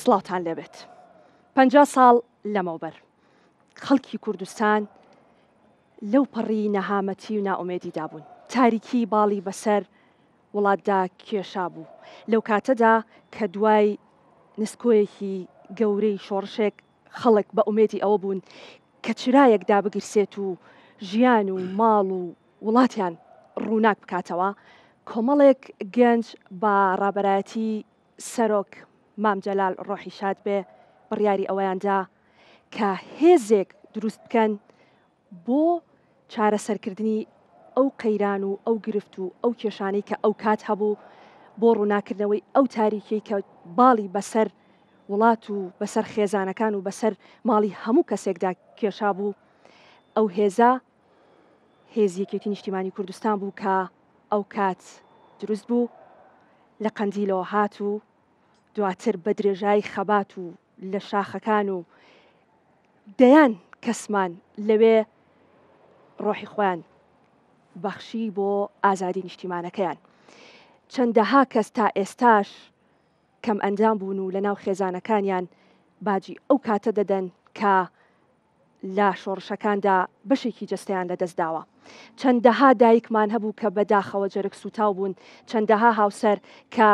سڵاوتان لێبێت 50 ساڵ لەمەوبەر خەڵکی کوردستان لەو پەڕی نەهامەتی و ناومێدیدا بوون تاریکی باڵی بەسەر وڵاتدا کێشا بوو لەو کاتەدا کە دوای نسکۆیەکی گەورەی شۆڕشێک خەڵک بە ئومێدی ئەوە بوون کە چرایەکدا بگرسێت و ژیان و ماڵ و وڵاتیان ڕووناک بکاتەوە کۆمەڵێک گەنج بە ڕابەرایەتی سەرۆک مام جەلال ڕۆحی شاد بێ بڕیاری ئەوەیاندا کە هێزێک دروست بکەن بۆ چارەسەرکردنی ئەو قەیران و ئەو گرفت و ئەو کێشانەی کە ئەو کات هەبوو بۆ ڕووناکردنەوەی ئەو تاریکی کە باڵی بەسەر وڵات و بەسەر خێزانەکان و بەسەر ماڵی هەموو کەسێکدا کێشا بوو ئەو هێزە هێزیەکێتی نیشتیمانی کوردستان بوو کە ئەو کات دروست بوو لە قەندیلەوە هات و دواتر بە درێژایی خەبات و لە شاخەکان و دەیان کەسمان لەوێ ڕۆحی خۆیان بەخشی بۆ ئازادی نیشتیمانەکەیان چەندەها کەس تا ئێستاش کەم ئەنجام بوون و لە ناو خێزانەکانیان باجی ئەو کاتە دەدەن کە لە شۆڕشەکاندا بەشێکی جەستەیان لەدەستداوە چەندەها دایکمان هەبوو کە بەداخەوە جەرگ سوتاو بوون چەندەها هاوسەر کە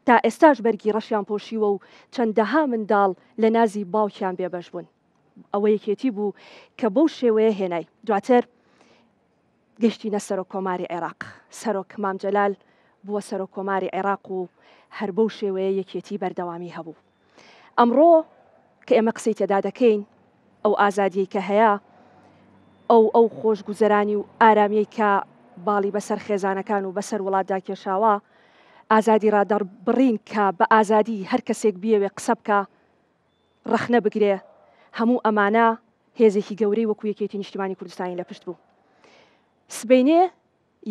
تا ئێستاش بەرگی ڕەشیان پۆشیوە و چەندەها منداڵ لە نازی باوکیان بێبەش بوون ئەوە یەکێتی بوو کە بەو شێوەیە هێنای دواتر گەشتینە سەرۆک کۆماری عێراق سەرۆک مام جەلال بووە سەرۆک کۆماری عێراق و هەر بەو شێوەیە یەکێتی بەردەوامی هەبوو ئەمڕۆ کە ئێمە قسەی تێدا دەکەین ئەو ئازادیەی کە هەیە ئەو خۆشگوزەرانی و ئارامیەی کە باڵی بەسەر خێزانەکان و بەسەر وڵاتدا کێشاوە ئازادی ڕادەڕ بڕین کە بە ئازادی هەر کەسێک بیەوێ قسە بکە ڕەخنە بگرێ هەموو ئەمانە هێزێکی گەورەی وەکو یەکێتی نیشتیمانی کوردستانی لە پشت بوو سبەینێ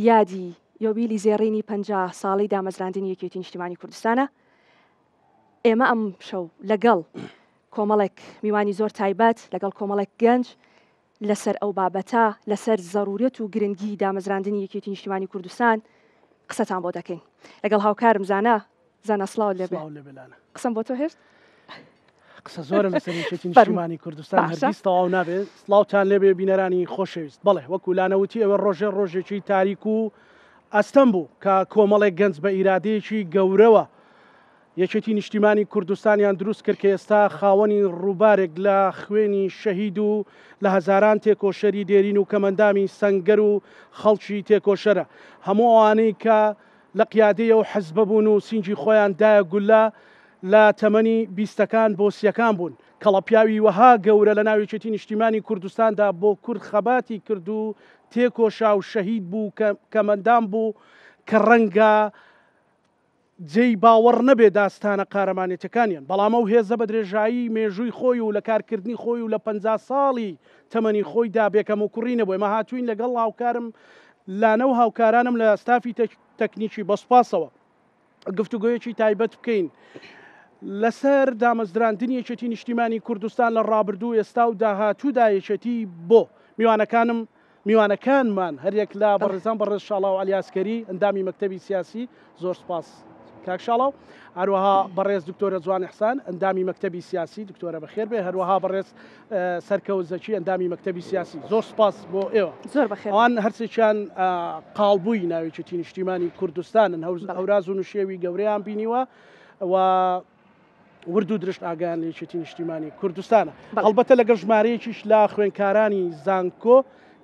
یادی یۆبیلی زێڕینی 50 ساڵی دامەزراندنی یەکێتی نیشتیمانی کوردستانە ئێمە ئەم شەو لەگەڵ کۆمەڵێک میوانی زۆر تایبەت لەگەڵ کۆمەڵێک گەنج لەسەر ئەو بابەتە لەسەر زەڕوریەت و گرنگی دامەزراندنی یەکێتی نیشتیمانی کوردستان قسەتان بۆ دەکەین لەگەڵ هاوکارم زانە سڵاو لێبێ قسەم بۆ تۆ هێشت قسە زۆرە لەسەر یەکێتی نیشتیمانی کوردستان هەرگیز تەواو نابێت سڵاوتان لێبێ بینەرانی خۆشەویست بەڵێ وەکو لانەوتی ئەوە ڕۆژێکی تاریک و ئەستەم بوو کە کۆمەڵێک گەنج بە ئیرادەیەکی گەورەوە یەکێتی نیشتیمانی کوردستانیان دروست کرد کە ئێستا خاوەنی ڕووبارێک لە خوێنی شەهید و لە هەزاران تێکۆشەری دێرین و کەمەندامی سەنگەر و خەڵکی تێکۆشەرە هەموو ئەوانەی کە لە قیادەیەوە حەزبە بوون و سینجی خۆیان دایە گولە لە تەمەنی بیستەکان بۆ سیەکان بوون کەڵەپیاوی وەها گەورە لە ناو یەکێتی نیشتیمانی کوردستاندا بۆ کورد خەباتی کرد و تێکۆشا و شەهید بوو کەمەندان بوو کە ڕەنگە جێی باوەڕ نەبێ داستانە قارەمانێتەکانیان بەڵام ئەو هێزە بە درێژایی مێژووی خۆی و لە کارکردنی خۆی و لە 50 ساڵی تەمەنی خۆیدا بێکەم و کوڕی نەبووی مە هاتوین لەگەڵ هاوکارم لانە و هاوکارانم لە ستافی تەکنیکی بەسپاسەوە گفتوگۆیەکی تایبەت بکەین لەسەر دامەزراندنی یەکێتی نیشتیمانی کوردستان لە ڕابردوو ئێستا و داهاتوودا یەکێتی بۆ میوانەکانمان هەرێک لە بەڕێزان بەڕێز شاڵاو عەلیاسکەری ئەندامی مەکتەبی سیاسی زۆر سپاس کاک شاڵاو هەروەها بەڕێز دکتۆرە جوان ئیحسان ئەندامی مەکتەبی سیاسی دکتۆرە بەخێر بێ هەروەها بەڕێز سەرکەوت زەکی ئەندامی مەکتەبی سیاسی زۆر سپاس بۆ ئێوە زۆر بەخێر ئەوان هەرسێکیان قاڵبووی ناوی یەکێتی نیشتیمانی کوردستانن هەوراز و نوشێوی گەورەیان بینیوە و ورد و درشت ئاگیان لە یەکێتی نیشتیمانی کوردستانە هەڵبەتە لەگەڵ ژمارەیەکیش لە خوێندکارانی زانکۆ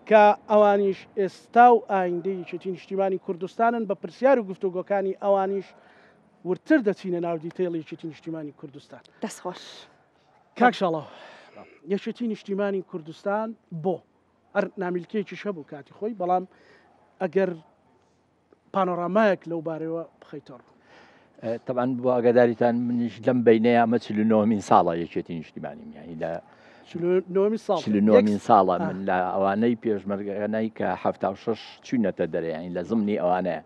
کە ئەوانیش ئێستا و ئایندەی یەکێتی نیشتیمانی کوردستانن بە پرسیار و گفتوگۆکانی ئەوانیش ورتر دەچینە ناو دیتەیڵی یەکێتی نیشتیمانی کوردستان دەستخۆش کاک شاڵاو یەکێتی نیشتیمانی کوردستان بۆ هەر نامیلکەیەکیش هەبوو کاتی خۆی بەڵام ئەگەر پانۆرامایەک لەو بارەوە بخەیتەوە طبعا بۆ ئاگاداریتان منیش لەم بینەیە ئەمە 49مین ساڵە یەکێتی نیشتیمانیم یعنی لە 49مین ساڵە من لە ئەوانەی پێشمەرگەکانەی کە 76 چوونەتە دەرەیانی لە زمنی ئەوانەیە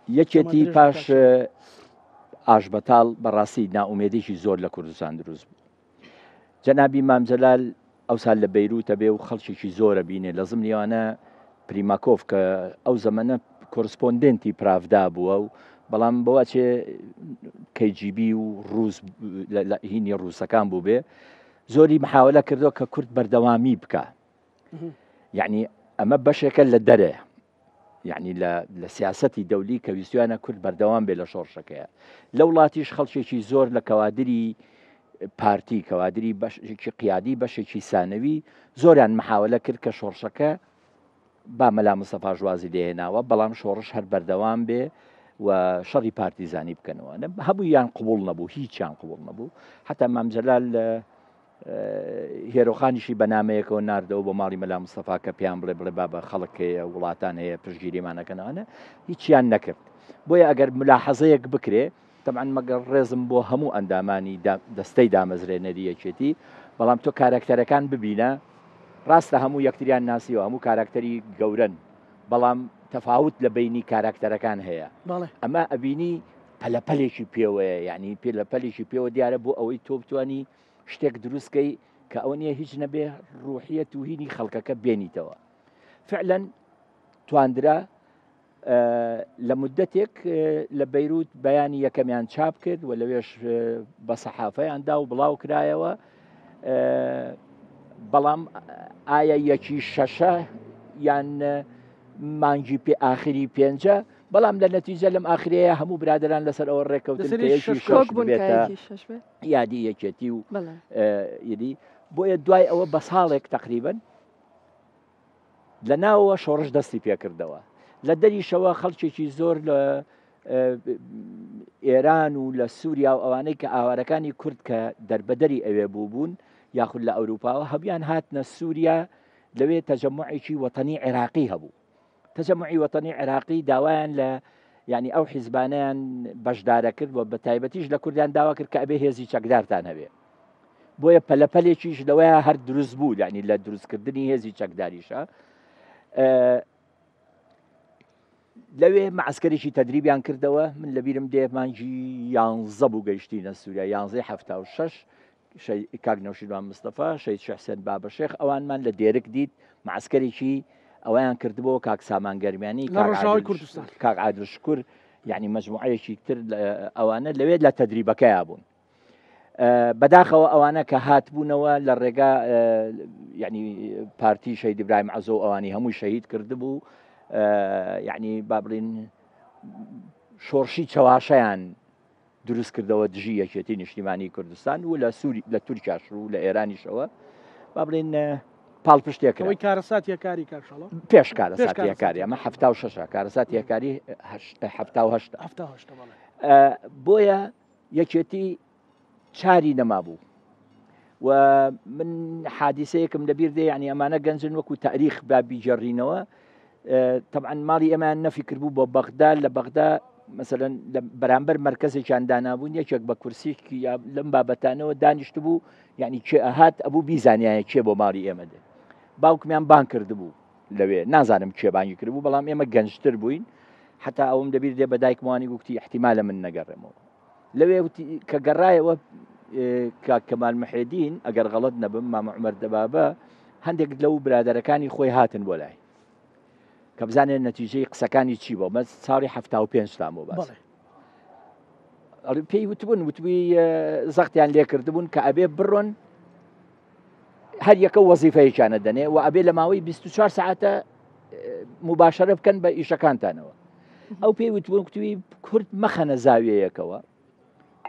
یەکێتی پاش ئاشبەتاڵ بەڕاستی ناومێدێکی زۆر لە کوردستان دروست بوو جەنابی مام جەلال ئەوسال لە بەیروتە بێ و خەڵکێکی زۆرە بینێ لە زمنی ئەوانە پریماکۆف کە ئەو زەمەنە کۆرسپۆندنتی پرافدا بووە و بەڵام بەوەچێ KGB و ڕووس هینی ڕووسەکان بوو بێ زۆری محاولە کردەوە کە کورد بەردەوامی بکە یعنی ئەمە بەشێکە لە دەرێ یعنی لە سیاسەتی دەولی کە ویستوانە کورد بەردەوام بێ لە شۆڕشەکەیە لە وڵاتیش خەڵکێکی زۆر لە کەوادری پارتی کەوادری بەشێکی قیادی بەشێکی سانەوی زۆریان محاولە کرد کە شۆڕشەکە با مەلا مستەفا ژوازی لێهێناوە بەڵام شۆڕش هەر بەردەوام بێ و شەڕی پارتیزانی بکەنەوە هەموویان قبول نەبوو هیچیان قبول نەبوو حتا مام جەلال هێرۆخانیشی بەنامەیەکەوە ناردەوە بۆ ماڵی مەلا مستەفا کە پێیان بڵێ با بە خەڵکەیە وڵاتان هەیە پشگیریمانەکەنەوەە هیچیان نەکرد بۆیە ئەگەر ملاحەزەیەک بکرێ طبعا مەگەر ڕێزم بۆ هەموو ئەندامانی دەستەی دامەزرێنەری یەکێتی بەڵام تۆ کارکتەرەکان ببینە ڕاستە هەموو یەکتریان ناسیەوە هەموو کارکتەری گەورن بەڵام تەفاوت لە بینی کارکتەرەکان هەیە ئەمە ئەبینی پەلەپەلێکی پێوەیە یعنی پێلەپەلێکی پێوە دیارە بۆ ئەوەی تۆ بتوانی شتێک دروستکەی کە ئەوە نیە هیچ نەبێ ڕوحیەت و هینی خەڵکەکە بێنیتەوە فعلا تواندرا لە مدەتێک لە بەیروت بەیانی یەکەمیان چاپ کرد و لەوێش بە سەحافەیاندا و بڵاو کرایەوە بەڵام ئایا یەکی شەشە یان مانگی پێ ئاخری پێنجە بەڵام لە نەتیجە لەم ئاخرەیە هەموو برادران لەسەر ئەوە ڕێکەوتن یادی یەکێتی و یدی بۆیە دوای ئەوە بە ساڵێک تقریبن لە ناوەوە شۆڕش دەستی پێکردەوە لە دەریشەوە خەڵکێکی زۆر لە ئێران و لە سووریا و ئەوانەی کە ئاوارەکانی کورد کە دەربەدەری ئەوێ بووبوون یاخود لە ئەوروپاوە هەبیان هاتنە سووریا لەوێ تەجەموعێکی وەتەنی عێراقی هەبوو تەجەموعی وەتەنی عێراقی داوایان لە ینی ئەو حیزبانیان بەشدارە کرد و بە تایبەتیش لە کوردیان داوا کرد کە ئەبێ هێزی چەکدارتان هەبێ بۆیە پەلەپەلێکیش لەوەیە هەر دروست بوو ینی لە دروستکردنی هێزی چەکداریشە لەوێ معسکەرێکی تەدریبیان کردەوە من لەبیرم دێ مانگی 11 بوو گەیشتینە سووریا 11 کاک نەوشیروان مستەفا شەید شەحسێن بابەشێخ ئەوانمان لە دێرک دیت معسکەرێکی ئەویان کردبەوە کاک سامانگەرمیانی کاک عادلشکور یعنی مەجموعەیەکی تر ئەوانە لەوێ لە تەدریبەکەیان بوون بەداخەوە ئەوانە کە هاتبوونەوە لە ڕێگا یعنی پارتی شەید ئیبراهیم عەزۆ ئەوانی هەمووی شەهید کردبوو یعنی با بڵین شۆڕشی چەواشەیان دروست کردەوە دژی یەکێتی نیشتیمانی کوردستان و لە تورکیاش و لە ئێرانیشەوە با بڵین پاڵپشتێکەوەی کارەسات یەکاری کارشەڵە پێش کارەسات یەکاری ئەمە 76 کارەسات یەکاری 78 بۆیە یەکێتی چاری نەما بوو و من حادیسەیەکم لەبیر دێ ینی ئەمانە گەنجن وەکو تاریخ بابی جەڕینەوە طبعا ماڵی ئەمان نەفی کردبوو بۆ بەغدا لە بەغدا مثلا بەرامبەر مرکزێکیان دانابوون یەکێک بە کورسیکی لەم بابەتانەوە دانیشت بوو یعنی چێ ئەهات ئەبوو بیزانایە چێ بۆ ماڵی ئێمە دێ باوکمیان بان کردبوو لەوێ نازانم کێ بانگی کردبوو بەڵام ئێمە گەنجتر بووین حتا ئەوم دەبیر دێ بە دایکمانی گوتی احتیمالە من نەگەڕێمەوە لەوێ کە گەڕایەوە کەمال محێدین ئەگەر غەڵەت نەبم مام عومەر دەبابە هەندێک لەو برادەرەکانی خۆی هاتن بۆ لای کە بزانێن نەتیجەی قسەکانی چی بۆ مە ساڵی 75 تامەوە باس پێی وتبوون وتوی زەختیان لێکردبوون کە ئەبێ بڕۆن هەر یەکە وەزیفەیەکیانە دەنێ و ئەبێ لە ماوەی 24 ساعتە مباشرە بکەن بە ئیشەکانتانەوە ئەو پێی وتبوون وتوی کورد مەخەنە زاویەیەکەوە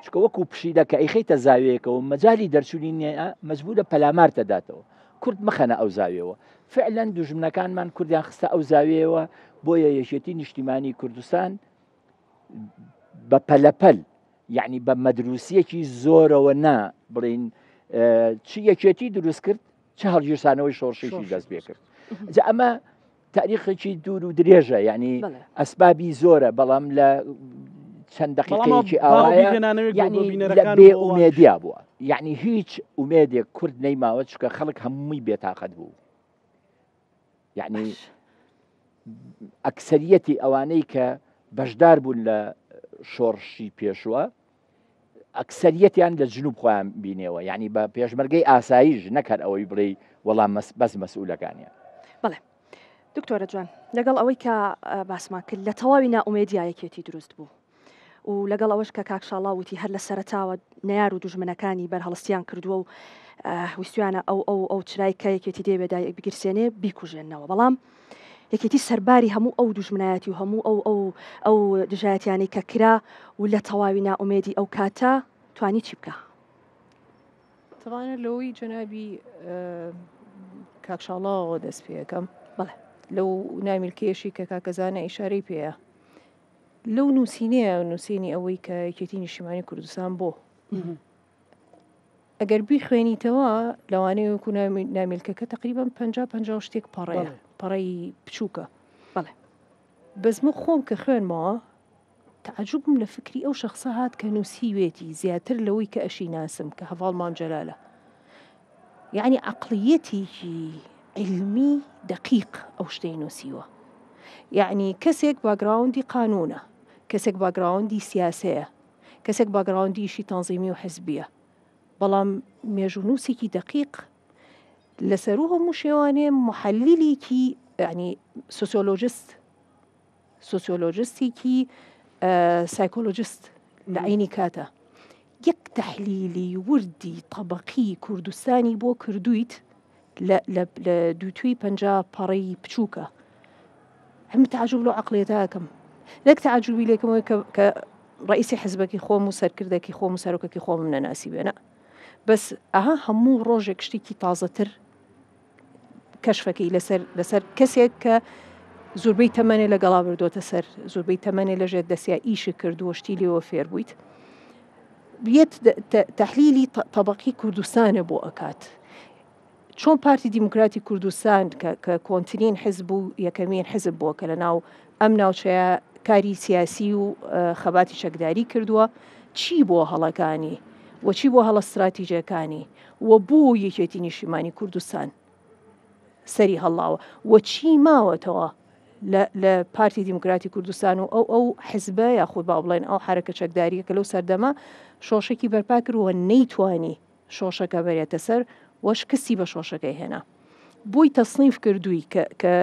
چکە وەکو پشیدە کە ئەیخەیتە زاویەکەەوە مەجای دەرچوونی نیە مەجبورە پەلامار تەداتەوە کورد مەخەنە ئەو زاویەوە فعلا دوژمنەکانمان کوردیان خستە ئەو زاویەوە بۆیە یەکێتی نیشتیمانی کوردستان بە پەلەپەل یعنی بە مەدروسیەکی زۆرەوە نا بڵین چی یەکێتی دروست کرد چه هەڵگیرسانەوەی شۆڕشێکی دەست پێ کرد جا ئەمە تاریخێکی دوور و درێژە یعنی ئەسبابی زۆرە بەڵام لە چەند دقیقەیەکی ئاوایە بێ ئومێدیا بووە یعنی هیچ ئومێدێک کورد نەیماوە چکە خەڵک هەمووی بێتاقەت بوو یعنی ئەکسەریەتی ئەوانەی کە بەشدار بوون لە شۆڕشی پێشوە ئەکسەریەتیان لە جنوب خۆیان بینێەوە یعنی بە پێشمەرگەی ئاساییش نەکات ئەوەی بڵێ وەڵام بەس مەسئولەکانیان بەڵێ دکتۆرە جوان لەگەڵ ئەوەی کە باسمان کرد لە تەواوی ناومێدیایەکێتی دروست بوو و لەگەڵ ئەوەش کە کاکشاڵا وتی هەر لە سەرتاوە نار و دوژمنەکانی بەرهەڵستیان کردووە و ویستوانە ئەو چرای کە یەکێتی دێبێدا بگرسێنێ بیکوژێنەوە بەڵام یەکێتی سەرباری هەموو ئەو دوژمنایەتی و هەموو ئەو دژایەتیانی کە کرا و لە تەواوی نائومێدی ئەو کاتە توانی چی بکە؟ تەوانە لەوەی جەنابی کاکشاڵاوە دەست پێەکەم بەڵێ لەو نامیلکێشی کە کاکەزانە ئیشارەی پێەیە لەو نووسینەیە نووسینی ئەوەی کە یەکێتی نیشتیمانی کوردستان بۆ ئەگەر بیخوێنیتەوە لەوانەیە وەکو نامیلکەکە تقریبان 50 شتێک پەڕەیە پەڕەی بچووکە بەڵێ بەزمە خۆم کە خوێنمەوە تعجبم لە فکری ئەو شخصە هات کە نووسیوێتی زیاتر لەوەی کە ئەشی ناسم کە هەڤاڵ مام جەلالە یعنی عەقڵیەتێکی علمی دقیق ئەو شتەی نووسیوە یعنی کەسێک باگراوندی قانونە کەسێک باگراوندی سیاسەیە کەسێک باگراوندیشی تەنزیمی و حزبیە بەڵام مێژوونووسێکی دقیق لەسەر و هەموو شێوانێ محەلیلێکی ینی سۆسیۆلۆجستێکی سایکۆلۆجست لە عینی کاتە یەک تەحلیلی وردی طەبەقی کوردستانی بۆ کردویت لە دووتوی 50 پەڕەی بچووکە هەم تعجب لەو عەقڵیەتەکەم لەک تعجبی لێکمەوەی کە ڕئیسی حزبەکەی خۆم و سەرکردەکەی خۆم و سەرۆکەکەی خۆم نەناسی بێنە بەس ئەها هەموو ڕۆژێک شتێکی تازەتر کەشفەکەی لەسەر کەسێک کە زۆربەی تەمەنێ لەگەڵا بردوۆتە سەر زۆربەی تەمەنێ لەژێر دەسیا ئیشی کردووە شتی لێوە فێر بوویت بێت تەحلیلی طەبەقی کوردستانە بۆ ئەکات چۆن پارتی دیموکراتی کوردستان کە کۆنترین حزب و یەکەمین حزب بووە کە لە ناو ئەم ناوچەیە کاری سیاسی و خەباتی شەکداری کردووە چی بۆ هەڵەکانی و چی بۆ هەڵە استراتیژیەکانی و بۆ یەکێتی نیشتیمانی کوردستان سەری هەڵاوە و چی ماوەتەوە لە پارتی دیموکراتی کوردستان و ئەو حزبە یاخود با بڵێن ئەو حرەکە چەکداریە کە لەو سەردەما شۆشێکی بەرپا کردووە نەیتوانی شۆشەکە بەرێتە سەر وەشکستی بە شۆشەکەی هێنا بۆی تەسنیف کردووی کە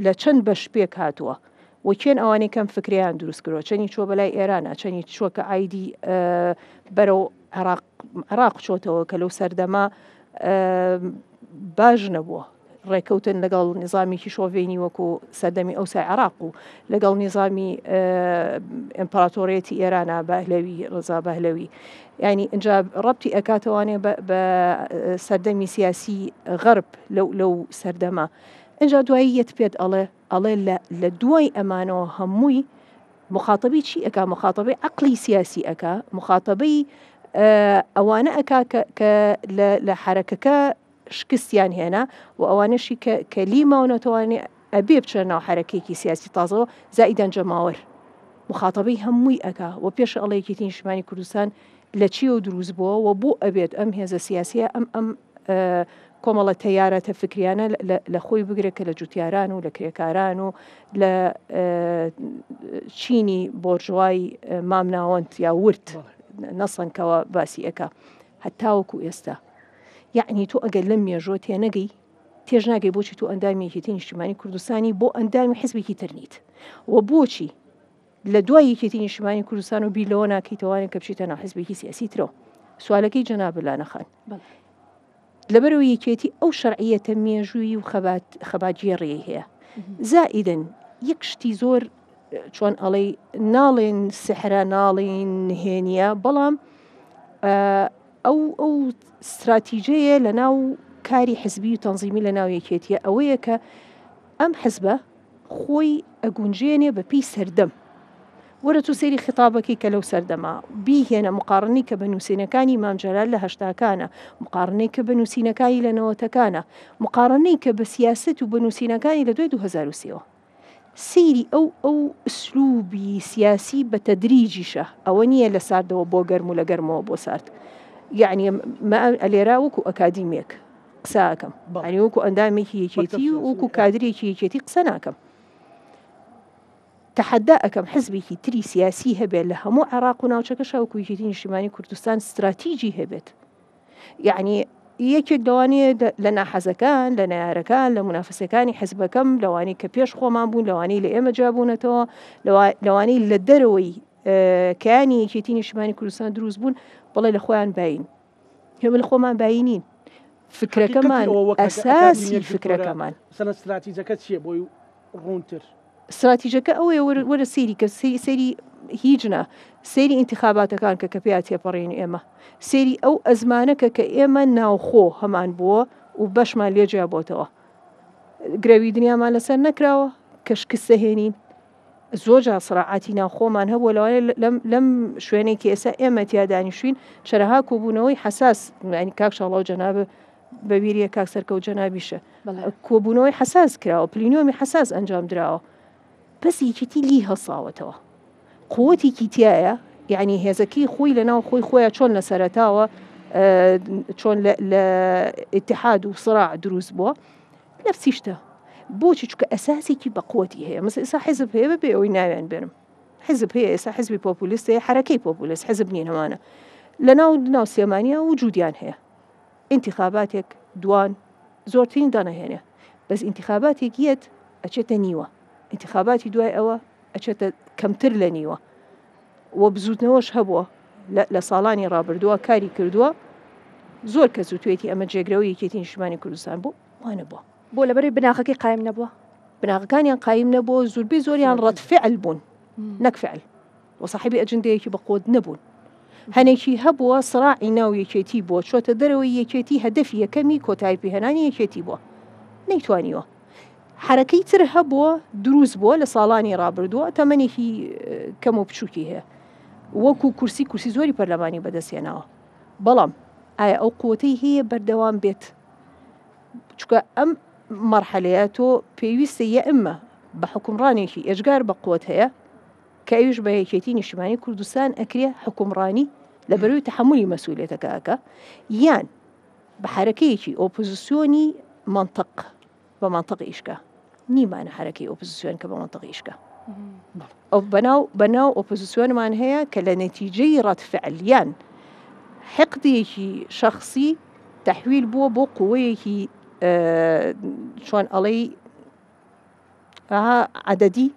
لە چەند بەش پێک هاتووە وەکێن ئەوانەی کەم فکریان دروست کردووە چەنی چۆ بەلای ئێرانە چەنی چۆکە ئایدی بەرەو عێراق چۆتەوە کە لەو سەردەما باش نەبووە ڕێکەوتن لەگەڵ نظامیکی شۆڤێنی وەکو سەردەمی ئەوسای عێراق و لەگەڵ نظامی ئیمپراتۆریەتی ئێرانە بەهلەوی ڕزا بەهلەوی ینی اینجا ڕەبتی ئەکاتەوانێ بە سەردەمی سیاسی غەرب لەو سەردەما اینجا دوایی یەت پێت ئەڵێ لە دوای ئەمانەوە هەمووی مخاطبی چی ئەکا مخاطبی عەقلی سیاسی ئەکا مخاطبی ئەوانە ئەکا کە لە حرەکەکە شکستیان هێنا و ئەوانەشی کە لیماونەتەوانێ ئەبێ بچێن ناو حرەکەیەکی سیاسی تازەوە زائیدان جەماوەر مخاطبی هەمووی ئەکا و پێش ئەڵێ یەکێتی نیشتیمانی کوردستان لە چیەوە دروست بووە و بۆ ئەبێت ئەم هێزە سیاسیە ئەم کۆمەڵە تەیارەتە فکریانە لە خۆی بگرێت کە لە جوتیاران و لە کرێکاران و لە چینی بۆرژوای مامناوەند یا ورد نەسەنکەوە باسی ئەکا هەتاوەکو ئێستا یعنی تۆ ئەگەر لەم مێژۆ تێنەگەی تێژ ناگەی بۆچی تۆ ئەندامی یەکێتی نیشتیمانی کوردستانی بۆ ئەندامی حیزبێکی ترنیت و بۆچی لە دوای یەکێتی نیشتیمانی کوردستان و بیلەوە ناکەیتەوانێت کە بچیتە ناو حیزبێکی سیاسی ترەوە سوالەکەی جەناب لانەخان لەبەرەوە یەکێتی ئەو شەرعیەتە مێژووی و خەباتگێڕی هەیە زائیدن یەک شتی زۆر چۆن ئەڵێ ناڵێن سحرە ناڵێن نهێنیە بەڵام ئەو استراتیژەیە لە ناو کاری حزبی و تەنزیمی لە ناو یەکێتیە ئەوەیە کە ئەم حزبە خۆی ئەگونجێنێ بە پێی سەردەم وەرە تو سەیری خطابەکەی کە لەو سەردەما بیهێنە مقارنەی کە بە نووسینەکانی مام جەلال لە هەشتاکانە مقارنەی کە بە نووسینەکانی لە نەوەتەکانە مقارنەی کە بە سیاست و بە نووسینەکانی لە دوای 2023 سیری ئەو ئسلوبی سیاسی بە تەدریجیشە ئەوە نییە لە ساردەوە بۆ گەرم و لە گەرمەوە بۆ سارد یعنی ئەلێرا وەکو ئەکادیمێک قسە ئەکەم ینی وەکو ئەندامێکی یەکێتی وەکو کادرێکی یەکێتی قسە ناکەم تەحەدا ئەەکەم حزبێکی تری سیاسی هەبێت لە هەموو عێراق و ناوچەکەش وەکو یەکێتی نیشتیمانی کوردستان استراتیجی هەبێت یعنی یەکێک لەوانەیە لە ناحەزەکان لە نەیارەکان لە منافسەکانی حزبەکەم لەوانەی کە پێش خۆمان بوون لەوانەی لە ئێمە جابوونەتەوە لەوانەی لە دەرەوەی کەیانی یەکێتی نیشتیمانی کوردستان دروست بوون بەڵێ لە خۆیان باین هێمە لە خۆمان باینین فکرەکەمان ئەساسی فکرەکەمان سەنە استراتیجەکە چییە بۆی ڕوونتر استراتیژەکە ئەوەیە وەرە سێری کە سێری هیچنە سێری ئینتیخاباتەکان کە پێیا تێپەڕین ئێمە سێری ئەو ئەزمانەکە کە ئێمە ناوخۆ هەمان بووە و بەشمان لێجیا بۆتەوە گرەوی دنیامان لەسەر نەکراوە کە شکستە هێنین زۆر جا سڕاعاتی ناوخۆمان هەبووە لەوانێ لەم شوێنێکی ئێستا ئێمە تیادانیشوین شەرەها کۆبوونەوەی حساس ینی کاک شاڵاو جەنابە بەبیریە کاک سەرکە و جەنابیشە کۆبوونەوەی حساس کراوە پلینۆمی حساس ئەنجام درراوە بەس یەکێتی لی هەساوەتەوە قووەتێکی تایە یعنی هێزەکەی خۆی لە ناو خۆیان چۆن لە سەرەتاوە چۆن لە ئیتحاد و سڕاع دروست بووە نفسی شتە بۆچی چکە ئەساسێکی بە قووەتی هەیە مەسە ئێستا حیزب هەیە بەبێ ئەوەی ناویان بێنم حیزب هەیە ئێستا حیزبی پۆپولیست هەیە حرەکەی پۆپولیست حیزب نین هەمانە لە ناو سێمانیا وجودیان هەیە انتخاباتێک دوان زۆرترین دانەهێنێ بەس انتخاباتێک یەت ئەچێتە نیوە انتخاباتی دوای ئەوە ئەچێتە کەمتر لە نیوە وە بزوتنەوەش هەبووە لە ساڵانی ڕابردووە کاری کردووە زۆر کەس توێتی ئەمە جێگرەوەی یەکێتی نیشتیمانی کوردستان بوو وانە بووە بۆ لەبەری بناغەکەی قایم نەبووە بناغەکانیان قایم نەبووە زۆربەی زۆریان ڕەتفعل بوون نەک فعل وەصاحبی ئەجندەیەکی بەقۆت نەبوون هەنێکی هەبووە سڕاعی ناو یەکێتی بووە چۆتە دەرەوەی یەکێتی هەدەفی یەکەمی کۆتایی پێهێنانی یەکێتی بووە نەیتوانیوە حرەکەی تر هەبووە دروست بووە لە ساڵانی ڕابردووە تەمەنێکی کەم و بچووکی هەیە وەکو کورسی زۆری پەرلەمانی بەدەستێناوە بەڵام ئایا ئەو قوتەی هەیە بەردەوام بێت چکە ئەم مەرحەلەیە تۆ پێویستە یە ئەمە بە حکومڕانێکی ئێژگار بە قوت هەیە کە ئەویش بە یەکێتی نیشتیمانی کوردستان ئەکرێ حکومڕانی لە بەروی تەحملی مەسئولیەتەکەکە یان بە حرەکەیەکی ئۆپۆزیسیۆنی منطق بە منطق ئیشکە نیمانە حرەکەی ئۆپۆزیسیۆن کە بە منطق ئیشکە ئەو بەناو ئۆپۆزیسیۆنمان هەیە کە لە نەتیجەی ڕەتفعلیان حقدێکی شخصی تحویل بووە بۆ قووەیەکی چۆن ئەڵەی عەدەدی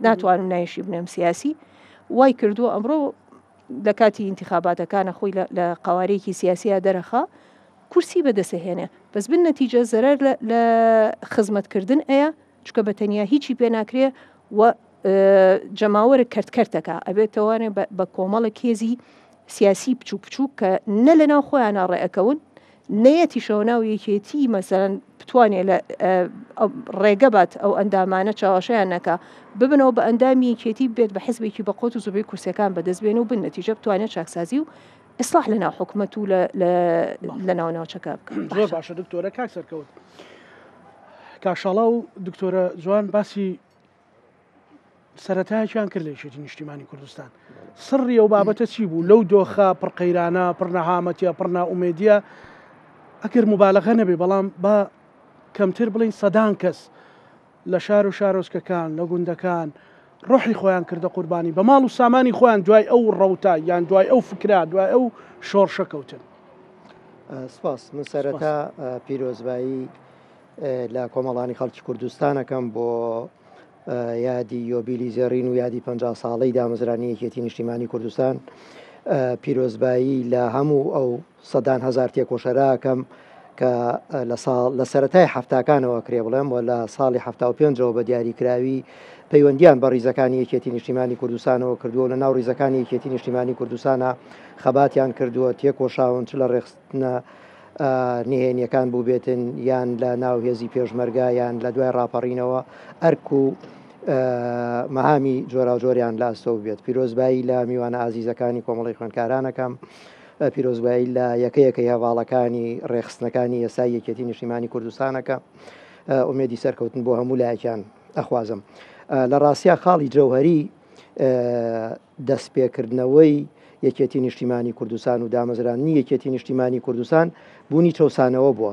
ناتوانم نایشی بنێم سیاسی وای کردووە ئەمڕۆ لە کاتی انتخاباتەکانە خۆی لە قوارەیەکی سیاسیە دەرەخا کورسی بەدەسەهێنێ بەس بن نەتیجە زەرەر لە خزمەتکردن ئەیە چکە بە تەنیا هیچی پێ ناکرێ و جەماوەرە کردکردەکە ئەبێتەوانێ بە کۆمەڵە کێزی سیاسی بچوو کە نە لە ناو خۆیان ڕێەکەون نەیەتی شەوناو یەکێتی مەسەرەن بتوانێت لە ڕێگەبات ئەو ئەندامانە چاوەشەیان نەکە ببنەوە بە ئەندامی یەکێتی بێت بە حیزبێکی بە قوت و زۆربەی کورسەکان بەدەستبێن و بن نەتیجە بتوانێت چاکسازی و ئیسلاح لە ناو حکومەت و لە ناوناوچەکە بکەن زۆر باشە دکتۆرە کاک سەرکەوت کاشاڵا و دکتۆرە جوان باسی سەرەتایەکیان کرد لە یەکێتی نیشتیمانی کوردستان سڕی ئەو بابەتە چی بوو لەو دۆخە پڕقەیرانە پڕ نەهامەتیە پڕ ناومێدیە ئەگەر مبالەغە نەبێ بەڵام بە کەمتر بڵین سەدان کەس لە شار و شارۆچکەکان لە گوندەکان ڕۆحی خۆیان کردە قوربانی بە ماڵ و سامانی خۆیان دوای ئەو ڕەوتە یان دوای ئەو فکرا دوای ئەو شۆڕشە کەوتن. سپاس من سەرەتا پیرۆزبایی لە کۆمەڵانی خەڵکی کوردستانەکەم بۆ یادی یۆبیلی زێڕین و یادی 50 ساڵەی دامەزرانی یەکێتی نیشتیمانی کوردستان پیرۆزبایی لە هەموو ئەو سەدان هەزار تێکۆشەراکەم کە لە سەرەتای هەفتاکانەوە کرێ بڵێم و لە ساڵی 75ەوە بە دیاریکراوی پەیوەندیان بە ڕیزەکانی یەکێتی نیشتیمانی کوردستانەوە کردووە لە ناو ڕیزەکانی یەکێتی نیشتیمانی کوردستانە خەباتیان کردووە تێکۆشاون چ لە ڕێخستنە نهێنیەکان بوو بێتن یان لە ناو هێزی پێشمەرگا یان لە دوای ڕاپەڕینەوە ئەرک و مەهامی جۆرا جۆریان لاستەوە بێت پیرۆزبایی لە میوانە ئازیزەکانی کۆمەڵی خوێندکارانەکەم پیرۆزبایی لە یەکەیەکەی هەواڵەکانی ڕێخستنەکانی ئێستا یەکێتی نیشتیمانی کوردستانەکە ئومێدی سەرکەوتن بۆ هەموو لایەکیان ئەخوازم لە ڕاستیا خاڵی جەوهەری دەستپێکردنەوەی یەکێتی نیشتیمانی کوردستان و دامەزرانی یەکێتی نیشتیمانی کوردستان بوونی چەسانەوە بووە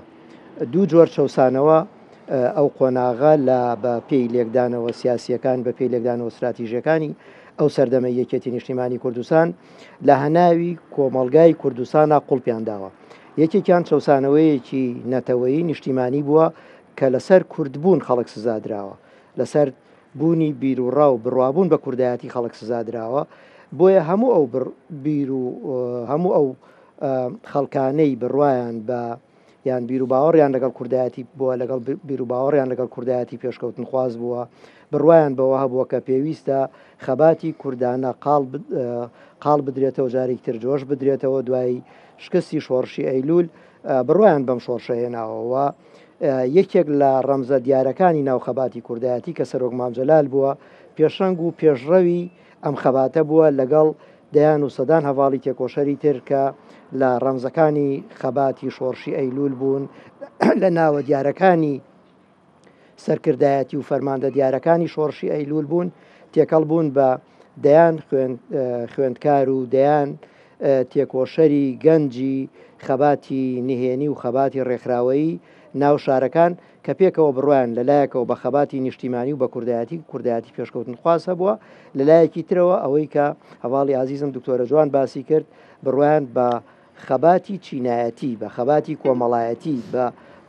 دوو جۆر چەسانەوە ئەو قۆناغا لە بە پێی لێکدانەوە سیاسیەکان بە پێی لێکدانەوە استراتیژیەکانی ئەو سەردەمە یەکێتی نیشتیمانی کوردستان لە هەناوی کۆمەلگای کوردستانە قوڵپیان داوە یەکێکیان چەسانەوەیەکی نەتەوەیی نیشتیمانی بووە کە لەسەر کوردبوون خەڵک سزادراوە لەسەر بوونی بیرروڕا و بڕوابوون بە کوردایەتی خەڵک سزادراوە بۆیە هەموو ئەو بیر و هەموو ئەو خەڵکانەی بڕوایان بە یان بیر و باوەڕیان لەگەڵ کوردایەتی بووە لەگەڵ بیر و باوەڕیان لەگەڵ کوردایەتی پێشکەوتن خواز بووە بڕوایان بەوە هەبووە کە پێویستە خەباتی کوردانە قاڵ بدرێتەوە جارێک تر جۆش بدرێتەوە دوای شکستی شۆڕشی ئەیلول بڕوایان بەم شۆڕشە هێناوەوە یەکێک لە ڕەمزە دیارەکانی ناو خەباتی کوردایەتی کە سەرۆک مامجەلال بووە پێشەنگ و پێشڕەوی ئەم خەباتە بووە لەگەڵ دەیان و سەدان هەواڵی تێکۆشەری تر کە لە ڕەمزەکانی خەباتی شۆڕشی ئەیلول بوون لە ناوە دیارەکانی سەرکردایەتی و فەرماندە دیارەکانی شۆڕشی ئەیلول بوون تێکەڵ بوون بە دەیان خوێندکار و دەیان تێکۆشەری گەنجی خەباتی نهێنی و خەباتی ڕێکخراوەیی ناو شارەکان کە پێکەوە بڕوایان لەلایەکەوە بە خەباتی نیشتیمانی و بە کوردایەتی پێشکەوتن خواسە بووە لەلایەکی ترەوە ئەوەی کە هەواڵی عزیزم دکتۆرە جوان باسی کرد بڕوایان بە خەباتی چینایەتی بە خەباتی کۆمەڵایەتی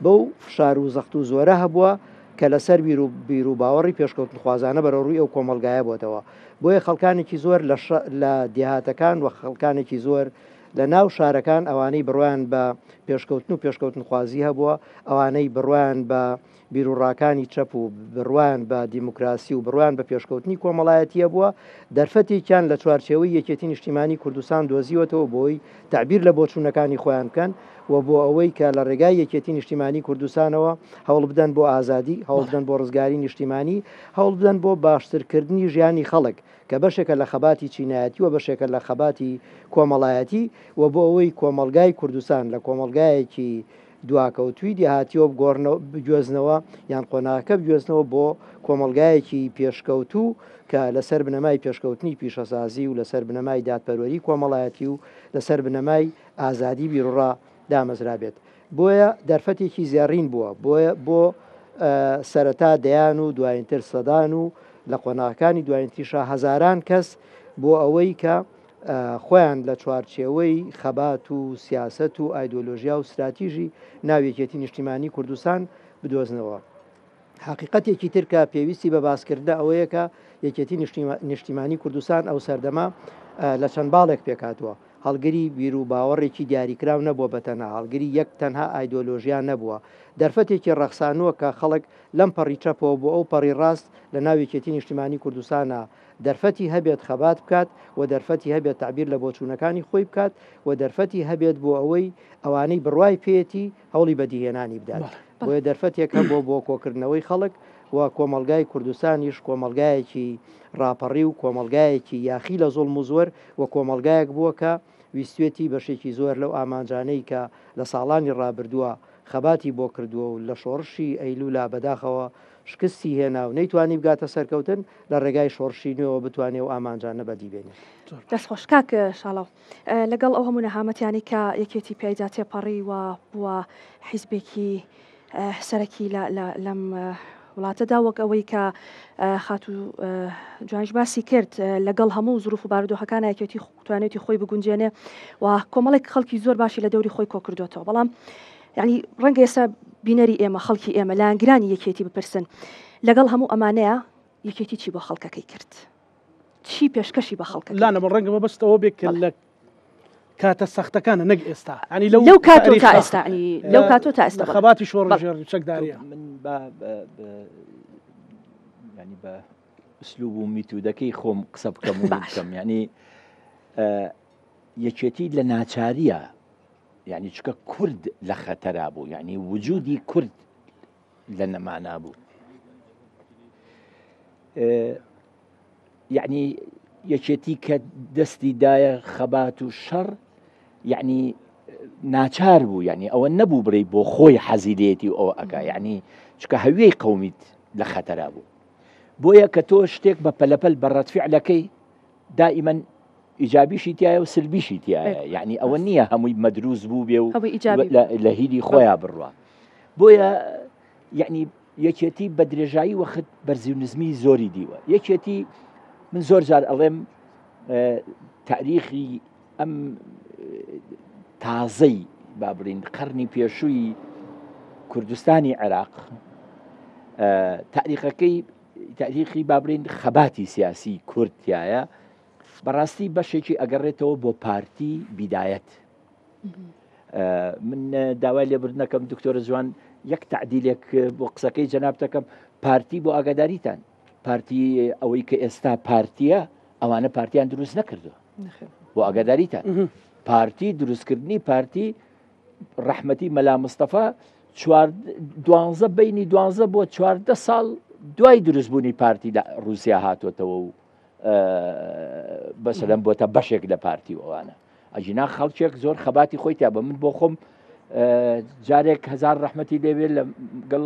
بەو فشار و زەخت و زۆرە هەبووە کە لەسەر بیر و باوەڕی پێشکەوتن خوازانە بەرە ڕووی ئەو کۆمەلگایە بۆتەوە بۆیە خەڵکانێکی زۆر لە دیهاتەکان و خەڵکانێکی زۆر لە ناو شارەکان ئەوانەی بڕوایان بە پێشکەوتن و پێشکەوتن خوازی هەبووە ئەوانەی بڕوایان بە بیرروڕاکانی چەپ و بڕوان بە دیموکراسی و بڕوان بە پێشکەوتنی کۆمەڵایەتیە بووە دەرفەتێکیان لە چوارچێوەی یەکێتی نیشتیمانی کوردستان دۆزیوەتەوە بۆی تعبیر لە بۆچوونەکانی خۆیان بکەن و بۆ ئەوەی کە لە ڕێگای یەکێتی نیشتیمانی کوردستانەوە هەوڵ بدەن بۆ ئازادی هەوڵ بدەن بۆ ڕزگاری نیشتیمانی هەوڵ بدەن بۆ باشترکردنی ژیانی خەڵک کە بەشێکە لە خەباتی چینایەتی و بەشێکە لە خەباتی کۆمەڵایەتی و بۆ ئەوەی کۆمەلگای کوردستان لە کۆمەلگایەکی دواکەوتوی دیهاتیەوە بگوێزنەوە یان قۆناکە بگوێزنەوە بۆ کۆمەلگایەکی پێشکەوتوو کە لەسەر بنەمای پێشکەوتنی پیشەسازی و لەسەر بنەمای دادپەروەری کۆمەڵایەتی و لەسەر بنەمای ئازادی بیرڕا دامەزرا بێت بۆیە دەرفەتێکی زیێڕین بووە بۆ سەرەتا دەیان و دوایینتر سەدان و لە قۆناکانی دوایینتریشا هەزاران کەس بۆ ئەوەی کە خۆیان لە چوارچێوەی خەبات و سیاست و ئایدۆلۆژیا و استراتیژی ناویەکێتی نیشتیمانی کوردستان بدۆزنەوە حقیقەتێکی ترکە پێویستی بە باسکردە ئەوەیە کە یەکێتی نیشتیمانی کوردستان ئەو سەردەما لە چەند باڵێک پێکاتوە هەڵگری بیر و باوەڕێکی دیاریکراو نەبووە بەتەنها هەڵگری یەک تەنها ئایدۆلۆژیا نەبووە دەرفەتێکی ڕەخسانووە کە خەڵک لەم پەڕی چەپەوە بۆ ئەو پەڕی ڕاست لە ناویەکێتی نیشتیمانی کوردستانە دەرفەتی هەبێت خەبات بکات و دەرفەتی هەبێت تعبیر لە بۆچوونەکانی خۆی بکات و دەرفەتی هەبێت بۆ ئەوەی ئەوانەی بڕوای پێێتی هەوڵی بەدیهێنانی بدات بۆیە دەرفەتێکە بۆ کۆکردنەوەی خەڵک و کۆمەلگای کوردستانیش کۆمەلگایەکی ڕاپەڕی و کۆمەلگایەکی یاخی لە زۆڵم و زۆر و کۆمەلگایەک بووە کە ویستێتی بەشێکی زۆر لەو ئامانجانەی کە لە ساڵانی ڕابردووە خەباتی بۆ کردووە و لە شۆڕشی ئەیلولا بەداخەوە شکستی هێنا و نەیتوانی بگاتە سەرکەوتن لە ڕێگای شۆڕشی نوێەوە بتوانێت و ئامانجانە بەدیبێنێت دەستخۆش کاکە شاڵاو لەگەڵ ئەو هەموو نەهامەتیانی کە یەکێتی پیادا تێپەڕی و بووە حیزبێکی سەرەکی لەم وڵاتەدا وەک ئەوەی کە خاتو جوانش باسی کرد لەگەڵ هەموو زروف و بارودۆخەکان یەکێتی توانێتی خۆی بگونجێنێ و کۆمەڵێک خەڵکی زۆر باشی لە دەوری خۆی کۆکردوێتەوە بەڵام یعنی ڕەنگە ئێستا بینەری ئێمە خەڵکی ئێمە لاینگرانی یەکێتی بپرسن لەگەڵ هەموو ئەمانەیە یەکێتی چی بۆ خەڵکەکەی کرد چی پێشکەشی بە خەڵکە لا نەبڕ ڕەنگە بەبستەوە بێت کە لە کاتە سەختەکانە نەک ئێستا ینی لەو کاتۆ تا ئێستا لەو کاتۆ تا ئێستا خەباتی شۆڕژێر چەکداریە من ینی بە ئوسلوب و میتودەکەی خۆم قسە بکەم و بکەم ینی یەکێتی لە ناچاریە یعنی چکە کورد لە خەتەرا بوو یعنی وجودی کورد لە نەمانا بوو یعنی یەکێتی کە دەستی دایە خەبات و شەڕ یعنی ناچار بوو یعنی ئەوە نەبوو بڕێ بۆ خۆی حەزیلێتی و ئەوە ئەگا یعنی چکە هەوێی قەومیت لە خەتەرا بوو بۆیە کە تۆ شتێک بە پەلەپەل بەڕەتفعلەکەی دائیمەن ئیجابیشی تایە و سلبیشی تایە یعنی ئەوە نییە هەمووی مەدروس بوو بێ و لە هیری خۆیان بڕوە بۆیە یعنی یەکێتی بە درێژایی وەخت بەرزیونزمی زۆری دیوە یەکێتی من زۆر جار ئەڵێم تاریخی ئەم تازەی با بڵین قەرنی پێشووی کوردستانی عێراق تاریخەکەی با بڵین خەباتی سیاسی کورد تایە بەڕاستی بەشێکی ئەگەڕێتەوە بۆ پارتی بیدایەت. من داوای لێبوردنەکەم دکتۆرە جوان یەک تعدیلێک بۆ قسەکەی جەناب دەکەم. پارتی بۆ ئاگاداریتان، پارتی ئەوەی کە ئێستا پارتیە ئەوانە پارتیان دروست نەکردو بۆ ئاگاداریتان. پارتی دروستکردنی پارتی ڕەحمەتی مەلا مستەفا 12 بینی 12 بۆ 14 ساڵ دوای دروستبوونی پارتی لە رووسیا هاتوۆتەوە و بەسەلەم بۆتە بەشێک لە پارتی ئەوانە. ئەجینا خەڵکێک زۆر خەباتی خۆی تا بە من بۆ خۆم جارێک هزار ڕەحمەتی لێوێت لەگەڵ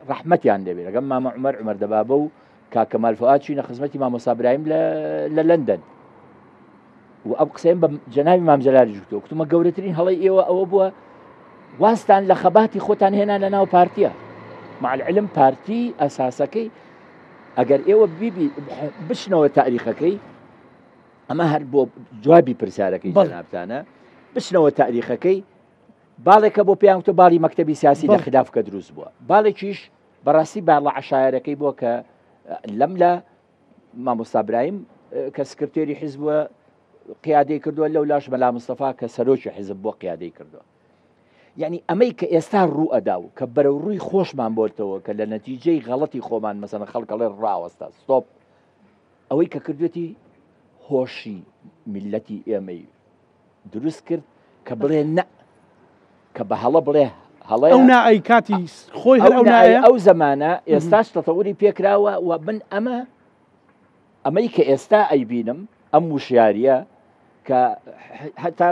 ڕەحمەتیان لێوێت لەگەڵ مامە عومەر عومەر دەبابە و کاکەمال فواد چوینە خزمەتی مامۆستا برایم لە لەندەن و ئەو قسەیان بە جەنابی مام جەلالی جوتەوە کتومە گەورەترین هەڵی ئێوە ئەوە بووە واستان لە خەباتی خۆتان هێنا لە ناو پارتیە. مع العلم پارتی ئەساسەکەی ئەگەر ئێوە بیبی بشنەوە تاریخەکەی ئەمە هەر بۆ جوابی پرسیارەکەی جەنابتانە بشنەوە تاریخەکەی باڵێکە بۆ پێیان وتە باڵی مەکتەبی سیاسی لە خلافکە دروست بووە. باڵێکیش بەڕاستی باڵە عەشایەرەکەی بووە کە لەم لە مامۆستا برایم کە سکرتێری حیزب بووە قیادەی کردووە، لەو لاش مەلا مستەفا کە سەرۆکی حیزب بووە قیادەی کردووە. یعنی ئەمەی کە ئێستا ڕوو ئەدا و کە بەرەو ڕووی خۆشمان بۆتەوە کە لە نەتیجەی غەڵەتی خۆمان مەسەن خەڵکەڵێ ڕاوەستا ستۆپ ئەوەی کە کردوێتی هۆشی میلەتی ئێمەی دروست کرد کە بڵێ نە کە بە هەڵە بڵێ هەڵەیە ئەو نائەی کاتی خۆی ئەو زەمانە ئێستاش تەتەوری پێکراوە و من ئەمەی کە ئێستا ئەیبینم ئەم وشیاریە کە هەتا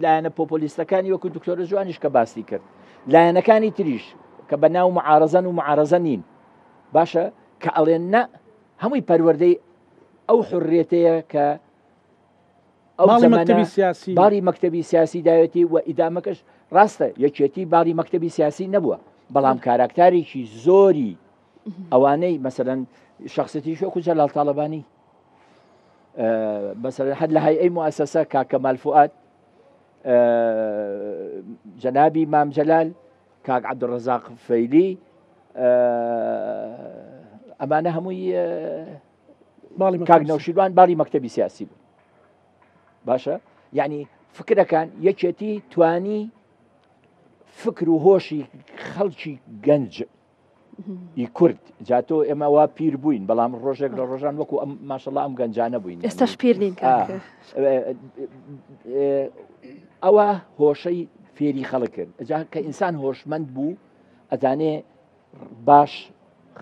لایەنە پۆپۆلیستەکانی وەکو دکتۆرە جوانیش کە باسی کرد لایەنەکانی تریش کە بە ناو معارەزەن و معارەزە نین باشە کە ئەڵێن نە هەمووی پەروەردەی ئەو حڕێتەیە کە ئەو باڵی مەکتەبی سیاسی داوێتی و ئیدامەکەش ڕاستە یەکێتی باڵی مەکتەبی سیاسی نەبووە بەڵام کاراکتارێکی زۆری ئەوانەی مەسەلەن شخصەتی شۆک و جەلال تاڵەبانی مثلا هەر لە هەیئەی موسسە کاکەمال فواد جەنابی مام جەلال کاک عەبدوڕەزاق فەیلی ئەمانە هەمووی کاک نەوشیروان باڵی مەکتەبی سیاسی بوو. باشە یعنی فکرەکان یەکێتی توانی فکر و هۆشی خەڵکی گەنج کورد جاتۆ ئێمە وا پیر بووین بەڵام ڕۆژێک لە ڕۆژان وەکو ئەم ماشەڵڵا ئەم گەنجانە بووین ئێستاش پیر نین ئەوە هۆشەی فێری خەڵک کرد ئەجا کە ئینسان هۆشمەند بوو ئەدانێ باش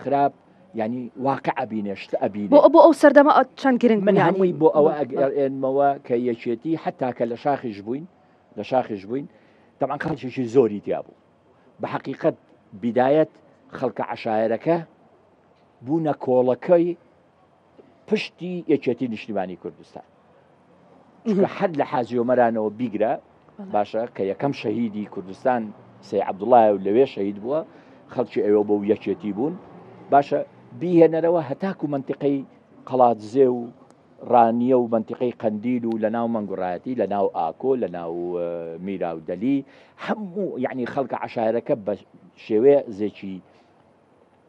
خراپ ینی واقع ئەبینێشت ئەبی بۆ ئەو سەردەما چەند گرنگ من هەمووی بۆ ئەوە ئەگەڕێنمەوە کە یەکێتی حتا کە لە شاخیش بووین طبعا خەڵکێکی زۆری تیا بوو بە حەقیقەت بیدایەت خەڵکە عەشایەرەکە بوونە کۆڵەکەی پشتی یەکێتی نیشتیمانی کوردستان چونکە هەر لە حاجی ئۆمەرانەوە بیگرە باشە کە یەکەم شەهیدی کوردستان سەی عەبدوڵڵایە و لەوێ شەهید بووە خەڵکی ئەوێ بۆ یەکێتی بوون باشە بیهێنەرەوە هەتاکو منتیقەی قەڵاتزێ و ڕانیە و منتیقەی قەندیل و لە ناو مەنگوڕایەتی لە ناو ئاکۆ لە ناو میرا و دەلی هەموو یعنی خەڵکە عەشایەرەکە بە شێوەیە زێکی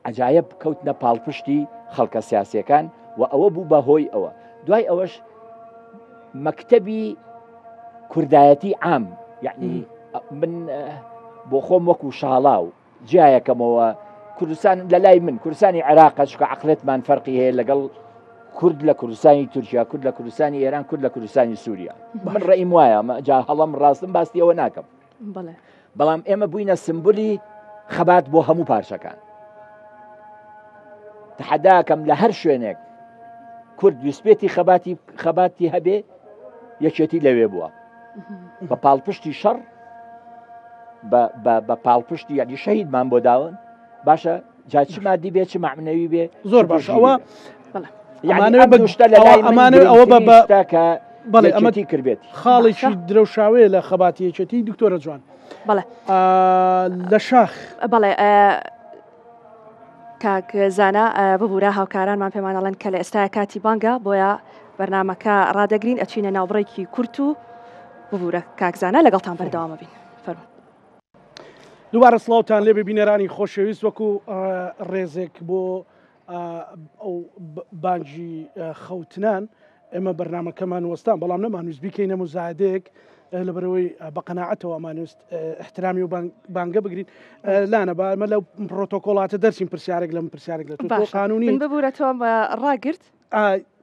عەجایب کەوتنە پاڵپشتی خەڵکە سیاسیەکان و ئەوە بوو بە هۆی ئەوە. دوای ئەوەش مەکتەبی کوردایەتی عام یعنی من بۆ خۆم وەکو شاڵاو جیایەکەمەوە کوردستان لە لای من کوردستانی عێراقە چکە عەقلێتمان فەرقی هەیە لەگەڵ کورد لە کوردستانی تورکیا کورد لە کوردستانی ئێران کورد لە کوردستانی سووریا من ڕێیم وایە جا هەڵم ڕاستم باستی ئەوە ناکەم بەڵام ئێمە بووینە سمبولی خەبات بۆ هەموو پارچەکان تەحەداکەم لە هەر شوێنێک کورد ویسپێتی خەباتی هەبێ یەکێتی لەوێ بووە بە پاڵپشتی شەڕ بە پاڵپشتی یعنی شەهیدمان بۆ داون باشە جا چ مادی بێ چ معنەوی بێ زۆر باش ئەوە بەڵێ ئەمەتی کردێتی خاڵێکی درەوشاوەیە لە خەباتی یەکێتی دکتۆرە جوان بەڵێ لە شاخ بەڵێ کاک زانە ببوورە هاوکارانمان پێمانەڵێن کە لە ئێستای کاتی بانگە بۆیە بەرنامەکە ڕدەگرین ئەچینە ناوبڕێکی کورت و ببوورە کاکزانە لەگەڵتان بەردەوامە بین فەرموو. دووبارە سڵاوتان لێ ببینەرانی خۆشەویست وەکو ڕێزێک بۆ ئەو بانگی خەوتنان ئێمە بەرنامەکەمان وەستان بەڵام نەمانویست بیکەینە مزایدەیەک لەبەرەوەی بە قەناعەتەوە ئەمانویست احترامی و بانگە بگرین لانە بەمە لەو پرۆتۆکۆڵاتە دەرچین پرسیارێک لەم پرسیارێک لە تۆ قانونی ببوورەتەوە ڕاگرت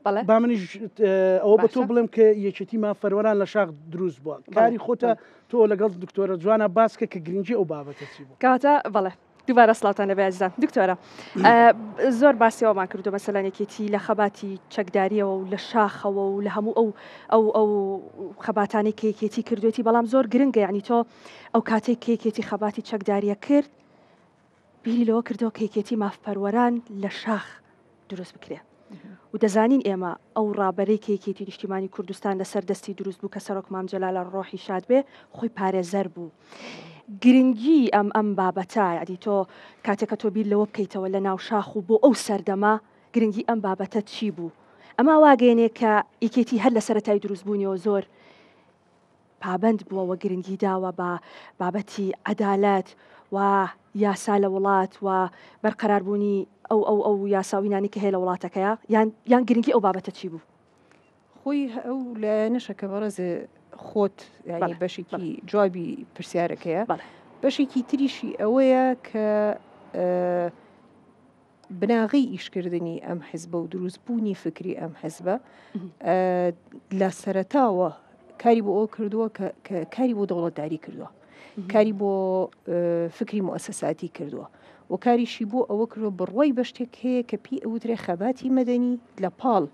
با منیش ئەوە بە تۆ بڵێم کە یەکێتی مافەروەران لە شاخ دروست بووە کاری خۆتە تۆ لەگەڵ دکتۆرە جوانە باسکە کە گرنگی ئەو بابەتە چی بوو کاتە بەڵێ دووبارە سڵاتان لەبێ عزیزان دکتۆرە زۆر باسیەوەمان کردو مەسەلانێکێتی لە خەباتی چەکداریەوە و لە شاخەوە و لە هەموو ئەو خەباتانی کێکێتی کردوێتی بەڵام زۆر گرنگە یعنی تۆ ئەو کاتێک کێکێتی خەباتی چەکداریە کرد بیری لەوە کردەوە کێکێتی مافپەروەران لە شاخ دروست بکرێ و دەزانین ئێمە ئەو ڕابەرەی کێکێتی نیشتیمانی کوردستان لەسەر دەستی دروست بوو کە سەرۆک مام جەلالە ڕۆحی شاد بێ خۆی پارێزەر بوو گرنگی ئەم بابەتە یعنی تۆ کاتێکە تۆ بیر لەوە بکەیتەوە لە ناو شاخ و بۆ ئەو سەردەما گرنگی ئەم بابەتە چی بوو ئەما واگەێنێ کە ئیکێتی هەر لە سەرەتای دروستبوونیەوە زۆر پابند بووەوە گرنگی داوە بە بابەتی عەدالەت و یاسا لە وڵات و بەرقەراربوونی ئەو یاساوینانی کە هەیە لە وڵاتەکەیە یان گرنگی ئەو بابەتە چی بوو خۆی ئەو لە نەشەکە بەڕێز خۆت ینی بەشێکی جوابی پرسیارەکەیە بەشێکی تریشی ئەوەیە کە بناغی ئیشکردنی ئەم حیزبە و دروستبوونی فکری ئەم حیزبە لە سەرەتاوە کاری بۆ ئەو کردووە کە کاری بۆ دەوڵەتداری کردووە کاری بۆ فکری مؤسساتی کردووە و کاریشی بۆ ئەوە کردووە بڕوای بە شتێک هەیە کە پێی ئەوترێ خەباتی مەدەنی لە پاڵ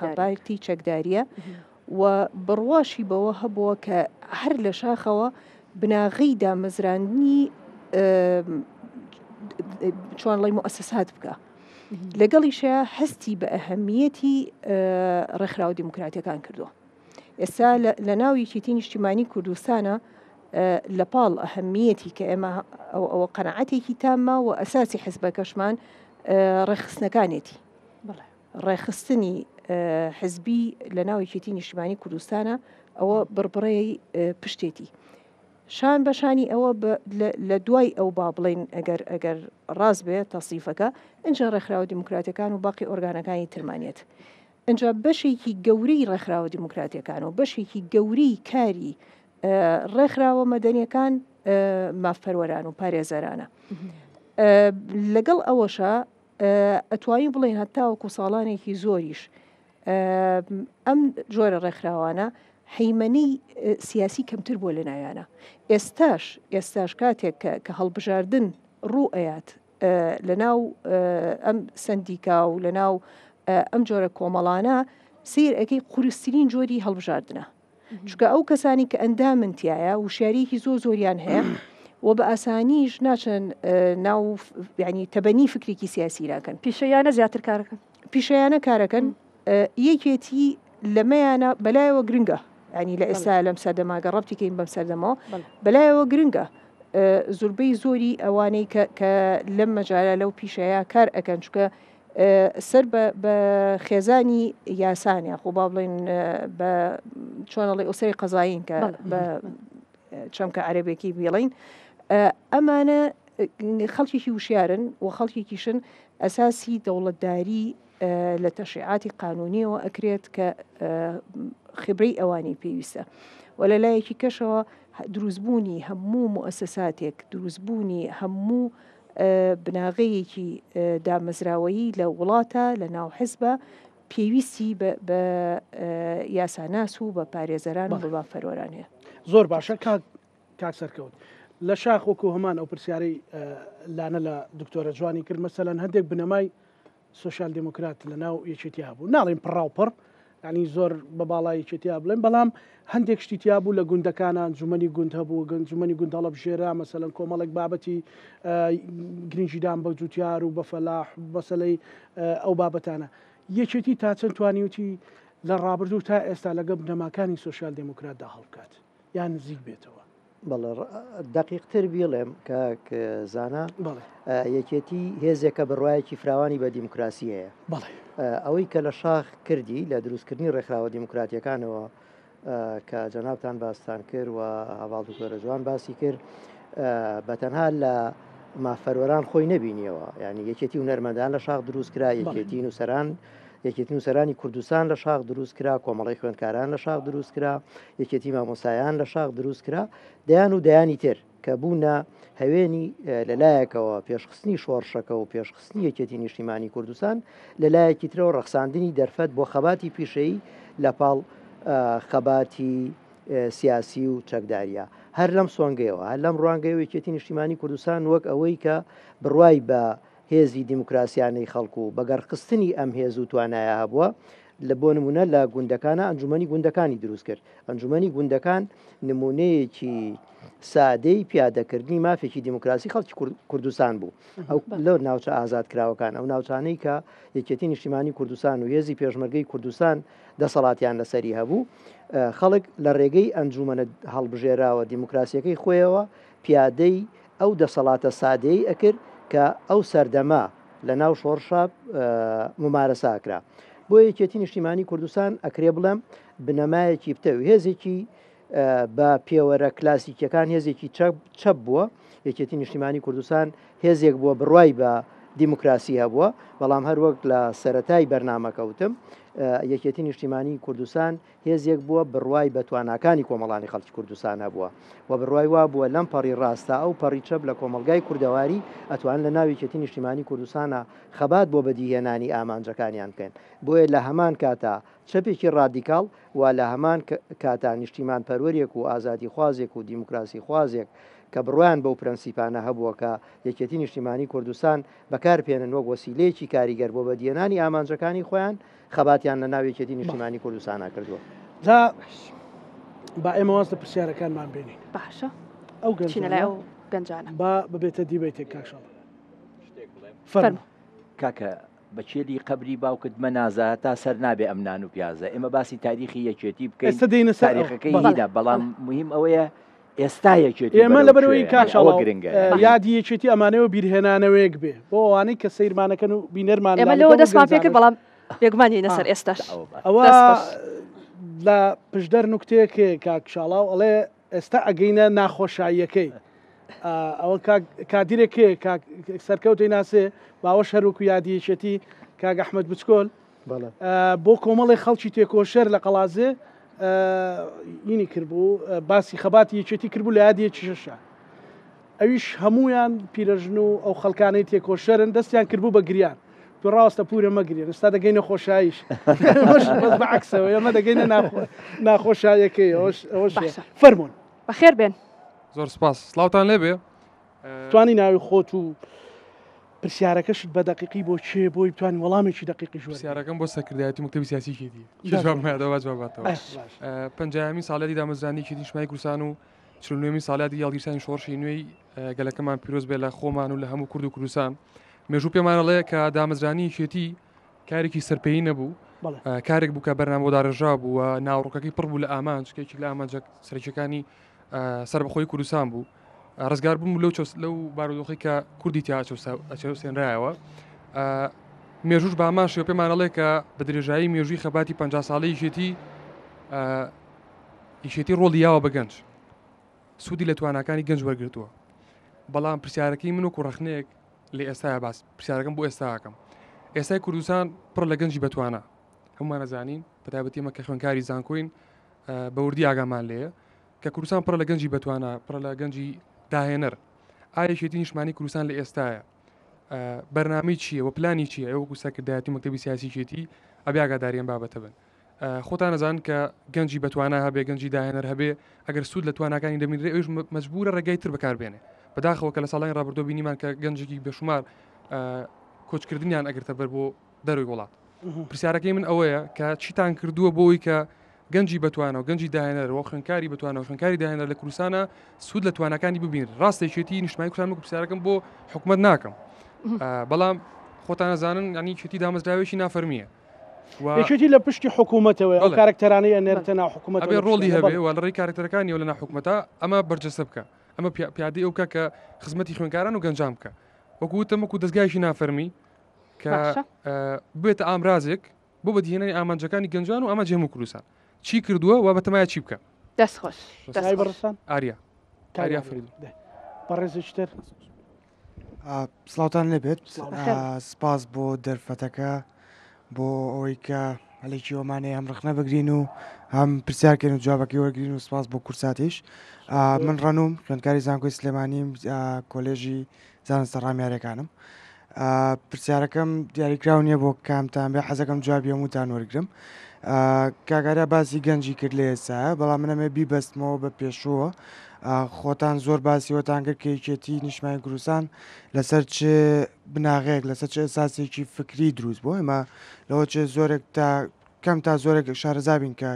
خەباتی چەکداریە و بڕواشی بەوە هەبووە کە هەر لە شاخەوە بناغی دامەزراندنی چۆنڵی مؤسسات بکە لەگەڵیشە هەستی بە ئەهەمیەتی ڕێکخراوە دیموکراتیەکان کردووە ئێستا لە ناو یەکێتی نیشتیمانی کوردستانە لە پاڵ ئەهەمیەتی کە ئێمە ئەوە قەنەعەتێکی تامە و ئەساسی حیزبەکەشمان ڕێخستنەکانێتی ڕێخستنی حزبی لە ناو یەکێتی نیشتیمانی کوردستانە ئەوە بڕبڕەی پشتێتی شان بەشانی ئەوە لە دوای ئەو با بڵێن ئەگەر ڕاست بێت تەسیفەکە ئەنجا ڕێکخراوە دیموکراتیەکان و باقی ئۆرگانەکانی ترمانێت ئەنجا بەشێکی گەورەی ڕێکخراوە دیموکراتیەکان و بەشێکی گەورەی کاری ڕێکخراوە مەدەنیەکان مافپەروەران و پارێزەرانە لەگەڵ ئەوەشە ئەتوانی بڵێن هەتاوەکو ساڵانێکی زۆریش ئەم جۆرە ڕێکخراوانە هەیمەنەی سیاسی کەمتر بۆ لە ناویانە ئێستاش کاتێک کە هەڵبژاردن ڕوو ئەیات لە ناو ئەم سندیکا و لە ناو ئەم جۆرە کۆمەڵانە سیر ئەەکەی قورستترین جۆری هەڵبژاردنە چکە ئەو کەسانی کە ئەندامنتیایە وشارێکی زۆریان هەیە و بە ئاسانیش ناچەن ناو ینی تەبەنی فکرێکی سیاسیراکەن پیشەیانە زیاتر کارەکەن پیشەیانە کارەکەن یەکێتی لەمەیانە بەلایەوە گرنگە ینی لە ئێستا لەم سەردەماگە ڕەبتیکەین بەم سەردەمەوە بەلایەوە گرنگە زوربەی زۆری ئەوانەی کە لەم مەجارە لەو پیشەیە کار ئەەکەن چکە سەر بە خێزانی یاسانە خۆ با بڵێن بە چۆنەڵی ئۆسەری قەزایین کە بە چەمکە عەرەبێکی بڵین ئەمانە خەڵکێکی وشیارن و خەڵکێکیشن ئەساسی دەوڵەتداری لە تەشریعاتی قانونیەوە ئەکرێت کە خبرەی ئەوانی پێویستە و لە لایەکی کەشەوە دروستبوونی هەموو مؤسساتێک دروستبوونی هەموو بناغەیەکی دامەزراوەیی لە وڵاتە لە ناو حیزبە پێویستی بە یاساناس و بە پارێزەران و بە فەرۆران هەیە زۆر باشە کاک سەرکەوت لە شاخ وەکو هەمان ئەو پرسیارەی لانە لە دکتۆرە جوانی کرد مەسەلەن هەندێک بنەمای سۆشیال دموکرات لە ناو یەکێتیا بوو ناڵێن پڕاوپڕ ینی زۆر بە باڵای یەکێتیا بڵێن بەڵام هەندێک شتیتیا بوو لە گوندەکانە انجومەنی گوند هەبوو انجومەنی گوند هەڵەبژێرا مەسەلەن کۆمەڵێک بابەتی گرنگیدان بە جوتیار و بە فەلاح مەسەلەی ئەو بابەتانە یەکێتی تا چەند توانیوتی لە ڕابردوو تا ئێستا لەگە بنەماکانی سۆشیال دموکراتدا هەڵبکات یان نزیک بێتەوە بەڵێ دقیقتر بیڵێم کە زانە یەکێتی هێزێکە بڕواایەکی فراوانی بە دیموکراسی هەیە ئەوەی کە لە شاخ کردی لە دروستکردنی ڕێکخراوە دیموکراتیەکانەوە کە جەنابتان باستان کرد و هەواڵ دکتۆرە جوان باسی کرد بەتەنها لە مافەرۆران خۆی نەبینیەوە ینی یەکێتی هونەرمەندان لە شاخ دروست کرا یەکێتی نووسەران یەکێتی نووسەرانی کوردستان لە شاخ دروست کرا، کۆمەڵی خوێندکاران لە شاخ دروست کرا، یەکێتی مامۆسایان لە شاخ دروست کرا، دەیان و دەیانی تر کە بوونە هەوێنی لەلایەکەوە پێشخستنی شۆڕشەکە و پێشخستنی یەکێتی نیشتیمانی کوردستان لەلایەکی ترەوە ڕەخساندنی دەرفەت بۆ خەباتی پیشەیی لە پاڵ خەباتی سیاسی و چەکداریە. هەر لەم سۆنگەیەوە هەر لەم ڕوانگەیەوە یەکێتی نیشتیمانی کوردستان وەک ئەوەی کە بڕوای بە هێزی دیموکراسیانەی خەڵکو و بەگەڕخستنی ئەم هێز و توانایە هەبووە لە بۆ نمونە لە گوندەکانە ئەنجومەنی گوندەکانی دروست کرد. ئەنجومەنی گوندەکان نمونەیەکی سادەی پیادەکردنی مافێکی دیموکراسی خەڵکی کوردستان بوو. ئەو لەو ناوچە ئازاد کراوەکان ئەو ناوچانەی کە یەکێتی نیشتیمانی کوردستان و هێزی پێشمەرگەی کوردستان دەسەڵاتیان لەسەری هەبوو، خەڵک لە ڕێگەی ئەنجومەنە هەڵبژێراوە دیموکراسیەکەی خۆیەوە پیادەی ئەو دەسەڵاتە سادەی ئەکرد کە ئەو سەردەما لە ناو شۆڕشە ممارەساکرا. بۆ یەکێتی نیشتیمانی کوردستان ئەکرێ بڵێم بنەمایەکی پتە و هێزێکی بە پێوەرە کلاسیکیەکان هێزێکی چەپ بووە. یەکێتی نیشتیمانی کوردستان هێزێک بووە بڕوای بە دیموکراسی هەبووە، بەڵام هەر وەک لە سەرەتای بەرنامەکەوتم یەکێتی نیشتیمانی کوردستان هێزێک بووە بڕوای بە تواناکانی کۆمەڵانی خەڵکی کوردستان هەبووە و بڕوای وا بووە لەم پەڕی ڕاستە ئەو پەڕی چەپ لە کۆمەلگای کوردەواری ئەتوان لە ناو یەکێتی نیشتیمانی کوردستانە خەبات بۆ بەدیهێنانی ئامانجەکانیان بکەن. بۆیە لە هەمان کاتا چەپێکی ڕادیکاڵ و لە هەمان کاتا نیشتیمان پەروەریەک و ئازادی خوازێک و دیموکراسی خوازێک کە بڕوایان بەو پرەنسیپانە هەبووە کە یەکێتی نیشتیمانی کوردستان بەکارپێنن وەک وەسیلەیەکی کاریگەر بۆ بەدیێنانی ئامانجەکانی خۆیان خەباتیان لە ناو یەکێتی نیشتیمانی کوردستانە کردووە. جا با ئێمە واز لە پرسیارەکانمان بینین. باشە ئەو چینە لای ئەو گەنجانە با ببێتە دیبێتێک کاکشڵ فەرمو. کاکە بەچێلی قبری باوکت مەنازە تا سەر نابێ ئەمنان و پیازە ئێمە باسی تاریخی یەکێتی بکەین ئێستا دێنە سەر تاریخەکەی هیدا بەڵام مهم ئەوەیە ئێستا یەکێتی ئێمە لەبەرەوەی کاکشڵ گرنگە یادی یەکێتی ئەمانەوە بیرهێنانەوەیک بێ بۆ ئەوانەی کە سەیرمانەکەن و بینەرمان ئێمە لەوە دەستمان پێ کرد بەڵام بێگومانی نەسەر ئێستاش ئەوە لە پشدەر نوکتەیەکێ کاکشاڵاو ئەڵێ ئێستا ئەگەینە ناخۆشاییەکەی ئەوە کادیرێکێ سەرکەوتی ناسێ باوەش هەروکو یادیەکێتی کاک ئەحمەد بچکۆل بۆ کۆمەڵی خەڵکی تێکۆشەر لە قەڵازێ یینی کردبوو باسی خەباتی یەکێتی کردبوو لە یادیەکی شەشە ئەویش هەمویان پیرەژن و ئەو خەڵکانەی تێکۆشەرن دەستیان کردبوو بە گریان تو ڕاستە پورە مەگرێن ئستا دەگەینە خۆشاییش بەعکسەوە ئەمە دەگەینە ناخۆشایەکەی ئەوەش فەرمونون بەخێر بێن. زۆر سپاس سلااوتان لێبێ توانی ناوی خۆت و پرسیارەکەشت بە دقیقی بۆ چێ بۆی بتوانین وەڵامێکی دقیقی ژوە پرسیارەکەم بۆ سەرکردایەتی مکتەبی سیاسیشێتی جواباتەوە پەنجامی ساڵاتی دامەزرانی کێتی نیشتیمانی کوردستان و 49 ساڵاتی یاڵگیرسانی شۆڕشی نوێی گەلەکەمان پیرۆز بێ لە خۆمان و لە هەموو کورد و کوردستان مێژوو پێمانەڵەیە کە دامەزرانی کێتی کارێکی سەرپەیی نەبوو کارێک بوو کە بەرنامە داڕژا بوو و ناوڕۆکەکەی پڕ بوو لە ئامانجکێکی لە ئامانجە سەرکیەکانی سەربەخۆی کوردستان بوو ڕزگار بووم لەو بارودۆخی کە کوردی تیاچەوسێنرایەوە مێژوش بامان شێ پێمانەڵێ کە بە درێژایی مێژووی خەباتی 50 ساڵەی ئیشێتی ڕۆڵیاوە بە گەنج سوودی لە توانەکانی گەنج وەرگرتووە بەڵام پرسیارەکەی من و کوڕەخنەیەک لە ئێستاە باس پرسیارەکەم بۆ ئێستاکەم ئێستای کوردستان پڕ لە گەنجی بەتوانە هەمومان نەزانین بەتایبەتی ئێمە کە خوێنکاری زانکۆین بەوردی ئاگامان لێیە کە کوردستان پڕ لە گەنجی بەتوانە پڕ لە گەنجی داهێنەر ئایەشێتی نیشتیمانی کوردستان لە ئێستاە بەرنامەی چییە و پلانی چییە ئەوەکو سەرکردایەتی مەکتەبی سیاسیکێتی ئەبێ ئاگاداریان بابەتە بن خۆتان نەزان کە گەنجی بەتوانە هەبێ گەنجی داهێنەر هەبێ ئەگەر سوود لە توانەکانی دەمینرێ ئەوش مەجبورە ڕێگای تر بەکاربێنێ بەداخەوە کە لە ساڵانی ڕابردۆ بینیمان کە گەنجێکی بێشمار کۆچکردنیان ئەگرتە بەر بۆ دەروی وڵات پرسیارەکەی من ئەوەیە کە چیتان کردووە بۆی کە گەنجی بەتوانە و گەنجی داهێنەر و خوێنکاری بەتوانە و خوێنکاری داهێنەر لە کوردستانە سوود لە توانەکانی ببین ڕاستێکێتی نیشتیمانی کوردستان پرسیارەکەم بۆ حکوومەت ناکەم بەڵام خۆتان نەزانن ینی چێتی دامەزراوێکی نافەرمیە یەکێتی لە پشتی حکوومەتەوە ئەو کارکتەرانەی ئەنێرتە ناو حکوومەت ئەبێ ڕۆڵی هەبێ و لە ڕێی کارکتەرەکانی و لە ناو حکوومەتە ئەمە بەرجەستە بکە ئەمە پیادەی ئەو کە کە خزمەتی خوێنکاران و گەنجام بکە وەکوتەمەکو دەستگایشی نافەرمی کە بێتە ئامرازێک بۆ بەدیهێنانی ئامانجەکانی گەنجان و ئەمە جێم و کوردستان چی کردووە و بەتەمایە چی بکە دەستخۆش بەڕستان ئاریا فرید بەڕێزیشتر سلااوتان لێبێت سپاس بۆ دەرفەتەکە بۆ ئەوەی کە هەڵێکی ئەومانەیە هەم ڕخنە بگرین و هەم پرسیارکەین و جوابەکەی وەرگین و سپاس بۆ کورساتیش. من ڕەنوم خوێندکاری زانکۆی سلێمانیم کۆلێژی زانستە ڕامیارەکانم. پرسیارەکەم دیاریکراو نییە بۆ کامتان بێ حەزەکەم جوابی هەمووتان وەرگرم. کاگارە باسی گەنجی کرد لە ئێستا بەڵام منەمێ بیبەستمەوە بە پێشووە خۆتان زۆر باسیەوەتان کرد کە یەکێتی نیشتیمانی کوردستان لەسەر چ بناغەیەک لەسەر چ ئەساسێکی فکری دروست بوو ئێمە لەوە چێ زۆرێک تا کەم تا زۆرێک شارەزابین کە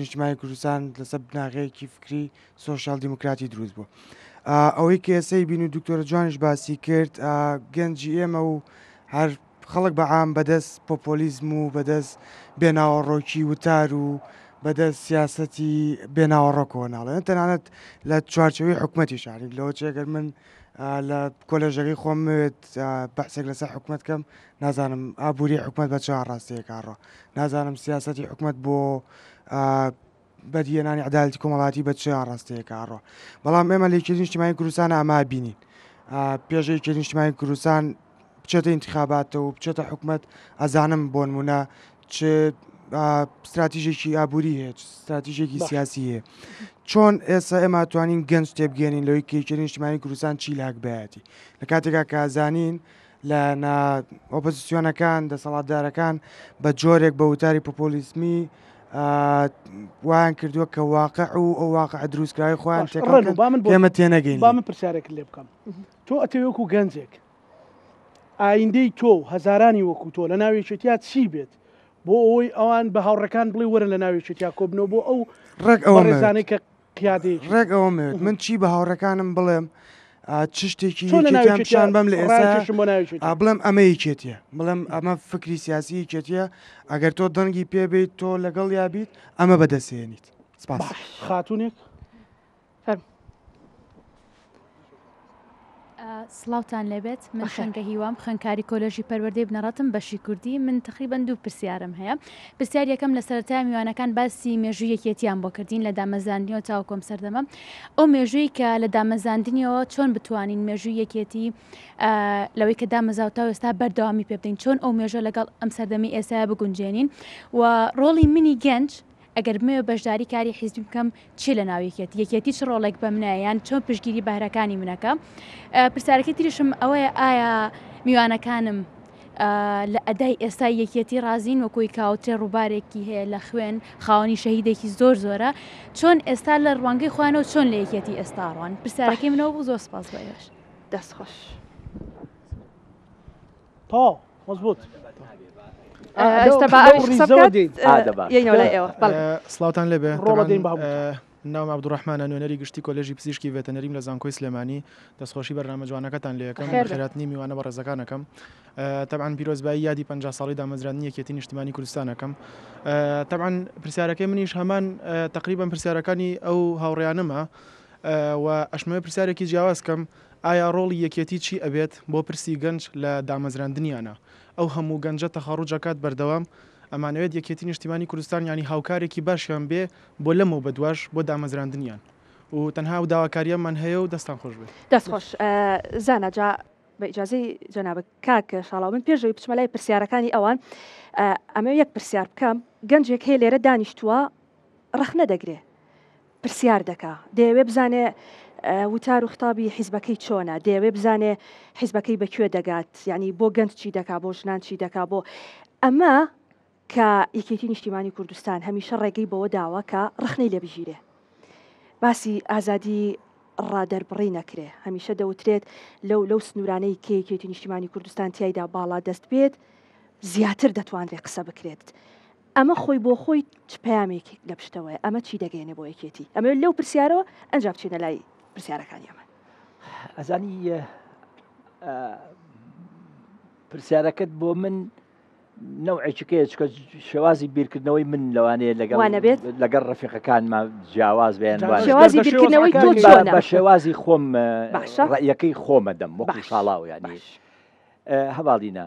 نیشتیمانی کوردستان لەسەر بناغەیەکی فکری سۆشیال دیموکراتی دروست بوو. ئەوەی کە ئێسەی بین و دکتۆرە جوانش باسی کرد گەنجی ئێمە و هەر خەڵک بەعام بەدەست پۆپۆلیزم و بەدەست بێناوەڕۆکی وتار و بەدەست سیاسەتی بێناوەڕۆکەوە ناڵێن تەنانەت لە چوارچەوەی حکوومەتی شاری لەوە چێگەر من لە کۆلێژەکەی خۆمت بەحسێک لەسەر حکوومەت کەم نازانم ئابووری حکوومەت بە چ ڕاستەیە کارڕۆ نازانم سیاسەتی حکوومەت بۆ بەدیێنانی عەدالەتی کۆمەڵاتی بە چ ڕاستەیە کارڕۆ بەڵام ئێمە لە یەکێتی نیشتیمانی کوردستان ئاما بینین پێش یەکێتی نیشتیمانی کوردستان بچێتە ئینتیخاباتەوە و بچێتە حکوومەت ئەزانم بۆ نمونە چ استراتیژێکی ئابووری هەیە استراتیژێکی سیاسی هەیە چۆن ئێستا ئێمە توانین گەنج تێبگەێنین لەوەی کە یەکێتی نیشتیمانی کوردستان چی لاک بایەتی لە کاتێکا کە ئازانین لە ئۆپۆزیسیۆنەکان دەسەڵاتدارەکان بە جۆرێک بە وتاری پۆپۆلیسمی وایان کردووە کە واقع و ئەو واقع دروستکراوی خۆیان ئێمە تێنەگەین با من پرسیارێک لێ بکەم تۆ ئەتەوەکو گەنجێک ئایندەی تۆ هەزارانی وەکو تۆ لە ناوێچێتیا چی بێت بۆ ئەوەی ئەوان بە هاوڕەکان بڵێ وەرن لە ناوێچێتیا کۆبنەوە بۆ ئەو ڕێزانەی کە قیادەیە ڕێک ئەوە مێت من چی بە هاوڕەکانم بڵێم چ شتێکی پیشان بەم لە ئێستا بڵێم ئەمە یەکێتیە بڵێم ئەمە فکری سیاسی یەکێتیە ئەگەر تۆ دەنگی پێبیت تۆ لەگەڵ یابیت ئەمە بەدەستێنیت سپاس خاتونێک سڵاوتان لێبێت من شەنگە هیوام خوێندکاری کۆلێژی پەروەردەی بنەڕەتم بەشی کوردی من تقریبا 2 پرسیارم هەیە پرسیار یەکەم لە سەرەتای میوانەکان باسی مێژووی یەکێتیان بۆ کردین لە دامەزاندنیەوە تاو کۆم سەردەمە ئەو مێژووی کە لە دامەزاندنیەوە چۆن بتوانین مێژووی یەکێتی لەوەی کە دامەزاوتا ئێستا بەردەوامی پێ بدەین چۆن ئەو مێژە لەگەڵ ئەم سەردەمی ئێستا بگونجێنین و ڕۆڵی منی گەنج ئەگەر بمێ بەشداری کاری حیزبی بکەم چی لە ناو یەکێتی چ ڕۆڵێک بە منایان چۆن پشتگیری بەهرەکانی منەکە پرسیارەکەی تریشم ئەوەیە ئایا میوانەکانم لە ئەدای ئێستا یەکێتی رازین وەکوی کاوتێ ڕووبارێکی هەیە لە خوێن خاوەنی شەهیدێکی زۆر زۆرە چۆن ئێستا لە ڕوانگەی خوانەوە چۆن لە یەکێتی ئێستا ڕوان پرسیارەکەی منەوە بوو زۆر سپاس بەش دەستخۆش تا مەزبوط سڵاوتان لێبێ ناوم عەبدوڕەحمانە نوێنەری گشتی کۆلێژی پزیشکی ڤێتەنەریم لە زانکۆی سلێمانی دەستخۆشی بەرنامە جوانەکەتان لێ یەکەم خێراتنی میوانە بە ڕێزەکانەکەم تەبعاً پیرۆزبایی یادی 50 ساڵی دامەزرانی یەکێتی نیشتیمانی کوردستانەکەم تەبعاً پرسیارەکەی منیش هەمان تقریبا پرسیارەکانی ئەو هاوڕێیانەمە و ئەشمەوێ پرسیارێکی جیاواز کەم ئایا ڕۆڵی یەکێتی چی ئەبێت بۆ پرسی گەنج لە دامەزراندنیانە ئەو هەموو گەنجە تەخەڕوجەکات بەردەوام ئەمانەوێت یەکێتی نیشتیمانی کوردستان ینی هاوکارێکی باشیان بێ بۆ لەمە بەدواش بۆ دامەزراندنیان و تەنها و داواکاریەمان هەیە و دەستان خۆش بێت دەستخۆش زانەجا بە ئیجازەی جەنابە کاکە شاڵاو من پێشەوەی بچمە لای پرسیارەکانی ئەوان ئەمە یەک پرسیار بکەم گەنجێک هەیە لێرە دانیشتووە ڕخ نەدەگرێ پرسیار دەکا دەیەوێ بزانێ وتار و خطابی حیزبەکەی چۆنە دەیەوێ بزانێ حیزبەکەی بەکوێ دەگات یعنی بۆ گەنج چی دەکا بۆ ژنان چی دەکا بۆ ئەمە کە یەکێتی نیشتیمانی کوردستان هەمیشە ڕێگەی بەوە داوە کە ڕخنەی لێ بژیرێ باسی ئازادی ڕادەربڕی نەکرێ هەمیشە دەوترێت لەو سنوورانەی کە یەکێتی نیشتیمانی کوردستان تیایدا باڵا دەست بێت زیاتر دەتوانرێت قسە بکرێت ئەمە خۆی بۆ خۆی چ پەیامێک لە پشتەوەی ئەمە چی دەگەێنێ بۆ یەکێتی ئەمە لەو پرسیارەوە ئەنج بچینە لای پرسیارەکانی ئەمە ئەزانی پرسیارەکەت بۆ من نەوعێکەیە چکە شێوازی بیرکردنەوەی من لەوانەیە لەگەڵ ڕەفیقەکانمە جیاواز بێن بە شێوازی خۆم ڕەیەکەی خۆمە دەم وەکو شاڵاو یعنی هەواڵینە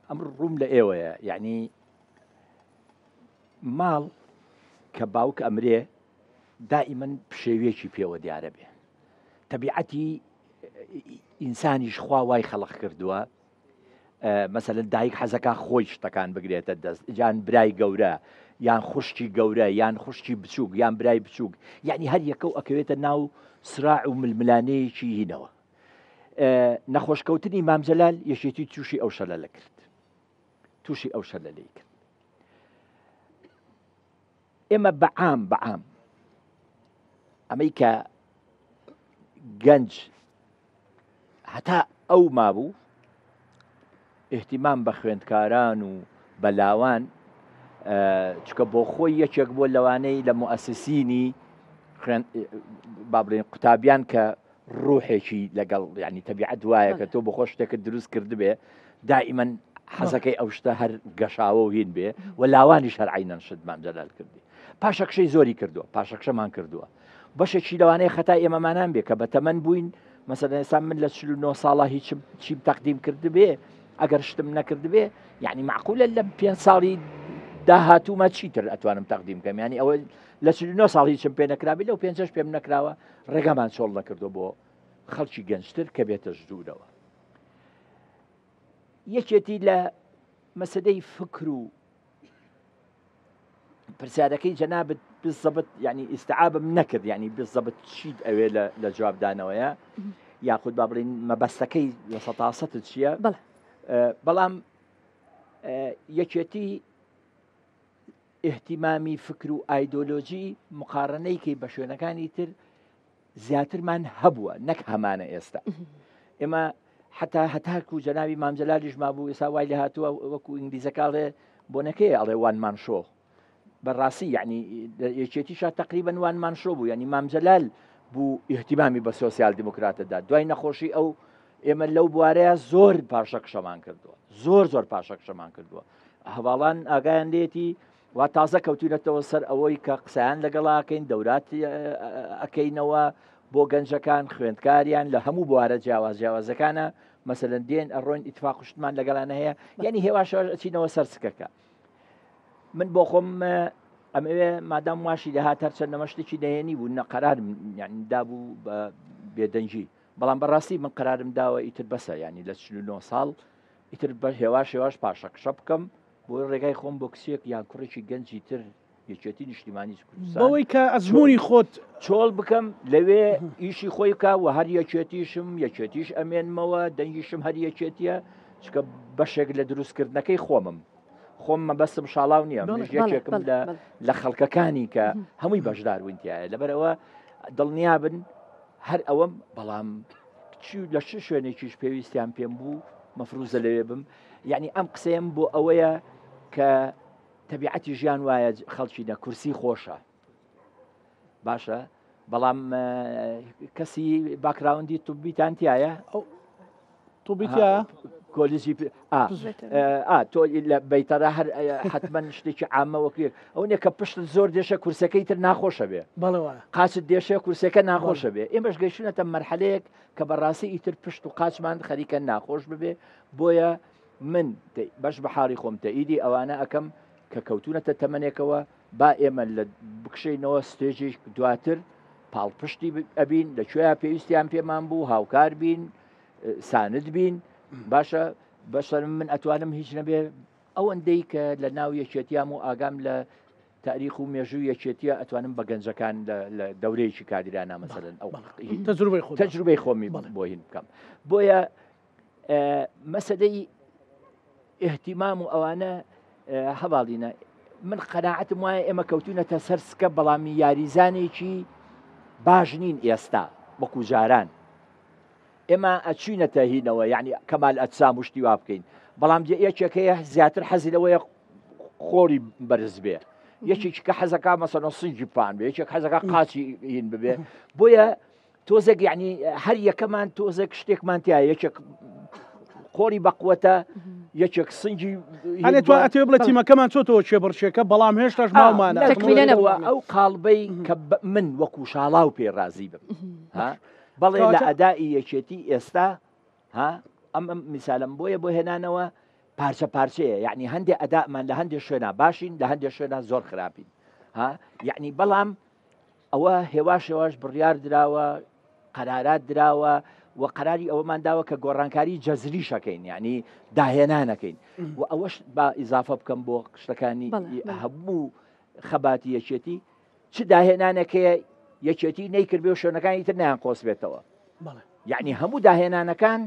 ئەم ڕووم لە ئێوەیە یعنی ماڵ کە باوک ئەمرێ دائیمەن پشێوێکی پێوە دیارە بێ تەبیعەتی ئینسانیش خوا وای خەڵق کردووە مەسەلەن دایک حەزەکە خۆی شتەکان بگرێتە دەست یان برای گەورە یان خوشتی گەورە یان خوشتی بچووک یان برای بچووک یعنی هەر یەکە و ئەکەوێتە ناو سراع و ململانەیەکی هینەوە. نەخۆشکەوتنی مام جەلال یەکێتی تووشی ئەو شەلە لە کرد تووشی ئەو شەلە لێ کرد. ئێمە بەعام ئەمەی کە گەنج هەتا ئەو مابوو احتیمام بە خوێندکاران و بەلاوان چکە بۆ خۆی یەکێک بۆ لەوانەی لە مؤسسینی با بڵێن قوتابیان کە ڕوحێکی لەگەڵ ینی تەبیعەت وایە کە تۆ بە خۆ شتێکت دروست کرد بێ دائیمەن حەزەکەی ئەو شتە هەر گەشاوە و هین بێ و لاوانی شەرعینەن شت مام جەلال کردی. پاشەکشەی زۆری کردووە پاشەکشەمان کردووە بەشێکی لەوانەیە خەتای ئێمەمانان بێ کە بە تەمەەن بووین مەسەلەن ئێستا من لە 49 ساڵە هیچم چیم تەقدیم کرد بێ ئەگەر شتم نەکرد بێ یعنی معقولە لە 5 ساڵی داهاتوومە چیتر ئەتوانم تەقدیم کەم ینی ئەوە لە 49 ساڵ هیچم پێ نەکرابێ لەو 5 پێم نەکراوە ڕێگەمان چۆڵ نەکردو بۆ خەڵکی گەنجتر کە بێتە ژوورەوە. یەکێتی لە مەسەلەی فکر و پرسیارەکەی جەنابەت بالضبط ینی ئیستعابم نەکرد ینی بالضبط چیت ئەوێ لە جوابدانەوەیە یاخود با بڵین مەبەستەکەی لە سەتاسەتت چییە؟ بەڵام یەکێتی احتیمامی فکر و ئایدۆلۆژی مقارنەیەکی بە شوێنەکانی تر زیاترمان هەبووە نەک هەمانە ئێستا. ئێمە هەتاکو جەنابی مام جەلالیش مابوو ئێستا وای لە هاتووە وەکو ئینگلیزەکەڵێ بۆنەکەی ئەڵێ وانمان شۆ بەڕاستی یعنی یەکێتیشا تقریبن وانمان شۆ بوو ینی مام جەلال بوو احتیمامی بە سۆسیال دیموکراتەدا دوای نەخۆشی ئەو ئێمە لەو بوارەیە زۆر پاشەکشەمان کردووە زۆر پاشەکشەمان کردووە. هەواڵان ئاگایان لێتی وا تازە کەوتونەتەوە سەر ئەوەی کە قسەیان لەگەڵاکەین دەورات ئەەکەینەوە بۆ گەنجەکان خوێندکاریان لە هەموو بوارە جیاوازەکانە مەسەلەن دێن ئەڕۆین ئیتفاق شتمان لەگەڵانە هەیە یعنی هێواش ئەچینەوە سەر سکەکە. من بۆ خۆم ئەمەوێ مادام واشی دەهات هەرچەند نەمەشتێکی دەهێنی بوو نەقەرارم یعنی دابوو بە بێدەنجی بەڵام بەڕاستی من قەرارم داوە ئیتر بەسە ینی لە 49 ساڵ ئیتر بە هێواش پاشەکشە بکەم بۆ ڕێگای خۆم بۆ کسێک یان کوڕێکی گەنجی تر یەکێتی نیشتیمانی کوردستان بەوەی کە ئەزمموی خۆت چۆڵ بکەم لەوێ ئیشی خۆی کا و هەر یەکێتیش ئەمێنمەوە دەنگیشم هەر یەکێتیە چکە بەشێک لە دروستکردنەکەی خۆمم مەبەستم شاڵاو نییە یەکێکم لە خەڵکەکانی کە هەمووی بەشدار وینتیایە لەبەرەوە دڵنیابن هەر ئەوەم بەڵام لە چ شوێنێکیش پێویستیان پێم بوو مەفروزە لەوێ بم یعنی ئەم قسەیەم بۆ ئەوەیە کە تەبیعەتی ژیان وایە خەڵکینە کورسی خۆشە باشە بەڵام کەسی باکراوندی توبیتانتیایە توبیتە کۆلیژی تۆ لە بەیتەرا هەر حتمما شتێکی عامەوەکرێت ئەو نیە کە پشت زۆر دێشە کورسەکەی تر ناخۆشە بێ قاچت دێشە کورسەکە ناخۆشە بێ ئێمەش گەیشتونەتە مەرحەلەیەک کە بەڕاستی ئیتر پشت و قاچمان خەریکە ناخۆش ببێ بۆیە من بەش بە حاڵی خۆم تەئیدی ئەوانە ئەەکەم کە کەوتونەتە تەمەنێکەوە با ئێمە لە بکشینەوە ستێژی دواتر پاڵپشتی ئەبین لەکوێ پێویستیان پێمان بوو هاوکار بین ساند بین باشە بەشەر من ئەتوانم هیچ نەبێ ئەوەندەی کە لە ناو یەکێتیام و ئاگام لە تاریخ و مێژوو یەکێتیە ئەتوانم بە گەنجەکان لە دەورەیەکی کاریرانە مەسەلەن ئەو تەجروبەی خۆمی بۆ هین بکەم بۆیە مەسەلەی احتیمام و ئەوانە هەواڵینە من قەناعەتم وایە ئێمە کەوتونەتە سەر سکە بەڵامی یاریزانێکی باش نین ئێستا وەکو جاران ئێمە ئەچینەتە هینەوە یعنی کەمال ئەجسام وشتی وا بکەین بەڵام یەکێکەیە زیاتر حەزی لەوەیە خۆری بەرز بێ یەکێکی کە حەزەکە مەسەڵەن سنجی پان بێ یەکێک حەزەکە قاچی هین ببێ بۆیە تۆزێک یعنی هەر یەکەمان تۆزێک شتێکمان تایە یەکێک خۆری بەقوەتە یەکێک سنجی ئەتێ بڵێ تیمەکەمان چۆتەوە چێبڕشێکە بەڵام هێشتاش ماومانە ئەو قاڵبەی کە من وەکو شاڵاو پێ ڕازی بم بەڵێ لە ئەدای یەکێتی ئێستا ئەم میسالم بۆیە بۆ هێنانەوە پارچەیە یعنی هەندێک ئەدامان لە هەندێک شوێنە باشین لە هەندێک شوێنە زۆر خراپین یعنی بەڵام ئەوە هێواش بڕیار دراوە قەرارات دراوە و قراری ئەوەمان داوە کە گۆڕانکاری جەزری شەکەین یعنی داهێنانەکەین و ئەوەش با ئیزافە بکەم بۆ شتەکانی هەموو خەباتی یەکێتی چ داهێنانەکەیە یەکێتی نەیکرد بێ و شوێنەکانی تر نیان قۆس بێتەوە یعنی هەموو داهێنانەکان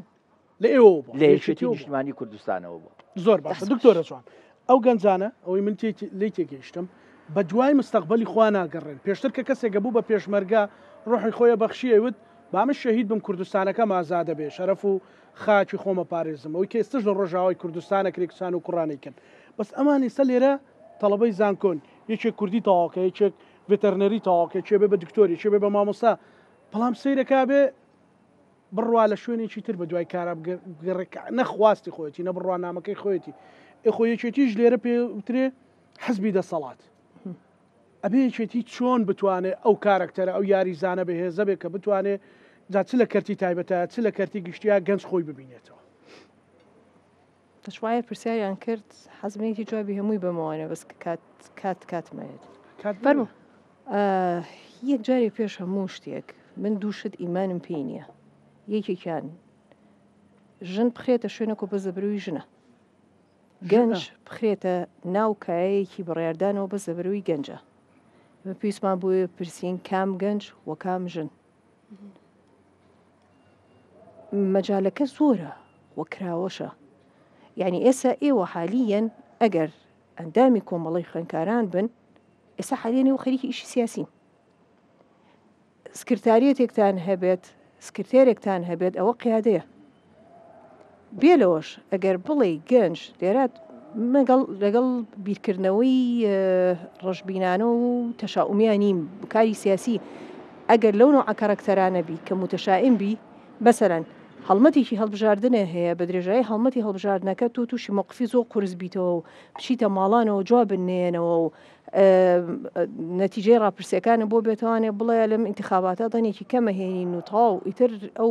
لە ئێوە لە یەکێتی نیشتیمانی کوردستانەوە بوو زۆر باشە دکتۆرە جوان ئەو گەنجانە ئەوەی من لی تێگەیشتم بە دوای مستەقبەلی خوا ناگەڕێن پێشتر کە کەسێکە بوو بە پێشمەرگە ڕۆحی خۆیە بەخشیەوت بامە شەهید بم کوردستانەکە ئازادە بێ شەرەف و خاچی خۆمە پارێزم ئەوی کە ئێستش لە ڕۆژاوای کوردستانە کرێکسان و کوڕانێکن بەس ئەمان ئێستا لێرە تەڵەبەی زانکۆن یەکێک کوردی تەواوکە یەکێک ڤێتەرنەری تەواوکە چێ بێ بە دکتۆری چێ بێ بە مامۆستا بەڵام سەیرەکە بێ بڕوا لە شوێنێکی تر بە دوای کارە گەڕێک نەخواستی خۆەتی نە بڕوا نامەکەی خۆەتی ئێخۆ یەکێتیش لێرە پێوترێ حەزبی دەسەڵات ئەبێ یەکێتی چۆن بتوانێت ئەو کارکتەرە ئەو یاریزانە بەهێزە بێت کە بتوانێت جا چ لە کەرتی تایبەتە چ لە کەرتی گشتیا گەنج خۆی ببینێتەوە دەشوایە پرسیاریان کرد حەزمێکی جوابی هەمووی بەمەوانە بەس کاتمەیێت فەرموو یەک جارێ پێش هەموو شتێک من دووشت ئیمانم پێی نییە یەکێکیان ژن بخرێتە شوێنە بە زەبروی ژنە گەنج بخرێتە ناو کایەیەکی بڕیاردانەوە بە زەبروی گەنجە پێویستمان بۆیە پرسین کام گەنج و کام ژن مەجالەکە زۆرە وە کراوەشە یعنی ئێستا ئێوە حالیەن ئەگەر ئەندامی کۆمەڵی خوێندکاران بن ئێستا حالێنەوە خەریکی ئیشی سیاسین سکرتاریەتێکتان هەبێت سکرتێرێکتان هەبێت ئەوە قیادەیە بێلەوەش ئەگەر بڵێ گەنج لێرات لەگەڵ بیرکردنەوەی ڕەشبینانە و تەشاؤمیانیم کاری سیاسی ئەگەر لەو نوع کارکتەرانە بی کە متەشائم بی بەسەرەن هەڵمەتێکی هەڵبژاردنە هەیە بە درێژایی هەڵمەتی هەڵبژاردنەکە تۆ تووشی مۆقفی زۆر قورس بیتەوە و بچیتە ماڵانەوە جواب بنێنەوە و نەتیجەی ڕاپرسیەکانە بۆ بێتوانێت بڵێ لەم ئینتیخاباتە دەنێکی کەمەهێنین و تەواو ئیتر ئەو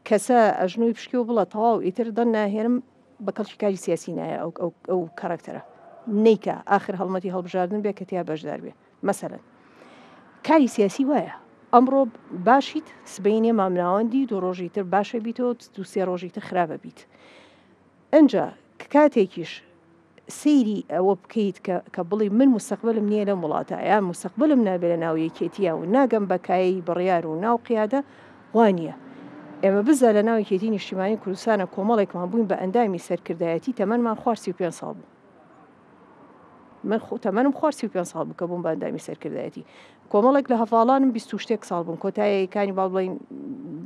کەسە ئەژنوی پشکی و بڵە تەواو ئیتر دەن ناهێنم بە کەڵکی کاری سیاسی نایە ئەو کارکتەرە نیکە ئاخر هەڵمەتی هەڵبژاردن بێ کە تیا بەشدار بێ مەسەرەن کاری سیاسی وایە ئەمڕۆ باشیت سبەینێ مامناوەندی دو ڕۆژی تر باشە بیتەوە دو سێ ڕۆژی تر خراپە بیت ئەجا کاتێکیش سەیری ئەوە بکەیت کە بڵی من مستەقبلم نییە لەم وڵاتە یان مستەقبلم نابێ لە ناو یەکێتیە و ناگەم بەکایی بڕیار و ناو قیادە وانە ئێمە بزە لە ناو یەکێتی نیشتیمانی کوردستانە کۆمەڵێکمان بووین بە ئەندامی سەرکردایەتی تەمەنمان خوارسی و 5 ساڵ بوو من تەمەنم خوارسی و 5 ساڵ بوو کە بووم بە ئەندامی سەرکردایەتی کۆمەڵێک لە هەڤاڵانم 26 ساڵ بوون کۆتاییەکانی با بڵین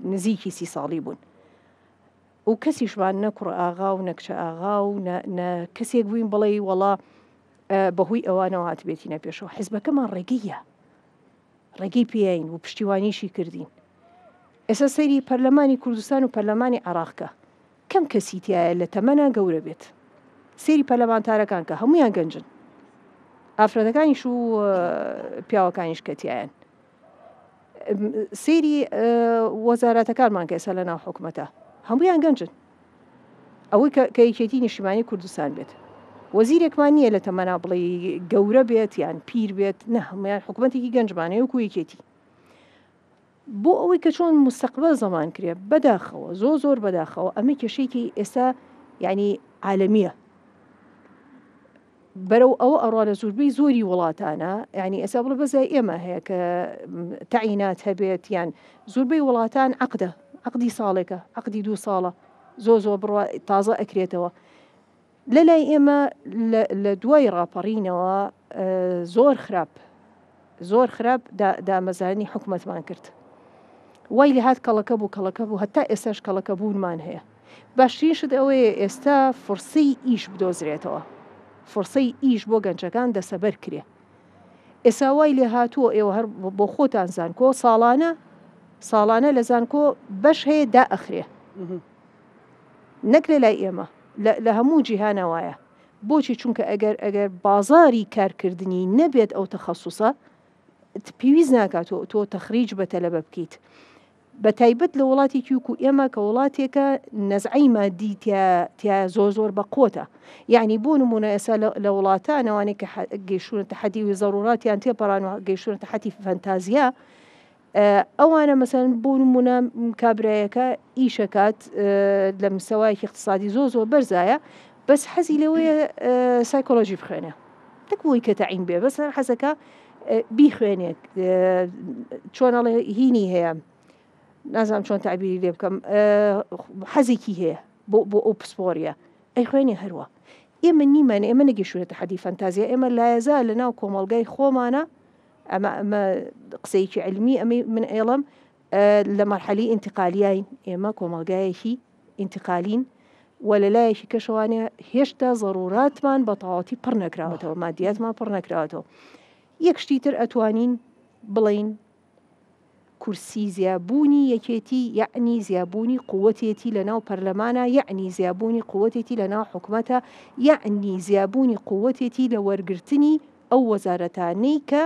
نزیکی 30 ساڵی بوون و کەسیشمان نە کوڕ ئاغا و نەکچە ئاغا و کەسێک بووین بڵێ وەڵا بەهۆی ئەوانەوە هاتبێتینە پێشەوە حیزبەکەمان ڕێگەیە ڕێگەی پێین و پشتیوانیشی کردین ئێستا سەیری پەرلەمانی کوردستان و پەرلەمانی عێراقکە کەم کەسی تایە لە تەمەنە گەورە بێت سەیری پەرلەمانتارەکان کە هەمویان گەنجن ئافرەتەکانیش و پیاوەکانیش کەتیایەن سەیری وەزارەتەکانمان کە ئێستا لە ناو حکومەتە هەمویان گەنجن ئەوەی کە یەکێتی نیشتیمانی کوردستان بێت وەزیرێکمان نییە لە تەمەنا بڵێ گەورە بێت یان پیر بێت نە هەمویان حکومەتێکی گەنجمانەیە وەکو یەکێتی بۆ ئەوەی کە چۆن مستەقبل زەمان کرێ بەداخەوە زۆر بەداخەوە ئەمە کێشەیەکی ئێستا یعنی عالەمیە بەرەو ئەوە ئەڕوا لە زۆربەی زۆری وڵاتانە یعنی ئێستا بڵێ بەزای ئێمە هەیە کە تەعینات هەبێت یان زۆربەی وڵاتان عقدی ساڵێکە عقدی 2 ساڵە زۆر بڕوا تازە ئەکرێتەوە لە لای ئێمە لە دوای ڕاپەڕینەوە زۆر خراپ دامەزانی حکومەتمان کرد وای لە هات کەڵەکە بوو هەتا ئێستاش کەڵەکە بوونمان هەیە باشترین شت ئەوەیە ئێستا فرسەی ئیش بدۆزرێتەوە فرسەی ئیش بۆ گەنجەکان دەسەبەر کرێ ئێستا وای لێ هاتووە ئێوە هەر بۆ خۆتان زانکۆ ساڵانە لە زانکۆ بەش هەیە دائەخرێ نەک لە لای ئێمە لە هەموو جیهانە وایە بۆچی چونکە ئەگەر بازاری کارکردنی نەبێت ئەو تەخەسوسە پێویست ناکات تۆ تەخریج بە تەلەبە بکەیت بە تایبەت لە وڵاتێکی وکو ئێمە کە وڵاتێکە نەزعی مادی تیا زۆر بە قۆتە یعنی بۆ نمونە ئێستا لە وڵاتانەوانێک کە گەیشتونە تەحەدی و زەڕوڕاتیان تێپەڕان و گەیشتونە تەحەتی فەنتازیا ئەوانە مەسەن بۆ نمونە کابرایەکە ئیشەکات لە مستەوایەکی اقتصادی زۆ بەرزایە بەس حەزی لەوەیە سایکۆلۆژی بخوێنێ تەکوی کە تەعین بێ بەس حەزەکە بیخوێنێت چۆنەڵێ هینی هەیە نازانم چۆن تعبیری لێ بکەم حەزێکی هەیە بۆ ئەو پسپۆریە ئەی خوێنێ هەروە ئێمە نیمانە ئێمە نەگەشتوێتە حەدی فەنتازیە ئێمە لایەزا لە ناو کۆمەڵگای خۆمانە ئەمە قسەیەکی علمی ئەمە من ئێڵم لە مەرحەلی ئینتقالیین ئێمە کۆمەڵگایەکی ئینتقالین و لە لایەکی کەشەوانێ هێشتا ضروراتمان بە تەواوەتی پڕ نەکراوەتەوە مادیاتمان پڕ نەکراوەتەوە یەک شتی تر ئەتوانین بڵین کورسی زیابوونی یەکێتی یعنی زیابوونی قووەتێتی لە ناو پەرلەمانە یعنی زیابوونی قووەتێتی لە ناو حکوومەتە یعنی زیابوونی قووەتێتی لە وەرگرتنی ئەو وەزارەتانەی کە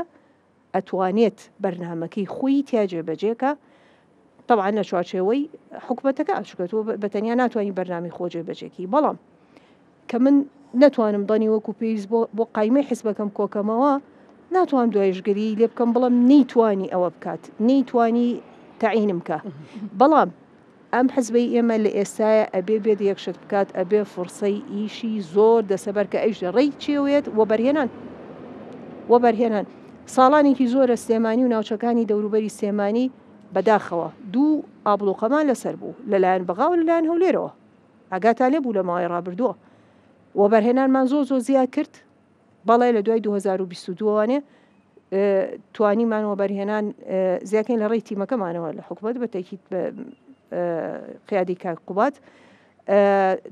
ئەتوانێت بەرنامەکەی خۆی تیاجێ بەجێکە طبعا لە چوارچێوەی حکوومەتەکە ئاشکەوە بەتەنیا ناتوانانی بەرنامی خۆجێ بەجێکی بەڵام کە من نەتوانم دەنی وەکو پێویست بۆ قایمەی حیزبەکەم کۆکەمەوە ناتوان دوایشگەری لێ بکەم بڵم نەیتوانی ئەوە بکات نەیتوانی تەعینم کە بەڵام ئەم حزبەی ئێمە لە ئێستاە ئەبێ بێت یەکشت بکات ئەبێ فرسەی ئیشی زۆر دەسەبەر کە ئەیش ڕێی چێوێت وەبەرهێنان ساڵانێکی زۆرە سلێمانی و ناوچەکانی دەوروبەری سلێمانی بەداخەوە دوو ئابلوقەمان لەسەر بوو لەلایەن بەغا و لەلایەن هەولێرەوە ئاگاتان لێ بوو لە ماوەی ڕابردووە وەبەرهێنانمان زۆر زیاد کرد بەڵێ لە دوای 2022وانێ توانیمان وەبەرهێنان زیاکەین لە ڕێی تیمەکەمانەوە لە حکوومەت بە تاکید بە قیادی کاک قوبات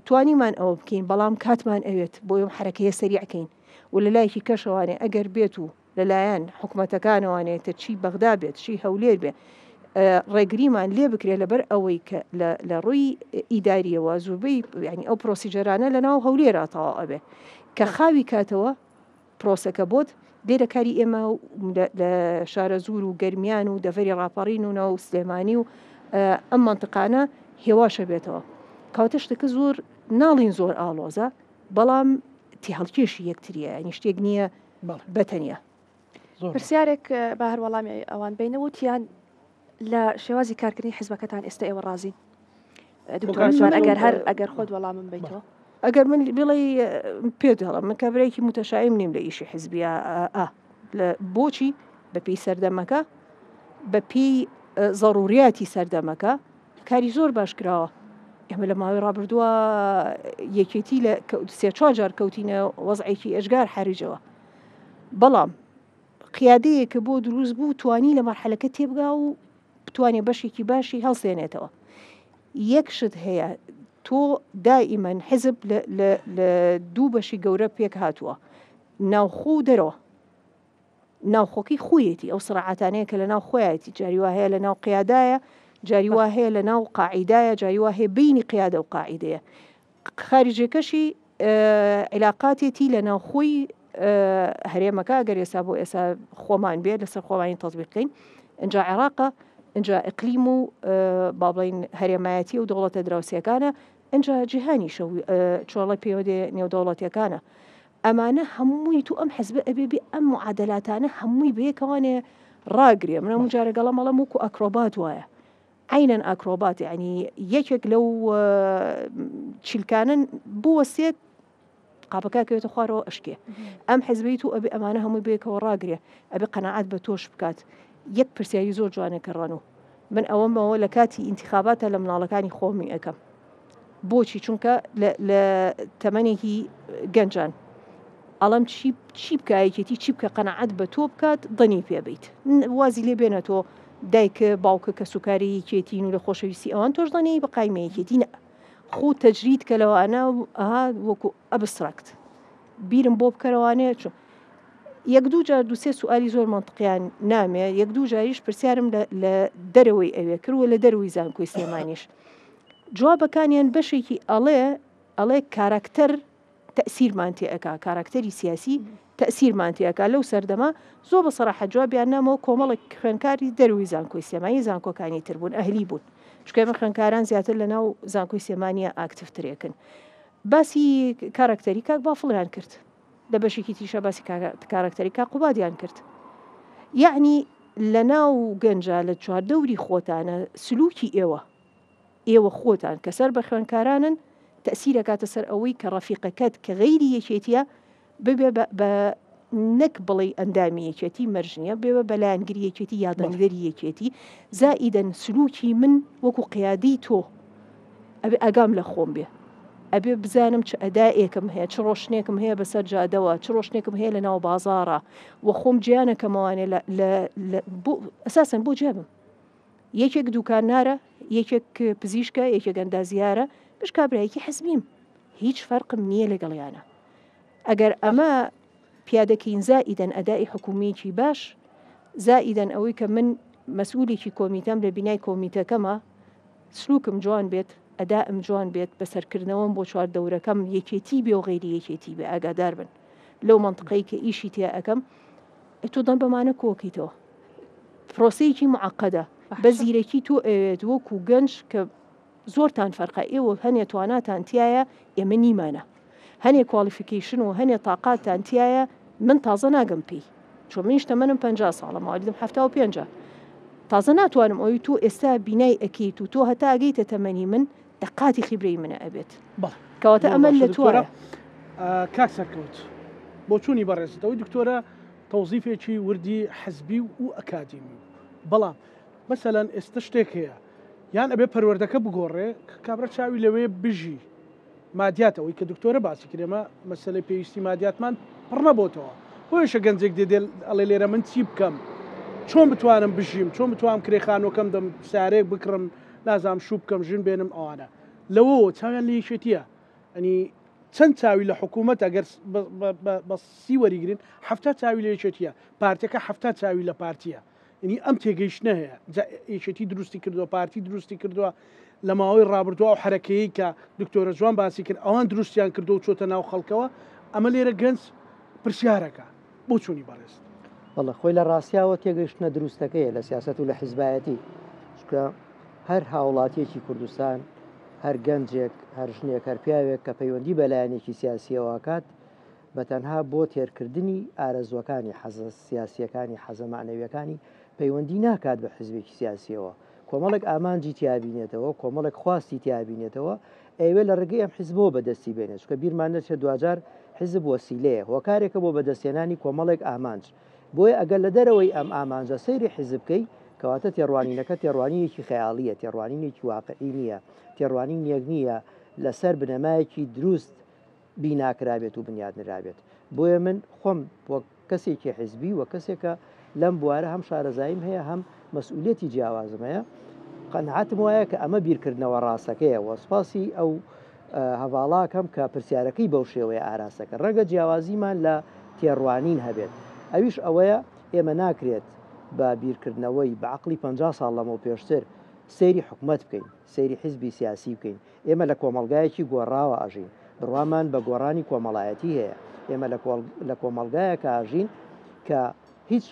توانیمان ئەوە بکەین بەڵام کاتمان ئەوێت بۆ ئەم حرەکەیە سەریعکەین و لە لایەکی کەشەوانێ ئەگەر بێت و لەلایەن حکوومەتەکانەوانێتە چی بەغدا بێت چی هەولێر بێ ڕێگریمان لێ بکرێت لەبەر ئەوەی کە لە ڕووی ئیداریەوە زوبەی ینی ئەو پرۆسیجەرانە لە ناو هەولێراتەوە ئەبێ کە خاوی کاتەوە پرۆسەکە بۆت لێرە کاری ئێمە لە شارە زور و گەرمیان و دەڤەری ڕاپەڕین و ناو سلێمانی و ئەم منطقانە هێواشە بێتەوە کەواتە شتەکە زۆر ناڵین زۆر ئاڵۆزە بەڵام تی هەڵکێشی یەکتریە ینی شتێک نییە بەتەنیا پرسیارێک بە هەر وەڵامی ئەوان بینەوتیان لە شێوازی کارکردنی حیزبەکەتان ئێستا ئێوە ڕازین دکتۆر ئەگەر خۆت وەڵامم بیتەوە ئەگەر من بڵێ پێ دەڵم من کابرایکی متەشایم نیم لە ئیشی حیزبیە بۆچی بەپی سەردەمەکە بەپی ضروریاتی سەردەمەکە کاری زۆر باش کراوە ئێمە لە ماوەی ڕابردووە یەکێتی لە 3-4 جار کەوتینە وەزعێکی ئەشگار حریجەوە بەڵام قیادەیەکە بۆ دروست بوو توانی لە مەرحەلەکە تێبگا و بتوانێت بەشێکی باشی هەڵسێنێتەوە یەکشت هەیە تۆ دائیمەن حزب لە دوو بەشی گەورە پێک هاتووە ناوخۆ و دەرەوە ناوخۆکی خویەتی ئەو سڕعاتانەیە کە لە ناو خۆیەتی جاری وا هەیە لە ناو قیادایە جاری وا هەیە لە ناو قاعیدایە جاری وا هەیە بینی قیادە و قاعیدەیە خارجەکەشی علاقاتێتی لە ناوخۆی هەرێمەکە گەر ئێستا بۆ ئێستا خۆمان بێت لەسەر خۆمانی تەزبیقین اینجا عێراقە اینجا ئەقلیم و با بڵین هەرێمایەتی و دەوڵەتە دراوسەکانە اینجا جیهانی چۆڵە پێوەدێ نێودەوڵەتیەکانە ئەمانە هەمووی تو ئەم حەزبە ئەبێ ئەم معادلاتانە هەمووی بەیەکەوانێ ڕاگرێ منە مجارەگەڵە مەڵەم وکو ئەکرۆبات وایە عینەن ئاکرۆبات ینی یەکێک لەو چیلکانن بوەسێت قاپەکەکەوێتە خوارەوە ئەشکێ ئەم حەزبەی تو ئەبێ ئەمانە هەمووی بەیەکەوە ڕاگرێ ئەبێ قەناعەت بە تۆش بکات یەک پرسیاری زۆر جوانێکە ڕانوو من ئەوەمەوە لە کاتی ئینتیخاباتە لە مناڵەکانی خۆمی ئەەکەم بۆچی چونکە لە تەمەنێکی گەنجان ئەڵم چی بکایەتی چی بکە قەناعەت بە تۆ بکات دەنی پێبیت وازی لێ بێنە تۆ دایکە باوکە کە سوکاری کێتین و لە خۆشەویستی ئەوان تۆش دەنی بە قایمەیەکێتی خۆ تەجرید کە لەوانە وەکو ئەبستراکت بیرم بۆ بکەرەوانەیە چون یەک دوو جار دووسێ سوالی زۆر منطقیان نامێ یەک دوو جاریش پرسیارم لە دەرەوەی ئەوێ کردوە لە دەروی زانکۆی سلێمانیش جوابەکانیان بەشێکی ئەڵێ کاراکتەر تەسیرمان تێئەکا کاراکتەری سیاسی تەسیرمان تێئەکا لەو سەردەما زۆر بە سەراحەت جوابیان نامەوە کۆمەڵێک خوێندکاری دەروی زانکۆی سلێمانی زانکۆکانی تر بوون ئەهلی بوون چکە ئێمە خوێندکاران زیاتر لە ناو زانکۆی سلێمانیە ئاکتیڤترێکن باسی کاراکتەری کاک بافڵیان کرد لە بەشێکی تیشە باسی کاراکتەری کاک قوبادیان کرد یعنی لە ناو گەنجە لە چواردەوری خۆتانە سلوکی ئێوە خۆتان کە سەر بە خوێندکارانن تەسیرەکاتە سەر ئەوەی کە ڕەفیقەکەت کە غەیری یەکێتیە ببێ بە نەک بڵێ ئەندامی یەکێتی مەرجنیە بێوە بەلایەنگری یەکێتی یادەنگەری یەکێتی زائیدەن سلوکی من وەکو قیادی تۆ ئەبێ ئەگام لە خۆم بێ ئەبێ بزانم چ ئەدائێکم هەیە چ ڕۆشنێکم هەیە بەسەر جادەوە چ ڕۆشنێکم هەیە لە ناو بازاڕە وە خۆم گیانەکەمەوانێ ئەساسەن بۆ جێبم یەکێک دوکاننارە یەکێک پزیشکە یەکێک ئەندازیارە بشکابرایەکی حەزبیم هیچ فەرقم نییە لەگەڵیانە ئەگەر ئەمە پیادەکەین زائیدەن ئەدای حکومیکی باش زائیدەن ئەوەی کە من مەسئولێکی کۆمیتەم لە بینای کۆمیتەکەمە سلوکم جوان بێت ئەدائم جوان بێت بەسەرکردنەوەم بۆ چوار دەورەکەم یەکێتی بێ و غەیری یەکێتی بێ ئاگادار بن لەو منطقەی کە ئیشی تیا ئەەکەم تۆ دەم بەمانە کۆکیتەوە پرۆسەیەکی معقەدە بە زیرەکی تۆ ئەوێت وەکو گەنج کە زۆرتان فەرقە ئێوە هەنێ تواناتان تایە ئێمە نیمانە هەنێ کوالیفیکیشن و هەنێ تااقاتتان تایە من تازە ناگەم پێی چۆ منیشتە منم 50 ساڵە ماوەلیدم 75 تازە ناتوانم ئەوی تۆ ئێستا بینای ئەکەیت و تۆ هەتا ئەگەیتە تەمەنی من دقاتی خیبرەی منە ئەبێت کەواتە ئەمە لە تووە کاک سەرکەوت بۆ چوونی بەڕێزتەوەی دکتۆرە تەوزیفێکی وردی حەزبی و ئەکادیمی بەڵام مەسەلەن ئێستا شتێک هەیە یان ئەبێ پەروەردەکە بگۆڕێ کابرا چاوی لەوێ بژی مادیاتەوەی کە دکتۆرە باسی کرێمە مەسەلەی پێویستی مادیاتمان پڕ نەبووتەوە بۆیشە گەنجێک دێ ئەڵێ لێرە من چی بکەم چۆن بتوانم بژیم چۆن بتوانم کرێخانۆکەم دەم سارێک بکڕم لازام شوو بکەم ژن بێنم ئەوانە لەوە چاویان لە یەکێتیە ئەنی چەند چاوی لە حکوومەت ئەگەر بە سی وەریگرین هەفتا چاوی لە یەکێتیە پارتەکە هەفتا چاوی لە پارتیە ئەنی ئەم تێگەیشتە هەیە یەکێتی دروستی کردووە پارتی دروستی کردووە لە ماوەی ڕابردووە و حرەکەیە کە دکتۆرە جوان باسی کرد ئەوان دروستیان کردو و چۆتە ناو خەڵکەوە ئەمە لێرە گەنج پرسیارەکە بۆ چوونی بەڕێست بەڵە خۆی لە ڕاستیاوە تێگەیشتنە دروستەکەیە لە سیاست و لە حیزبایەتی چکە هەر هاوڵاتیەکی کوردستان هەر گەنجێک هەر ژنێک هەر پیاوێک کە پەیوەندی بەلایەنێکی سیاسیەوەکات بە تەنها بۆ تێرکردنی ئارەزوەکانی حەزە سیاسیەکانی حەزەمانەویەکانی پەیوەندی ناکات بە حزبێکی سیاسیەوە کۆمەڵێک ئامانجی تیابینێتەوە کۆمەڵێک خواستی تیابینێتەوە ئەوێ لە ڕێگەی ئەم حیزبەوە بەدەستی بێنێت چکە بیرمان نەچێت دوجار حیزب وەسیلەیە هۆکارێکە بۆ بەدەستێنانی کۆمەڵێک ئامانج بۆیە ئەگەر لە دەرەوەی ئەم ئامانجە سەیری حیزب بکەی کەواتە تێڕوانینەکە تێڕوانینێکی خەیاڵیە تێڕوانینێکی واقعی نییە تێڕوانین یەک نییە لەسەر بنەمایەکی دروست بیناکرابێت و بنیاد نرابێت بۆیە من خۆم وەک کەسێکی حیزبی و کەسێکە لەم بوارە هەم شارەزاییم هەیە هەم مەسئولێتی جیاوازم هەیە قەنعاتم وایە کە ئەمە بیرکردنەوە ڕاستەکەیە وەسپاسی ئەو هەواڵاکەم کە پرسیارەکەی بەو شێوەیە ئاراسەکە ڕەنگە جیاوازیمان لە تێڕوانین هەبێت ئەویش ئەوەیە ئێمە ناکرێت بە بیرکردنەوەی بە عقلی 50 ساڵ لەمەوە پێشتر سەیری حکومت بکەین سەیری حیزبی سیاسی بکەین ئێمە لە کۆمەلگایەکی گۆڕاوە ئاژین بڕوامان بە گۆڕانی کۆمەڵایەتی هەیە ئێمە لە کۆمەلگایەکە ئاژین کە هیچ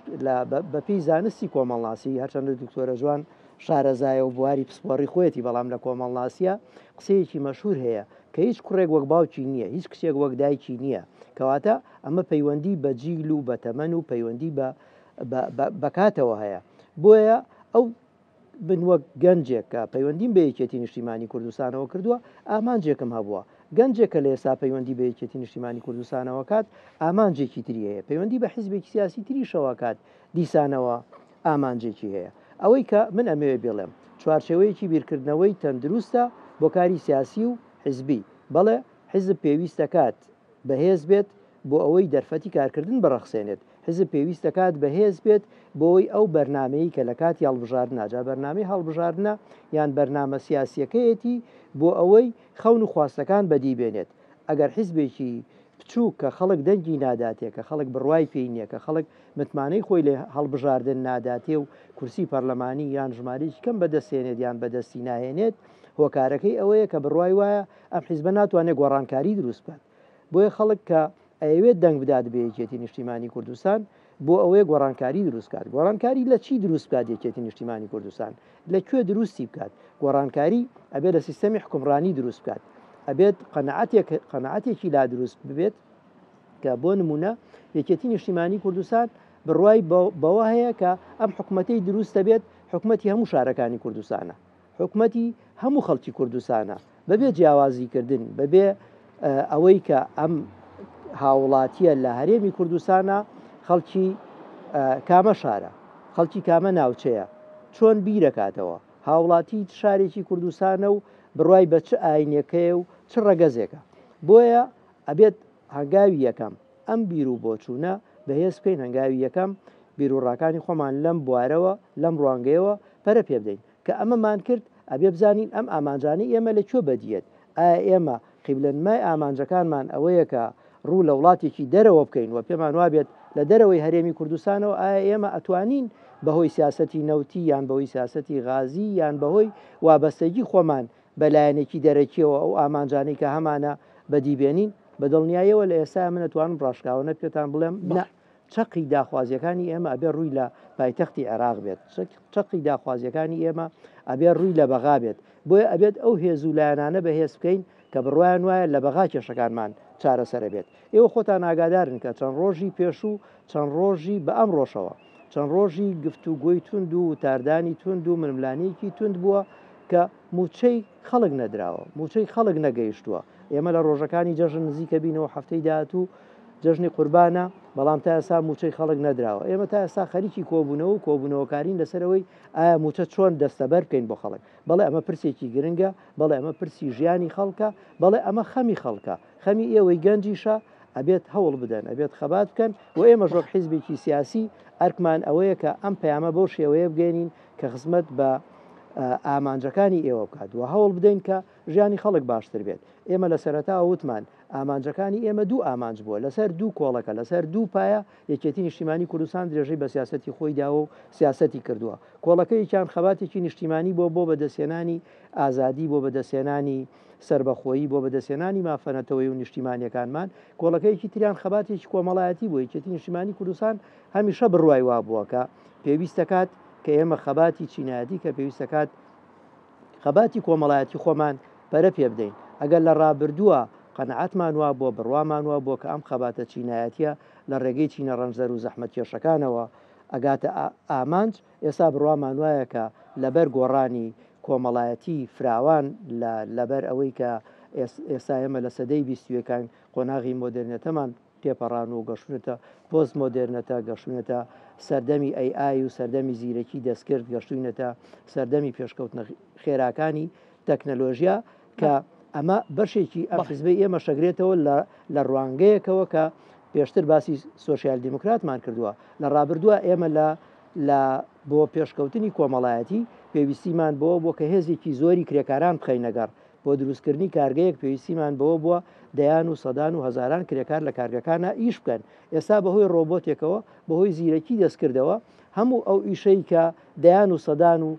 بەپی زانستی کۆمەڵناسی هەرچەندە دکتۆرە جوان شارەزایە و بواری پسپۆڕی خۆەتی بەڵام لە کۆمەڵناسیە قسەیەکی مەشهور هەیە کە هیچ کوڕێک وەک باوکی نییە هیچ کچێک وەک دایکی نییە کەواتە ئەمە پەیوەندی بە جیل و بە تەمەن و پەیوەندی بەکاتەوە هەیە بۆیە ئەو بنوە گەنجێک کە پەیوەندیم بە یەکێتی نیشتیمانی کوردستانەوە کردووە ئامانجێکم هەبووە گەنجێکە لە ئێستا پەیوەندی بە یەکێتی نیشتیمانی کوردستانەوە کات ئامانجێکی تری هەیە پەیوەندی بە حیزبێکی سیاسی تریشەوە کات دیسانەوە ئامانجێکی هەیە ئەوەی کە من ئەمەوێ بێڵێم چوارچێوەیەکی بیرکردنەوەی تەندروستە بۆ کاری سیاسی و حیزبی بەڵێ حیزب پێویست دەکات بەهێز بێت بۆ ئەوەی دەرفەتی کارکردن بڕەخسێنێت حزب پێویست دەکات بەهێز بێت بۆی ئەو بەرنمەیە کە لە کاتی هەڵبژاردنە جا بەرنامەی هەڵبژاردنە یان بەرنامە سیاسیەکەیەتی بۆ ئەوەی خەون و خواستەکان بەدیبێنێت ئەگەر حیزبێکی بچوو کە خەڵک دەنگی ناداتێ کە خەڵک بڕوای پێی نییە کە خەڵک متمانەی خۆی لێ هەڵبژاردن ناداتێ و کورسی پەرلەمانی یان ژمارەی کەم بەدەستێنێت یان بەدەستی ناهێنێت هۆکارەکەی ئەوەیە کە بڕوای وایە ئەم حیزبە ناتوانێت گۆڕانکاری دروست بکات بۆیە خەڵک کە ئەوێت دەنگ بدات بە یەکێتی نیشتیمانی کوردستان بۆ ئەوەیە گۆڕانکاری دروست کات گۆڕانکاری لە چی دروست بکات یەکێتی نیشتیمانی کوردستان لەکوێ دروستی بکات گۆڕانکاری ئەبێت لە سیستەمی حکومڕانی دروست بکات ئەبێت قەنەعەتێکی لا دروست ببێت کە بۆ نمونە یەکێتی نیشتیمانی کوردستان بڕوای بەوە هەیە کە ئەم حکوومەتەی دروستە بێت حکوومەتی هەموو شارەکانی کوردستانە حکوومەتی هەموو خەڵکی کوردستانە بەبێ جیاوازیکردن بەبێ ئەوەی کە ئەم هاوڵاتیە لە هەرێمی کوردستانە خەڵکی کامە شارە خەڵکی کامە ناوچەیە چۆن بیرەکاتەوە هاوڵاتی شارێکی کوردستانە و بڕوای بە چ ئاینەکەیە و چ ڕەگەزێکە بۆیە ئەبێت هەنگاوی یەکەم ئەم بیر و بۆچوونە بەهێز بکەین هەنگاوی یەکەم بیرروڕاکانی خۆمان لەم بوارەوە لەم ڕوانگەیەوە پەرە پێ بدەین کە ئەمەمان کرد ئەبێ بزانین ئەم ئامانجانی ئێمە لەکوێ بەدیێت ئایا ئێمە قیبلەنمای ئامانجەکانمان ئەوەیە کە ڕوو لە وڵاتێکی دەرەوە بکەین و پێمان وابێت لە دەرەوەی هەرێمی کوردستانەوە ئایا ئێمە ئەتوانین بەهۆی سیاسەتی نەوتی یان بەهۆی سیاسەتی غازی یان بەهۆی وابەستەگی خۆمان بەلایەنێکی دەرەکیەوە ئەو ئامانجانی کە هەمانە بەدیبێنین بە دڵنیاییەوە لە ئێستا من نتوانم ڕاشکاوانە پێتان بڵێم چقی داخوازیەکانی ئێمە ئەبێ ڕووی لە پایتەختی عێراق بێت چقی داخوازیەکانی ئێمە ئەبێ ڕووی لە بەغا بێت بۆیە ئەبێت ئەو هێزوولایەنانە بەهێز بکەین کە بڕوایان وایە لە بەغا کێشەکانمان چارەسەرە بێت ئێوە خۆتان ئاگادارن کە چەند ڕۆژی پێشوو چەند ڕۆژی بە ئەم ڕۆژەوە چەند ڕۆژی گفتوگۆی تند و تاردانی تند و ململانەیەکی تند بووە کە موچەی خەڵک نەدراوە موچەی خەڵک نەگەیشتووە ئێمە لە ڕۆژەکانی جەژن نزیکە بینەوە هەفتەی داهاتوو جژنی قوربانە بەڵام تا ئێستا موچەی خەڵک نەدراوە ئێمە تا ئێستا خەریکی کۆبوونەوە و کۆبوونەوەکارین لەسەرەوەی ئایا موچە چۆن دەستەبەر بکەین بۆ خەڵک بەڵێ ئەمە پرسێکی گرنگە بەڵێ ئەمە پرسی ژیانی خەڵکە بەڵێ ئەمە خەمی خەڵکە خەمی ئێوەی گەنجیشە ئەبێت هەوڵ بدەن ئەبێت خەبات بکەن و ئێمە ژۆک حیزبێکی سیاسی ئەرکمان ئەوەیە کە ئەم پەیامە بەو شێوەیە بگەینین کە خزمەت بە ئامانجەکانی ئێوە بکات و هەوڵ بدەین کە ژیانی خەڵک باشتر بێت ئێمە لە سەرەتا وتمان ئامانجەکانی ئێمە دوو ئامانج بووە لەسەر دوو کۆڵەکە لەسەر دوو پایە یەکێتی نیشتیمانی کوردستان درێژەی بە سیاسەتی خۆی داوە و سیاسەتی کردووە کۆڵەکەیان خەباتێکی نیشتیمانی بۆ بەدەستێنانی ئازادی بۆ بەدەستێنانی سربەخۆیی بۆ بەدەستێنانی مافەنەتەوەی و نیشتیمانیەکانمان کۆڵەکەیکی تریان خەباتێکی کۆمەڵایەتی بۆ یەکێتی نیشتیمانی کوردستان هەمیشە بڕوای وا بووە کە پێویستە کات کە ئێمە خەباتی چینایەتی کە پێویستە کات خەباتی کۆمەڵایەتی خۆمان پەرە پێ بدەین ئەگەر لە ڕابردووە قەنەعەتمان وا بۆ بڕوامان وا بۆ کە ئەم خەباتە چینایەتیە لە ڕێگەی چینە ڕەنجەر و زەحمەتکێشەکانەوە ئەگاتە ئامانج ئێستا بڕوامان وایە کە لەبەر گۆڕانی کۆمەڵایەتی فراوان لەبەر ئەوەی کە ئێستا ئێمە لە سەدەی بیستوەکان قۆناغی مۆدرنێتەمان تێپەڕان و گەشتونێتە پۆست مۆدرنەتە گەشتونێتە سەردەمی ئەی و سەردەمی زیرەکی دەستکرد گەشتوینەتە سەردەمی پێشکەوتنە خێراکانی تەکنەلۆژیا کە ئەمە بەشێکی ئەفزبەی ئێمە شەگرێتەوە لە ڕوانگەیەکەوە کە پێشتر باسی سۆسیال دیموکراتمان کردووە لە ڕابردووە ئێمە لە بۆ پێشکەوتنی کۆمەڵایەتی پێویستیمان بۆ کە هێزێکی زۆری کرێکاران بخەینەگەڕ بۆ دروستکردنی کارگەیەک پێویستیمان بووە دەیان و سەدان و هەزاران کرێکار لە کارگەکانە ئیش بکەن ئێستا بەهۆی ڕۆبۆتێکەوە بەهۆی زیرەکی دەستکردەوە هەموو ئەو ئیشەی کە دەیان و سەدان و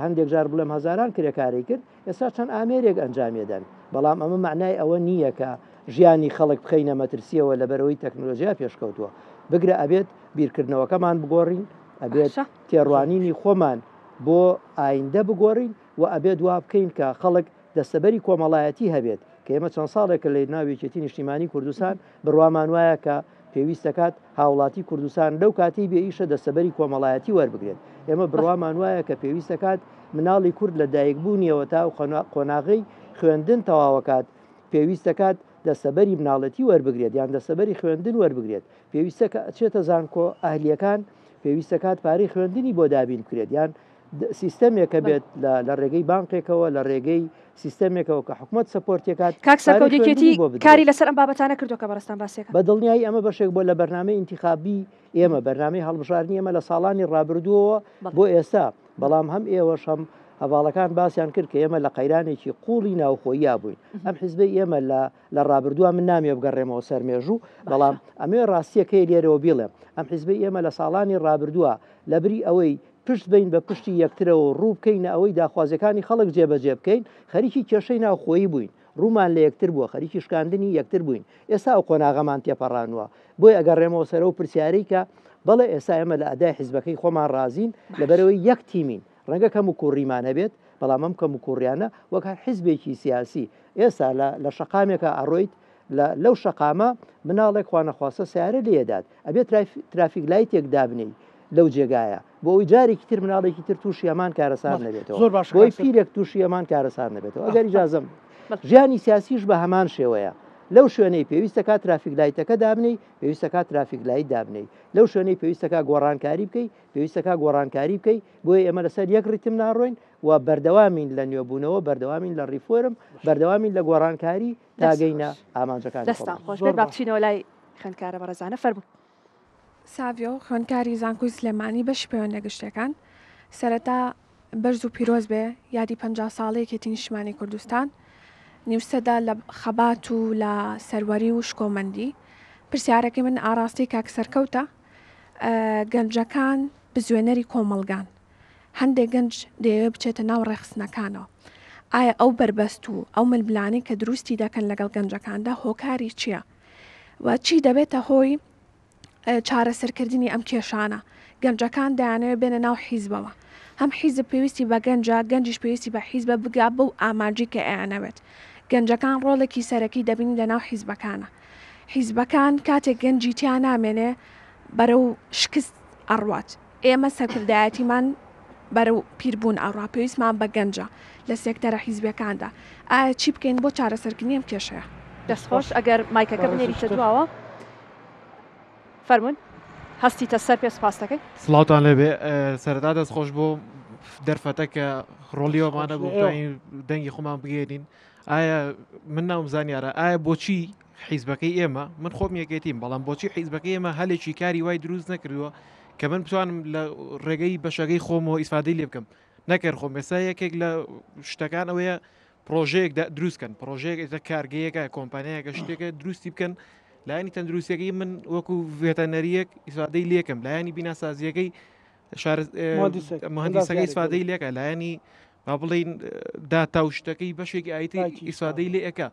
هەندێک جار بڵێم هەزاران کرێکاری کرد ئێستا چەند ئامێرێک ئەنجامێدەن بەڵام ئەمە معنای ئەوە نییە کە ژیانی خەڵک بخەینە مەترسیەوە لە بەرەوەی تەکنۆلۆژیا پێشکەوتووە بگرە ئەبێت بیرکردنەوەکەمان بگۆڕین ئەبێت تێڕوانینی خۆمان بۆ ئایندە بگۆڕین و ئەبێت وا بکەین کە خەڵک دەستەبەری کۆمەڵایەتی هەبێت کە ئێمە چەند ساڵێکە لە ناوێکێتی نیشتیمانی کوردستان بڕوامان وایە کە پێویستەکات هاوڵاتی کوردستان لەو کاتی بێئیشە دەستەبەری کۆمەڵایەتی وەربگرێت ئێمە بڕوامان وایە کە پێویستەکات مناڵی کورد لە دایکبوونیەوە تا قۆناغی خوێندن تەواوەکات پێویستەکات دەستەبەری مناڵەتی وەربگرێت یان دەستەبەری خوێندن وەربگرێت پێویستە کە ئەچێتە زانکۆ ئەهلیەکان پێویستەکات پارەی خوێندنی بۆ دابین بکرێت یان سیستەمێکە بێت لە ڕێگەی بانقێکەوە لە ڕێگەی سیستەمێکەوە کە حکوومەت سپۆرتێکات کاکسەکەوتێتی کاری لەسەر ئەم بابەتانە کردو کە بەڕستان باسێکە بە دڵنیایی ئەمە بەشێک بۆ لە بەرنامەی ئینتیخابی ئێمە بەرنامەی هەڵبژارنی ئێمە لە ساڵانی ڕابردووەوە بۆ ئێستا بەڵام هەم ئێوەش هەم هەواڵەکان باسییان کرد کە ئێمە لە قەیرانێکی قوڵی ناوخۆییا بووین ئەم حیزبەی ئێمە لە ڕابردووە من نامێ بگەڕێمەوە سەرمێژوو بەڵام ئەمێ ڕاستیەکەی لێرەوە بیڵێم ئەم حیزبەی ئێمە لە ساڵانی ڕابردووە لەبری ئەوەی پشت بین بە پشتی یەکترەوە ڕوو بکەینە ئەوەی داخوازەکانی خەڵک جێبەجێ بکەین خەریکی کێشەی ناوخۆیی بووین ڕوومان لە یەکتر بووە خەریکی شکاندنی یەکتر بووین ئێستا ئەو قۆناغەمان تێپەڕانوە بۆی ئەگەڕێمەوە سەرە و پرسیارەی کە بەڵێ ئێستا ئێمە لە ئەدای حیزبەکەی خۆمان رازین لەبەرەوەی یەک تیمین ڕەنگە کەم و کوڕیمانە بێت بەڵام ئەم کەم و کوڕیانە وەک حیزبێکی سیاسی ئێستا لە شەقامێکە ئەڕۆیت لەو شەقامە مناڵێک خوانەخواستە سیارە لێدات ئەبێت ترافیک لایتێک دابنی لەو جێگایە بۆ ئەوی جارێکی تر مناڵێکی تر تووشی ئەمان کارەسار نەبێتەوە بۆی پیرێک تووشی ئەمان کارەسار نەبێتەوە ئەگەر ئیجازەم ژیانی سیاسیش بە هەمان شێوەیە لەو شوێنەی پێویستە کات ترافیک لایتەکە دابنی پێویستە کات ترافیک لایت دابنی لەو شوێنەی پێویستەکە گۆڕانکاری بکەی پێویستەکە گۆڕانکاری بکەی بۆیە ئێمە لەسەر یەک ڕیتم ناڕۆین و بەردەوامین لە نوێبوونەوە بەردەوامین لە ڕیفۆرم بەردەوامین لە گۆڕانکاری تاگەینە ئامانجەکان دەستان خۆش بێت با بچینەوە لای خوێندکارە بەڕێزانە فەرموو. ساڤیۆ خوێندکاری زانکۆی سلێمانی بەشی پەیوەندە گشتەکان سەرەتا بەرز و پیرۆز بێ یادی 50 ساڵەیەکێتی نیشتیمانی کوردستان نیوسەدا لە خەبات و لە سەروەری و شکۆمەندی پرسیارەکەی من ئاراستی کاک سەرکەوتە گەنجەکان بزوێنەری کۆمەڵگان هەندێک گەنج دەیەوێت بچێتە ناو ڕێخستنەکانەوە ئایا ئەو بربەست و ئەو ملبلانی کە دروستی دەکەن لەگەڵ گەنجەکاندا هۆکاری چییە و چی دەبێتە هۆی چارەسەرکردنی ئەم کێشانە گەنجەکان دەیانەوێت بێنە ناو حیزبەوە هەم حیزب پێویستی بە گەنجە گەنجیش پێویستی بە حیزبە بگا بەو ئاماژی کە ئەیانەوێت گەنجەکان ڕۆڵێکی سەرەکی دەبینی لە ناو حیزبەکانە حیزبەکان کاتێک گەنجی تیان نامێنێ بەرەو شکست ئەڕوات ئێمە سەرکردایەتیمان بەرەو پیربوون ئەڕوا پێویستمان بە گەنجە لە سێکتەرە حیزبەکاندا ئایا چی بکەین بۆ چارەسەرکردنی ئەم کێشەیە دەستخۆش ئەگەر مایکەکە بنێریتە دواوە فەرمون هەستیتە سەر پێ سپاس دەکەی سڵاوتان لێبێ سەرەتا دەستخۆش بۆ دەرفەتە کە ڕۆلیەوەمانە بۆ دەنگی خۆمان بگێنین ئایا من ناومزانیارە ئایا بۆچی حیزبەکەی ئێمە من خۆم یەکێتیم بەڵام بۆچی حیزبەکەی ئێمە هەلێکی کاری وای دروست نەکردووە کە من بتوانم لە ڕێگەی بەشەکەی خۆمەوە ئیسفادەی لێ بکەم نەکرد خۆم ئێستا یەکێک لە شتەکان ئەوەیە پرۆژەیەک دروستکەن پرۆژەیەک کارگەیەکە کۆمپانیایەکە شتێکە دروستی بکەن لایانی تەندروستیەکەی من وەکو ڤێتەنەریەک ئیسفادەی لێکم لایانی بیناسازیەکەی مهندسەکەی ئیسفادەی لێکە لایانی با بڵین داتا و شتەکەی بەشێکی ئایتی ئیسفادەی لێ ئەەکە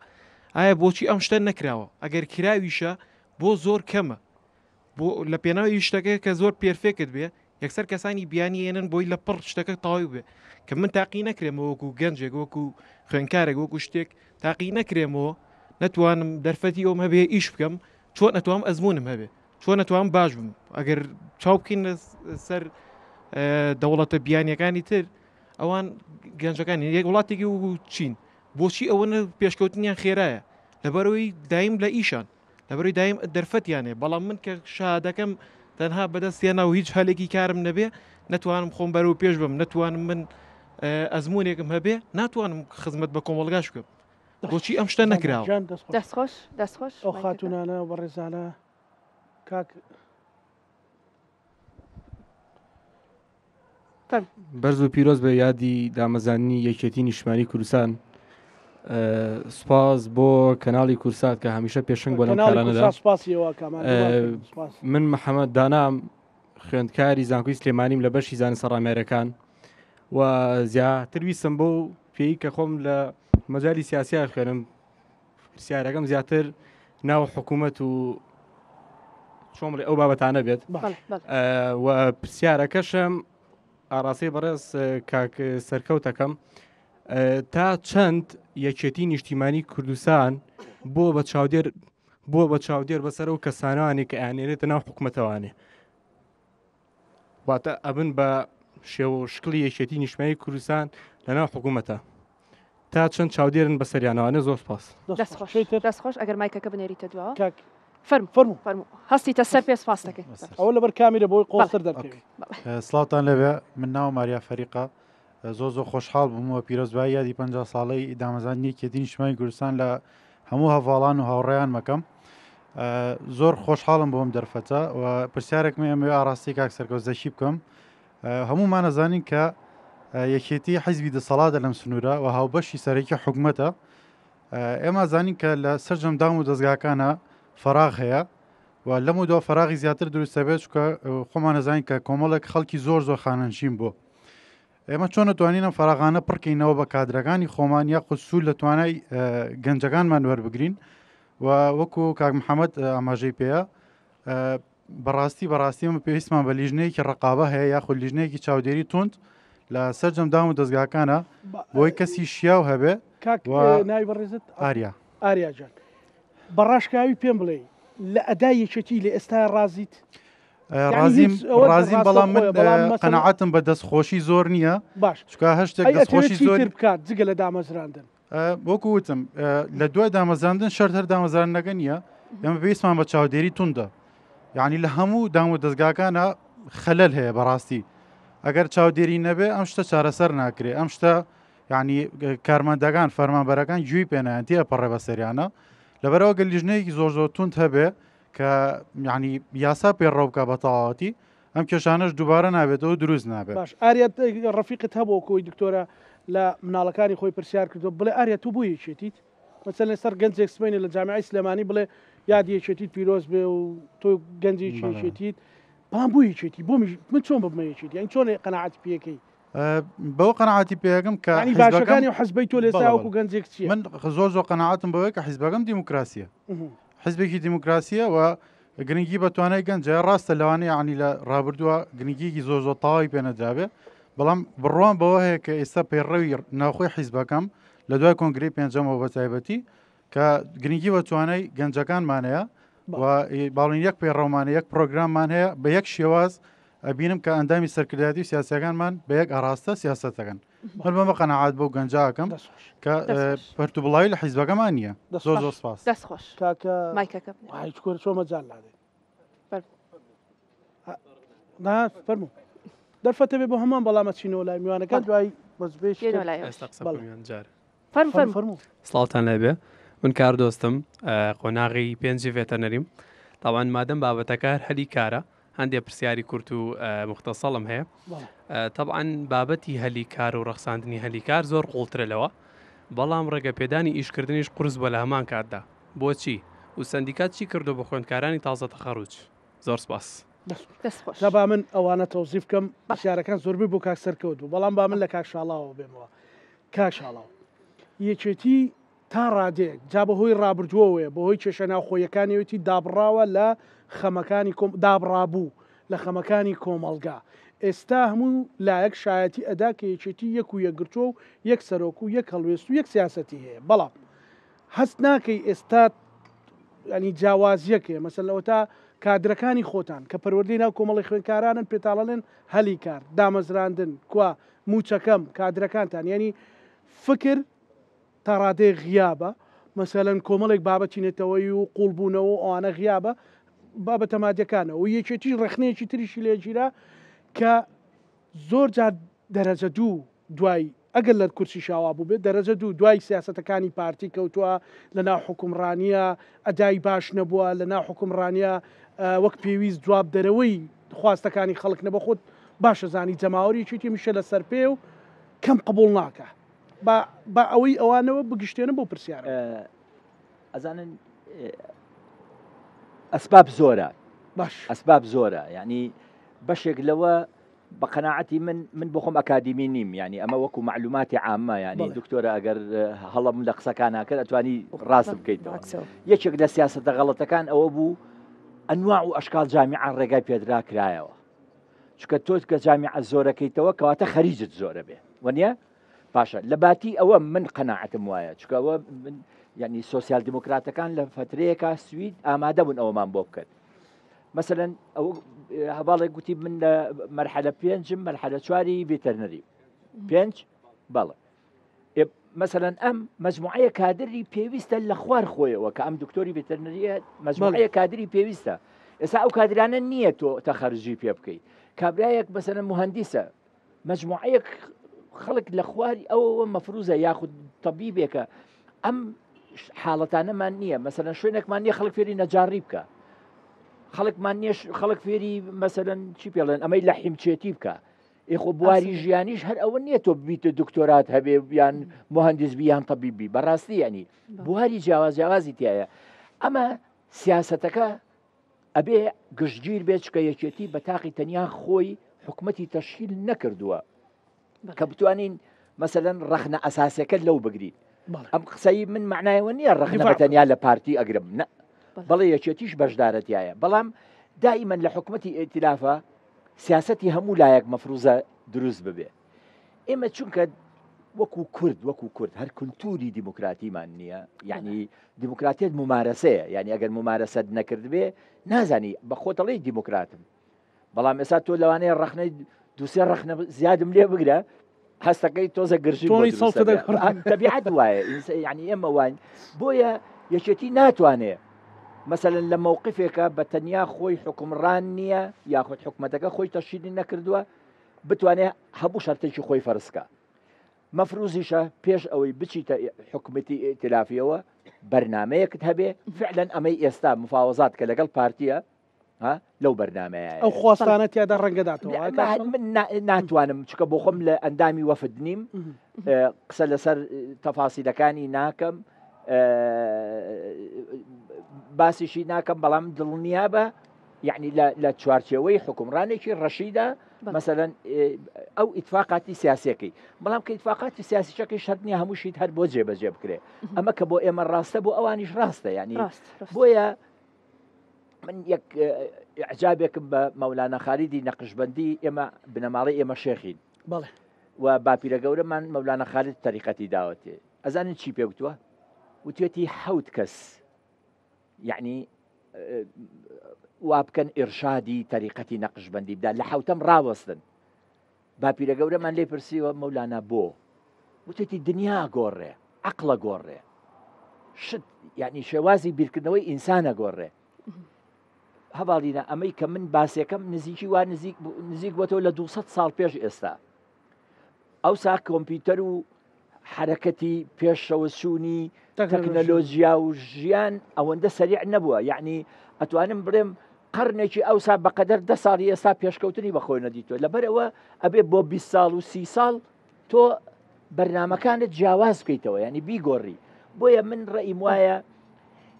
ئایا بۆچی ئەم شتە نەکراوە ئەگەر کراویشە بۆ زۆر کەمە بۆ لە پێناوی شتەکە کە زۆر پێرفێکت بێ یەکسەر کەسانی بیانی هێنن بۆی لە پڕ شتەکە تەواوی بێ کە من تاقی نەکرێمەوە وەکو گەنجێک وەکو خوێنکارێک وەکو شتێک تاقی نەکرێمەوە نەتوانم دەرفەتی ئەوم هەبێ ئیش بکەم چۆن نەتوانم ئەزمونم هەبێ چۆن نەتوانم باش بم ئەگەر چاو بکەین سەر دەوڵەتە بیانیەکانی تر ئەوان گەنجەکانی یەک وڵاتێکی و چین بۆچی ئەوەنە پێشکەوتنیان خێرایە لەبەرەوەی دایم لە ئیشان لەبەرەوەی دایم دەرفەتیانێ بەڵام من کە شادەکەم تەنها بەدەستیانە و هیچ هەلێکی کارم نەبێ نەتوانم خۆم بەرەو پێش بم نەتوانم من ئەزمونێکم هەبێ ناتوانم خزمەت بە کۆمەڵگاش بکەم بۆچی ئەم شتە نەکراوە دەستخۆش دەستخۆش ئەو خاتونانە بەڕێزانە کاک بەرز و پیرۆز بە یادی دامەزانی یەکێتی نیشتیمانی کوردستان سپاس بۆ کەناڵی کورسات کە هەمیشە پێشنگ بۆ لەم کارانەدا من محەممەد دانام خوێندکاری زانکۆی سلێمانیم لە بەشی زانستە ڕامێرەکان و زیاتر ویستم بۆ پێی کە خۆم لە مەجای سیاسیە خوێنم پرسیارەکەم زیاتر ناو حکوومەت و چۆمڵی ئەو بابەتانە بێت و پرسیارەکەشم ئاڕاستی بەڕێز کاک سەرکەوتەکەم تا چەند یەکێتی نیشتیمانی کوردستان بۆ بە چاودێر بەسەر و کەسانوانی کە ئەیانێنێتە ناو حکوومەتەوانێ واتە ئەبن بە شێوە شکلی یەکێتی نیشتیمانی کوردستان لە ناو حکوومەتە تا چەند چاودێرن بەسەریانەوانە زۆر سپاس دەستخۆش ئەگەر مایکەکە بنێریتە دواوە فەرموو هەستیتە سەر پێ سپاس دەکەین ئەوە لەبەر کامیرە بۆی قۆڵتر دەکەوێت سڵاوتان لەبێ من ناو ماریا فەریقە زۆر خۆشحاڵ بوومەوە پیرۆزبایی یادی 50 ساڵەی دامەزانی یەکێتی نیشتیمانی کوردستان لە هەموو هەڤاڵان و هاوڕێیان مەکەم زۆر خۆشحاڵم بۆم دەرفەتە و پرسیارێکمە ئەمە ئاراستی کاک سەرکەوزەشی بکەم هەمومان نەزانین کە یەکێتی حیزبی دەسەڵاتە لەم سنوورە و هاوبەشی سەرەکی حکوومەتە ئێمە زانین کە لە سەرجەمدام و دەستگاکانە فەراغ هەیە و لەم دو فەراغی زیاتر دروستە بێت چکە خۆمان نەزانین کە کۆمەڵێک خەڵکی زۆر خانەنشین بۆ ئێمە چۆن نتوانینە فەراغانە پڕکەینەوە بە کادرەکانی خۆمان یا قسوول لە توانای گەنجەکانمان وەربگرین و وەکو کاک محەممەد ئاماژەی پێەیە بەڕاستی من پێویستمان بە لیژنەیەکی ڕقابە هەیە یاخود لیژنەیەکی چاودێری تونند لە سەرجەمدام و دەستگاکانە بۆی کەسی شیاو هەبێ ناوی بەڕێزت ئاریا جان بەڕاشکاوی پێم بڵێ لە ئەدای یەکێتی لە ئێستا ڕازیت ڕازیم بەڵام من قەنەعەتم بە دەستخۆشی زۆر نییە باش چکە هەشتێک دەستخۆشی زۆر بکات جگە لە دامەزراندن وەکو وتم لە دوای دامەزراندن شەرت هەر دامەزراندنەکە نییە ئێمە پێویستمان بە چاودێری توندە یعنی لە هەموو دام و دەستگاکانە خەلەل هەیە بەڕاستی ئەگەر چاودێری نەبێ ئەم شتە چارەسەر ناکرێ ئەم شتە یعنی کارمەندەکان فەرمانبەرەکان گوێی پێنایەن تێ پەڕێ بە سەریانە لەبەرەوە گە لیژنەیەکی زۆر زۆر توند هەبێ کە یعنی یاسا پێڕەو بکە بە تەواوەتی ئەم کێشانەش دووبارە نابێتەوە دروست نابێت باش ئارێت ڕەفیقت هەبوو کۆی دکتۆرە لە مناڵەکانی خۆی پرسیار کردو بڵێ ئارێت تو بۆ یەکێتیت مەسەن لەسەر گەنجێک سبینی لە جامعی سلێمانی بڵێ یاد یەکێتیت پیرۆز بێ و تۆ گەنجی یەکێتیت بەڵام بۆ یەکێتی بۆ من چۆن ببمە یەکێتی یان چۆن قەنەعەتی پێەکەی بەو قەنەعەتی پێەکەم کە باشەکانی و حەزبەی تۆ لێستا وەکو گەنجێک چییە من زۆر زۆر قەنەعەتم بەوەی کە حیزبەکەم دیموکراسیە حیزبێکی دیموکراسیە و گرنگی بە توانای گەنجە ڕاستە لەوانەیە عنی لە ڕابردووە گرنگیکی زۆر زۆر تەواوی پێنەدابێ بەڵام بڕوان بەوە هەیە کە ئێستا پێڕەوی ناوخۆی حیزبەکەم لە دوای کۆنگری پێنجەمەوە بە تایبەتی کە گرنگی بە توانای گەنجەکانمانەیە و باڵین یەک پێڕەومانە یەک پرۆگراممان هەیە بە یەک شێواز ئەبینم کە ئەندامی سەرکردایەتی و سیاسەکانمان بە یەک ئاراستە سیاسەتەکەن هەر بەمە قەنەعات بەو گەنجاکەم کە پەرتوبڵاوی لە حیزبەکەمان نییە زۆر زۆر سپاس دەستخۆش کاکە چۆمە جان لاێ فەرموو دەرفەتە بێ بۆ هەمان بەڵامە چینەوە لای میوانەکان دوای بەزبێش سڵاوتان لێبێ من کار دۆستم قۆناغی پێنجی ڤێتەنەریم تاوان مادەم بابەتەکە هەلی کارە هەندێک پرسیاری کورت و مختصەڵم هەیە طبعاً بابەتی هەلی کار و ڕەخساندنی هەلی کار زۆر قوڵترەوە بەڵام ڕێگە پێدانی ئیشکردنیش قورس بە لە هەمان کاتدا بۆچی و سندیکات چی کردو بە خوێندکارانی تازە تەخەڕوج زۆر سپاس با من ئەوانە تەوزیف بکەم پرسیارەکان زۆربەی بۆ کاک سەرکەوت بوو بەڵام با من لە کاک شاڵاوە بێمەوە کاک شاڵاو یەکێتی تا ڕادێک جا بەهۆی ڕابردووەوەیە بەهۆی کێشە ناوخۆیەکانیەتی دابڕاوە لە خەمەکانی دابڕابوو لە خەمەکانی کۆمەڵگا ئێستا هەموو لایەک شایەتی ئەدا کە یەکێتی یەک و یەکگرتۆ و یەک سەرۆک و یەک هەڵوێست و یەک سیاسەتی هەیە بەڵام هەست ناکەی ئێستا ینی جیاوازیەکێ مەسەلەوە تا کادرەکانی خۆتان کە پەروەردەی ناو کۆمەڵی خوێندکارانن پێتاڵەن هەلی کار دامەزراندن کوا موچەکەم کادرەکانتان ینی فکر تا ڕادێ غیابە مەسەلەن کۆمەڵێک بابەتینێتەوەی و قوڵبوونەوە ئەوانە غیابە بابەتە مادیەکانەوە و یەکێتی ڕخنەیەکی تریشی لێگیرا کە زۆر جار دەرەجە دوو دوای ئەگەر لە کورسی شاوا بوو بێت دەرەجە دوو دوای سیاسەتەکانی پارتی کەوتووە لە ناو حکومڕانیە ئەدای باش نەبووە لە ناو حکومڕانیە وەک پێویست جواب دەرەوەی خواستەکانی خەڵک نەبە خۆت باشە زانی جەماوەریەکی میشە لە سەر پێ و کەم قبول ناکە بە ئەوەی ئەوانەوە بگشتێنە بۆ پرسیارە ئەزانن ئەسباب زۆرە باش ئەسباب زۆرە یعنی بەشێک لەوە بە قەناعەتی من بۆ خۆم ئەکادیمی نیم یعنی ئەمە وەکو معلوماتی عامە یعنی دکتۆرە ئەگەر هەڵم لە قسەکان ناکرد ئەتوانی ڕاست بکەیتەوە یەکێک لە سیاسەتە غەڵەتەکان ئەوە بوو ئەنواع و ئەشکال جامیعان ڕێگای پێدرا کرایەوە چکە تۆ کە جامیعە زۆرەکەیتەوە کەواتە خەریجت زۆرە بێ وەنیە باشە لە باتی ئەوە من قەناعەتم وایە چکەوە یعنی سۆسیال دیموکراتەکان لە فترەیەکە سوید ئامادە بوون ئەوەمان بۆ بکەن مثلەن ئەو هەواڵێک گوتی من لە مەرحلە پێنجم مەرحلە چواری ڤێتەرنەری پێنج بەڵێ مثلەن ئەم مەجموعەیە کادری پێویستە لە خوار خۆیەوە کە ئەم دکتۆری ڤێتەرنەریە مەجموعەیە کادری پێویستە ئێستا ئەو کادرانە نییە تۆ تەخەرجی پێ بکەیت کابرایەک مەسەلەن مهندیسە مەجموعەیەک خەڵک لە خواری ئەوەوە مەفروزە یاخود تەبیبێکە ئەم حاڵەتانەمان نییە مەسەلەن شوێنێکمان نییە خەڵک فێری نەجارڕی بکە خەڵکمان نییە خەڵک فێری مەسەلەن چی پێڵێن ئەمەی لە حیمچێتی بکە ئێخۆ بواری ژیانیش هەر ئەوە نییە تۆ بیتە دکتۆرات هەبێ بیان مهندس بیان تەبیبی بەڕاستی ینی بواری جیاوازی تایە ئەمە سیاسەتەکە ئەبێ گشتگیر بێت چکە یەکێتی بە تاقی تەنیا خۆی حکومەتی تەشکیل نەکردووە کە بتوانین مەسەلەن ڕەخنە ئەساسەکە لەو بگرین ئەم قسەی من معنایەوە نییە ڕەخنە بەتەنیا لە پارتی ئەگرم نە بەڵێ یەکێتیش بەشدارەتیایە بەڵام دائیمەن لە حکومەتی ئێتلافە سیاسەتی هەموو لایەک مەفروزە دروست ببێ ئێمە چونکە وەکو کورد هەر کولتوری دیموکراتیمان نییە یعنی دیموکراتیت ممارەسەیە یعنی ئەگەر ممارەسەت نەکردبێ نازانی بە خۆتەڵی دیموکراتم بەڵام ئێستا تۆ لەوانەیە ڕخنەی دووسێ ڕخنە زیادم لێ بگرە هەستەکەی تۆزە گرژی تەبیعەت وایە یعنی ئێمە وان بۆیە یەکێتی ناتوانێت مثلا لە مووقفێکە بە تەنیا خۆی حکومڕان نییە یاخود حکومەتەکە خۆی تەشیدی نەکردووە بتوانێت هەموو شەرتێکی خۆی فەرسکە مەفروزیشە پێش ئەوەی بچیتە حکومەتی ئێتلافیەوە بەرنمەیەکت هەبێ فعلەن ئەمەی ئێستا مفاوەزات کە لەگەڵ پارتیە لەو بەرنمەیە ئەو خواستانە تیادا ڕەنگەداتەوە ناتوانم چکە بۆ خۆم لە ئەندامی وەفد نیم قسە لەسەر تەفاسیلەکانی ناکەم باسیشی ناکەم بەڵام دڵنیا بە یعنی لە چوارچێوەی حکومڕانێکی ڕەشیدا مثلەن ئەو ئیتفاقاتی سیاسەکەی بەڵام کە ئیتفاقاتی سیاسیشەکەی شەرت نییە هەمووشیت هەر بۆ جێبەجێ بکرێ ئەمە کە بۆ ئێمە ڕاستە بۆ ئەوانیش ڕاستە یعنی بۆیە من یەک عجابێکم بە مەولانە خالیدی نەقشبەندی ئێمە بنەماڵی ئێمە شێخین و باپیرە گەورەمان مەولانە خالید تەریقەتی داوەتێ ئەزانن چی پێ وتووە وتێتی حەوت کەس یعنی وابکەن ئێرشادی تەریقەتی نەقشبەندی بدا لە حەوتەم ڕاوەستن باپیرە گەورەمان لێ پرسیوە مەولانە بۆ وتێتی دنیا گۆڕێ عەقڵە گۆڕێ شت یعنی شێوازی بیرکردنەوەی ئینسانە گۆڕێ هەواڵینە ئەمەی کە من باسیەکەم نزیکی وا نزیک بۆتەوە لە 200 ساڵ پێش ئێستا ئەوسا کۆمپیوتەر و حرەکەتی پێشەوە چوونی تەکنەلۆژیا و ژیان ئەوەندە سەریع نەبووە یعنی ئەتوانم بڵێم قەرنێکی ئەوسا بەقەدەر 10 ساڵی ئێستا پێشکەوتنی بەخۆی نەدیتوە لەبەرەوە ئەبێ بۆ 20 ساڵ و 30 ساڵ تۆ بەرنامەکانت جیاواز بکەیتەوە ینی بیگۆڕی بۆیە من ڕئیم وایە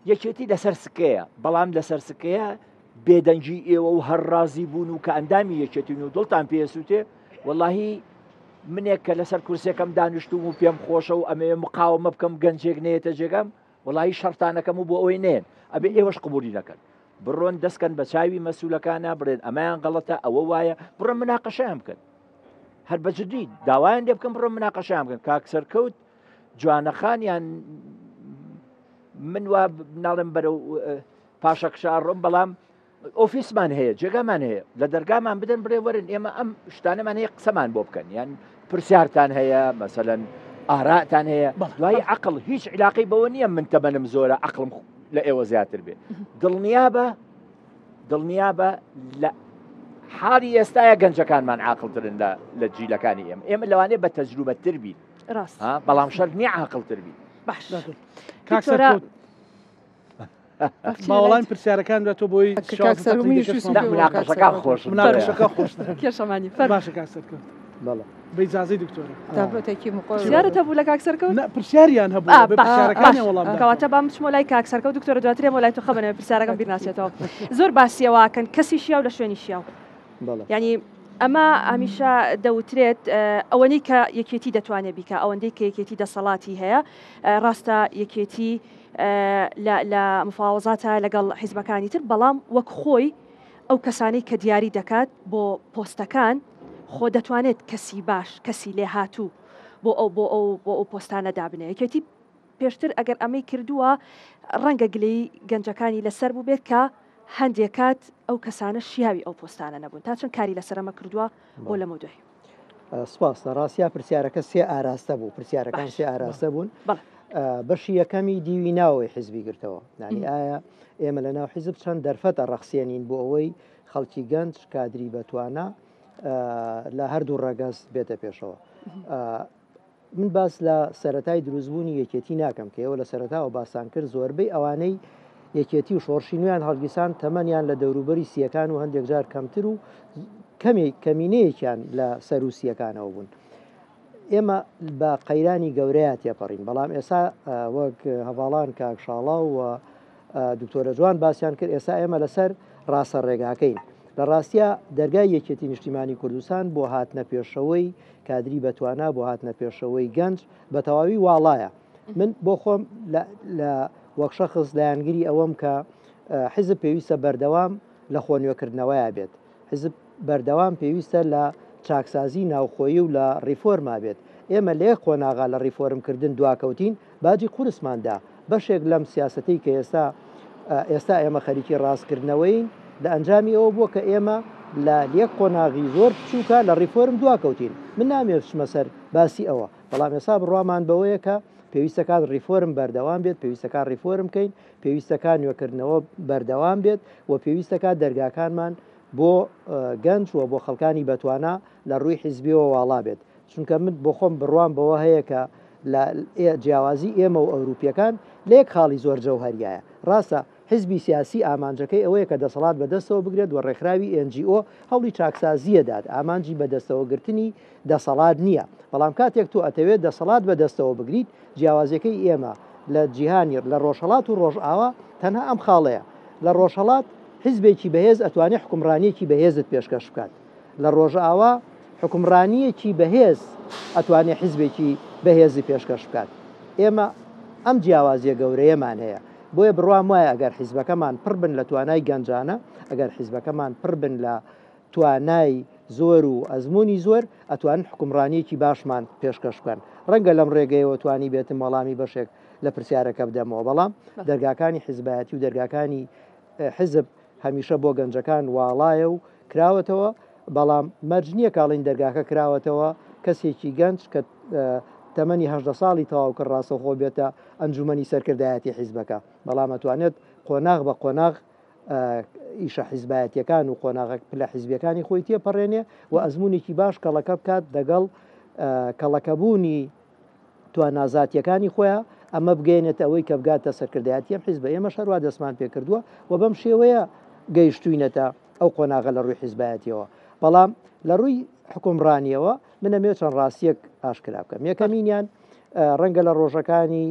یەکێتی لەسەر سکەیە بەڵام لەسەر سکەیە بێدەنجی ئێوە و هەر ڕازی بوون و کە ئەندامی یەکێتین و دڵتان پێسووتێ وەڵاهی منێک کە لەسەر کورسەکەم دانیشتوم و پێم خۆشە و ئەمێ مقاومە بکەم گەنجێک نێتە جێگەم وەڵاهی شەرتانەکەم و بۆ ئەوەی نێن ئەبێ ئێوەش قبولی نەکەن بڕۆن دەستکەن بە چاوی مەسوولەکانە بڵێن ئەمایان غەڵەتە ئەوە وایە بڕۆن مناقەشەیان بکەن هەر بەجددی داوایان لێ بکەم بڕۆن مناقەشەیان بکەن کاک سەرکەوت جوانەخانیان من وا ناڵێم بەرەو پاشەکشاڕۆم بەڵام ئۆفیسمان هەیە جێگامان هەیە لە دەرگامان بدەن بڕێ وەرن ئێمە ئەم شتانەمان هەیە قسەمان بۆ بکەن یان پرسیارتان هەیە مەسەلەن ئاراتان هەیە دوای عەقڵ هیچ عیلاقی بەوە نییە من تەمەنم زۆرە عەقڵم لە ئێوە زیاتر بێ دڵنیا بە لە حاڵی ئێستاە گەنجەکانمان عاقڵترن لە جیلەکانی ئێمە لەوانەیە بە تەجروبەتر بین بەڵام شەر نییە عاقڵتر بین باوەڵان پرسیارەکان بێت تۆ بۆی مناقەشەکان خۆش کێشەمانی باشە کاک سەرکەوت بەیجازەی دکتۆرە زیارەتە بوو لە کاک سەرکەوت پرسیاریان هەبوو کەواتە بام بچمە لای کاک سەرکەوت دکتۆرە دواترێ بۆ لای تۆ خەبەنەوە پرسیارەکەم بیرناسێتەوە زۆر باسیەوەکەن کەسی شیا و لە شوێنی شیا ینی ئەمە هەمیشە دەوترێت ئەوەنەی کە یەکێتی دەتوانێت بیکە ئەوەندەی کە یەکێتی دەسەڵاتی هەیە ڕاستە یەکێتی لە مفاوەزاتە لەگەڵ حیزبەکانی تر بەڵام وەک خۆی ئەو کەسانەی کە دیاری دەکات بۆ پۆستەکان خۆ دەتوانێت کەسی باش کەسی لێ هاتوو بۆ ئەو پۆستانە دابنێ یەکێتی پێشتر ئەگەر ئەمەی کردووە ڕەنگە گلەی گەنجەکانی لەسەر بوو بێت کە هەندێکات ئەو کەسانە شیاوی ئەو پۆستانە نەبوون تا چەند کاری لەسەرەمە کردووە بۆ لە مەودۆی سپاس ڕاستیا پرسیارەکە سێ ئاراستە بوو پرسیارەکان سێ ئاراستە بوون بەشی یەکەمی دیوی ناوەوەی حیزبی گرتەوە نانی ئایا ئێمە لە ناو حیزب چەند دەرفەتە ڕەخسیێنین بۆ ئەوەی خەڵکی گەنج کادری بەتوانە لە هەردوو ڕەگەز بێتە پێشەوە من باس لە سەرەتای دروستبوونی یەکێتی ناکەم کە ئێوە لە سەرەتاوە باسان کرد زۆربەی ئەوانەی یەکێتی و شۆڕشی نوێیان هەڵگیسان تەمەنیان لە دەوروبەری سیەکان و هەندێک جار کەمتر و کەمینەیەکیان لە سەروسیەکانەوە بوون ئێمە بە قەیرانی گەورەیە تێپەڕین بەڵام ئێستا وەک هەواڵان کاکشاڵا و دکتۆرە جوان باسییان کرد ئێستا ئێمە لەسەر ڕاستە ڕێگاکەین لە ڕاستیە دەرگای یەکێتی نیشتیمانی کوردستان بۆ هاتنە پێشەوەی کادری بەتوانە بۆ هاتنە پێشەوەی گەنج بە تەواوی واڵایە من بۆ خۆم لە وەک شەخص لایەنگیری ئەوەم کە حیزب پێویستە بەردەوام لە خۆنیۆکردنەوەیە بێت حیزب بەردەوام پێویستە لە چاکسازی ناوخۆیی و لە ڕیفۆرما بێت ئێمە لێ قۆناغا لە ڕیفۆرمکردن دواکەوتین باجی قورسماندا بەشێک لەم سیاسەتی کە ئێستا ئێمە خەریکی ڕاستکردنەوەین لە ئەنجامی ئەوە بووە کە ئێمە لە لێک قۆناغی زۆر بچووکە لە ڕیفۆرم دواکەوتین من نامێشمە سەر باسی ئەوە بەڵام ئێستا بڕوامان بەوەیە کە پێویستەکان ڕیفۆرم بەردەوام بێت پێویستەکان ڕیفۆرم بکەین پێویستەکان نوێکردنەوە بەردەوام بێت و پێویستەکان دەرگاکانمان بۆ گەنج و بۆ خەڵکانی بەتوانە لە ڕووی حیزبیەوە واڵا بێت چونکە من بۆ خۆم بڕوان بەوە هەیە کە لە جیاوازی ئێمە و ئەوروپیەکان لێک خاڵی زۆر جەوهەریایە ڕاستە حزبی سیاسی ئامانجەکەی ئەوەیە کە دەسەڵات بەدەستەوە بگرێت و ڕێکخراوی NGO هەوڵی چاکسازیە داد ئامانجی بەدەستەوە گرتنی دەسەڵات نییە بەڵام کاتێک تو ئەتەوێت دەسەڵات بەدەستەوە بگریت جیاوازەکەی ئێمە لە جیهانی لە ڕۆژهەڵات و ڕۆژئاوا تەنها ئەم خاڵەیە لە ڕۆژهەڵات حزبێکی بەهێز ئەتوانێت حکومڕانیەکی بەهێزت پێشکەش بکات لە ڕۆژئاوا حکومڕانیەکی بەهێز ئەتوانێت حزبێکی بەهێزی پێشکەش بکات ئێمە ئەم جیاوازیە گەورەیەمان هەیە بۆیە بڕوام وایە ئەگەر حیزبەکەمان پڕ بن لە توانای گەنجانە ئەگەر حیزبەکەمان پڕ بن لە توانای زۆر و ئەزمموی زۆر ئەتوان حکومڕانیەکی باشمان پێشکەش بکەن ڕەنگە لەم ڕێگەیەوە توانی بێتم وەڵامی بەشێک لە پرسیارەکە بدەمەوە بەڵام دەرگاکانی حیزبایەتی و دەرگاکانی حزب هەمیشە بۆ گەنجەکان واڵایە و کراوەتەوە بەڵام مەرجنیە کاڵین دەرگاکە کراوەتەوە کەسێکی گەنج کە تەمەنی 18 ساڵی تەواو کرد ڕاستەخۆ بێتە ئەنجومەنی سەرکردایەتی حیزبەکە بەڵام ئەتوانێت قۆناغ بە قۆناغ ئیشە حیزبایەتیەکان و قۆناغ پلە حیزبیەکانی خۆی تێپەڕێنێ و ئەزمموونێکی باش کەڵەکە بکات دەگەڵ کەڵەکەبوونی توانازاتیەکانی خۆیان ئەمە بگەێنێت ئەوەی کە بگاتە سەرکردایەتی ئەم حیزبە ئێمە شەروا دەستمان پێکردووە و بەم شێوەیە گەیشتوینەتە ئەو قۆناغە لە ڕووی حیزبایەتیەوە بەڵام لە ڕووی حکومڕانیەوە منەمێ چەند ڕاستیەک ئاشکرا بکەم یەکەمینیان ڕەنگە لە ڕۆژەکانی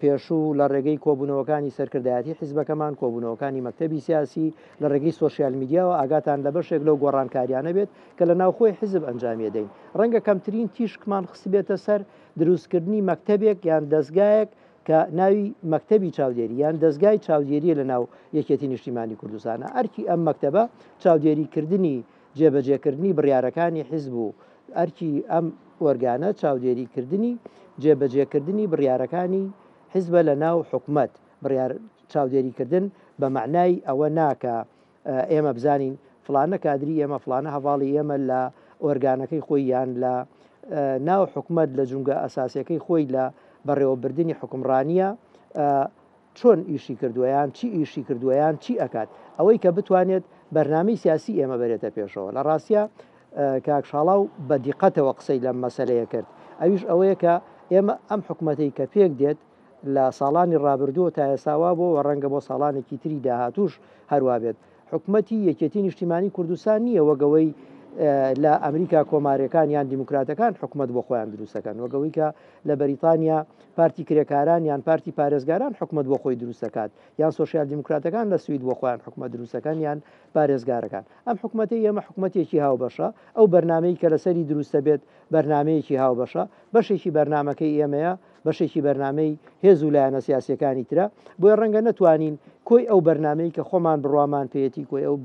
پێشوو لە ڕێگەی کۆبوونەوەکانی سەرکردایەتی حیزبەکەمان کۆبوونەوەکانی مەکتەبی سیاسی لە ڕێگەی سۆسیال میدیاوە ئاگاتان لە بەشێک لەو گۆڕانکاریانە بێت کە لە ناوخۆی حیزب ئەنجامی دەین ڕەنگە کەمترین تیشکمان خست بێتە سەر دروستکردنی مەکتەبێک یان دەستگایەک کە ناوی مەکتەبی چاودێری یان دەستگای چاودێریە لە ناو یەکێتی نیشتیمانی کوردستانە ئەرکی ئەم مەکتەبە چاودێریکردنی جێبەجێکردنی بڕیارەکانی حیزب و ئەرکی ئەم وەرگانە چاودێریکردنی جێبەجێکردنی بڕیارەکانی حیزبە لە ناو حکومت بڕیار چاودێریکردن بە معنای ئەوە ناکە ئێمە بزانین فلانە کادری ئێمە فلانە هەواڵی ئێمە لە ئۆرگانەکەی خۆی یان لە ناو حکومت لە جونگە ئەساسیەکەی خۆی لە بەڕێوەبردننی حکومڕانیە چۆن ئیشی کردووەیان چی ئیشی کردووەیان چی ئەکات ئەوەی کە بتوانێت بەرنامەی سیاسی ئێمە بێتە پێشەوە لە ڕاستە کاکشاڵاو بە دیقەتەوە قسەی لەم مەسلەیە کرد ئەویش ئەوەیە کە ئێمە ئەم حکوومەتەی کە پێک دێت لە ساڵانی ڕابردووە تا ئێساوا بۆ و ڕەنگە بۆ ساڵانێکی تری داهاتوش هەروە بێت حکوومەتی یەکێتی نیشتیمانی کوردستان نییە وەگەوەی لە ئەمریکا کۆماریەکان یان دیموکراتەکان حکوومەت بۆ خۆیان دروستەکەن وەگەوەی کە لە بەریتانیا پارتی کرێکاران یان پارتی پارێزگاران حکوومەت بۆ خۆی دروستەکات یان سۆسیال دیموکراتەکان لە سوید بۆ خۆیان حکوومەت دروستەکان یان پارێزگارەکان ئەم حکوومەتی ئێمە حکوومەتێکی هاوبەشە ئەو بەرنمەی کە لەسەری دروستە بێت بەرنمەیەکی هاوبەشە بەشێکی بەرنمەکەی ئێمەیە بەشێکی بەرنمەی هێز و لایەنە سیاسەکانی ترە بۆیە ڕەنگە نەتوانین کۆی ئەو بەرنمەی کە خۆمان بڕوامان پێێتی کۆی ئەو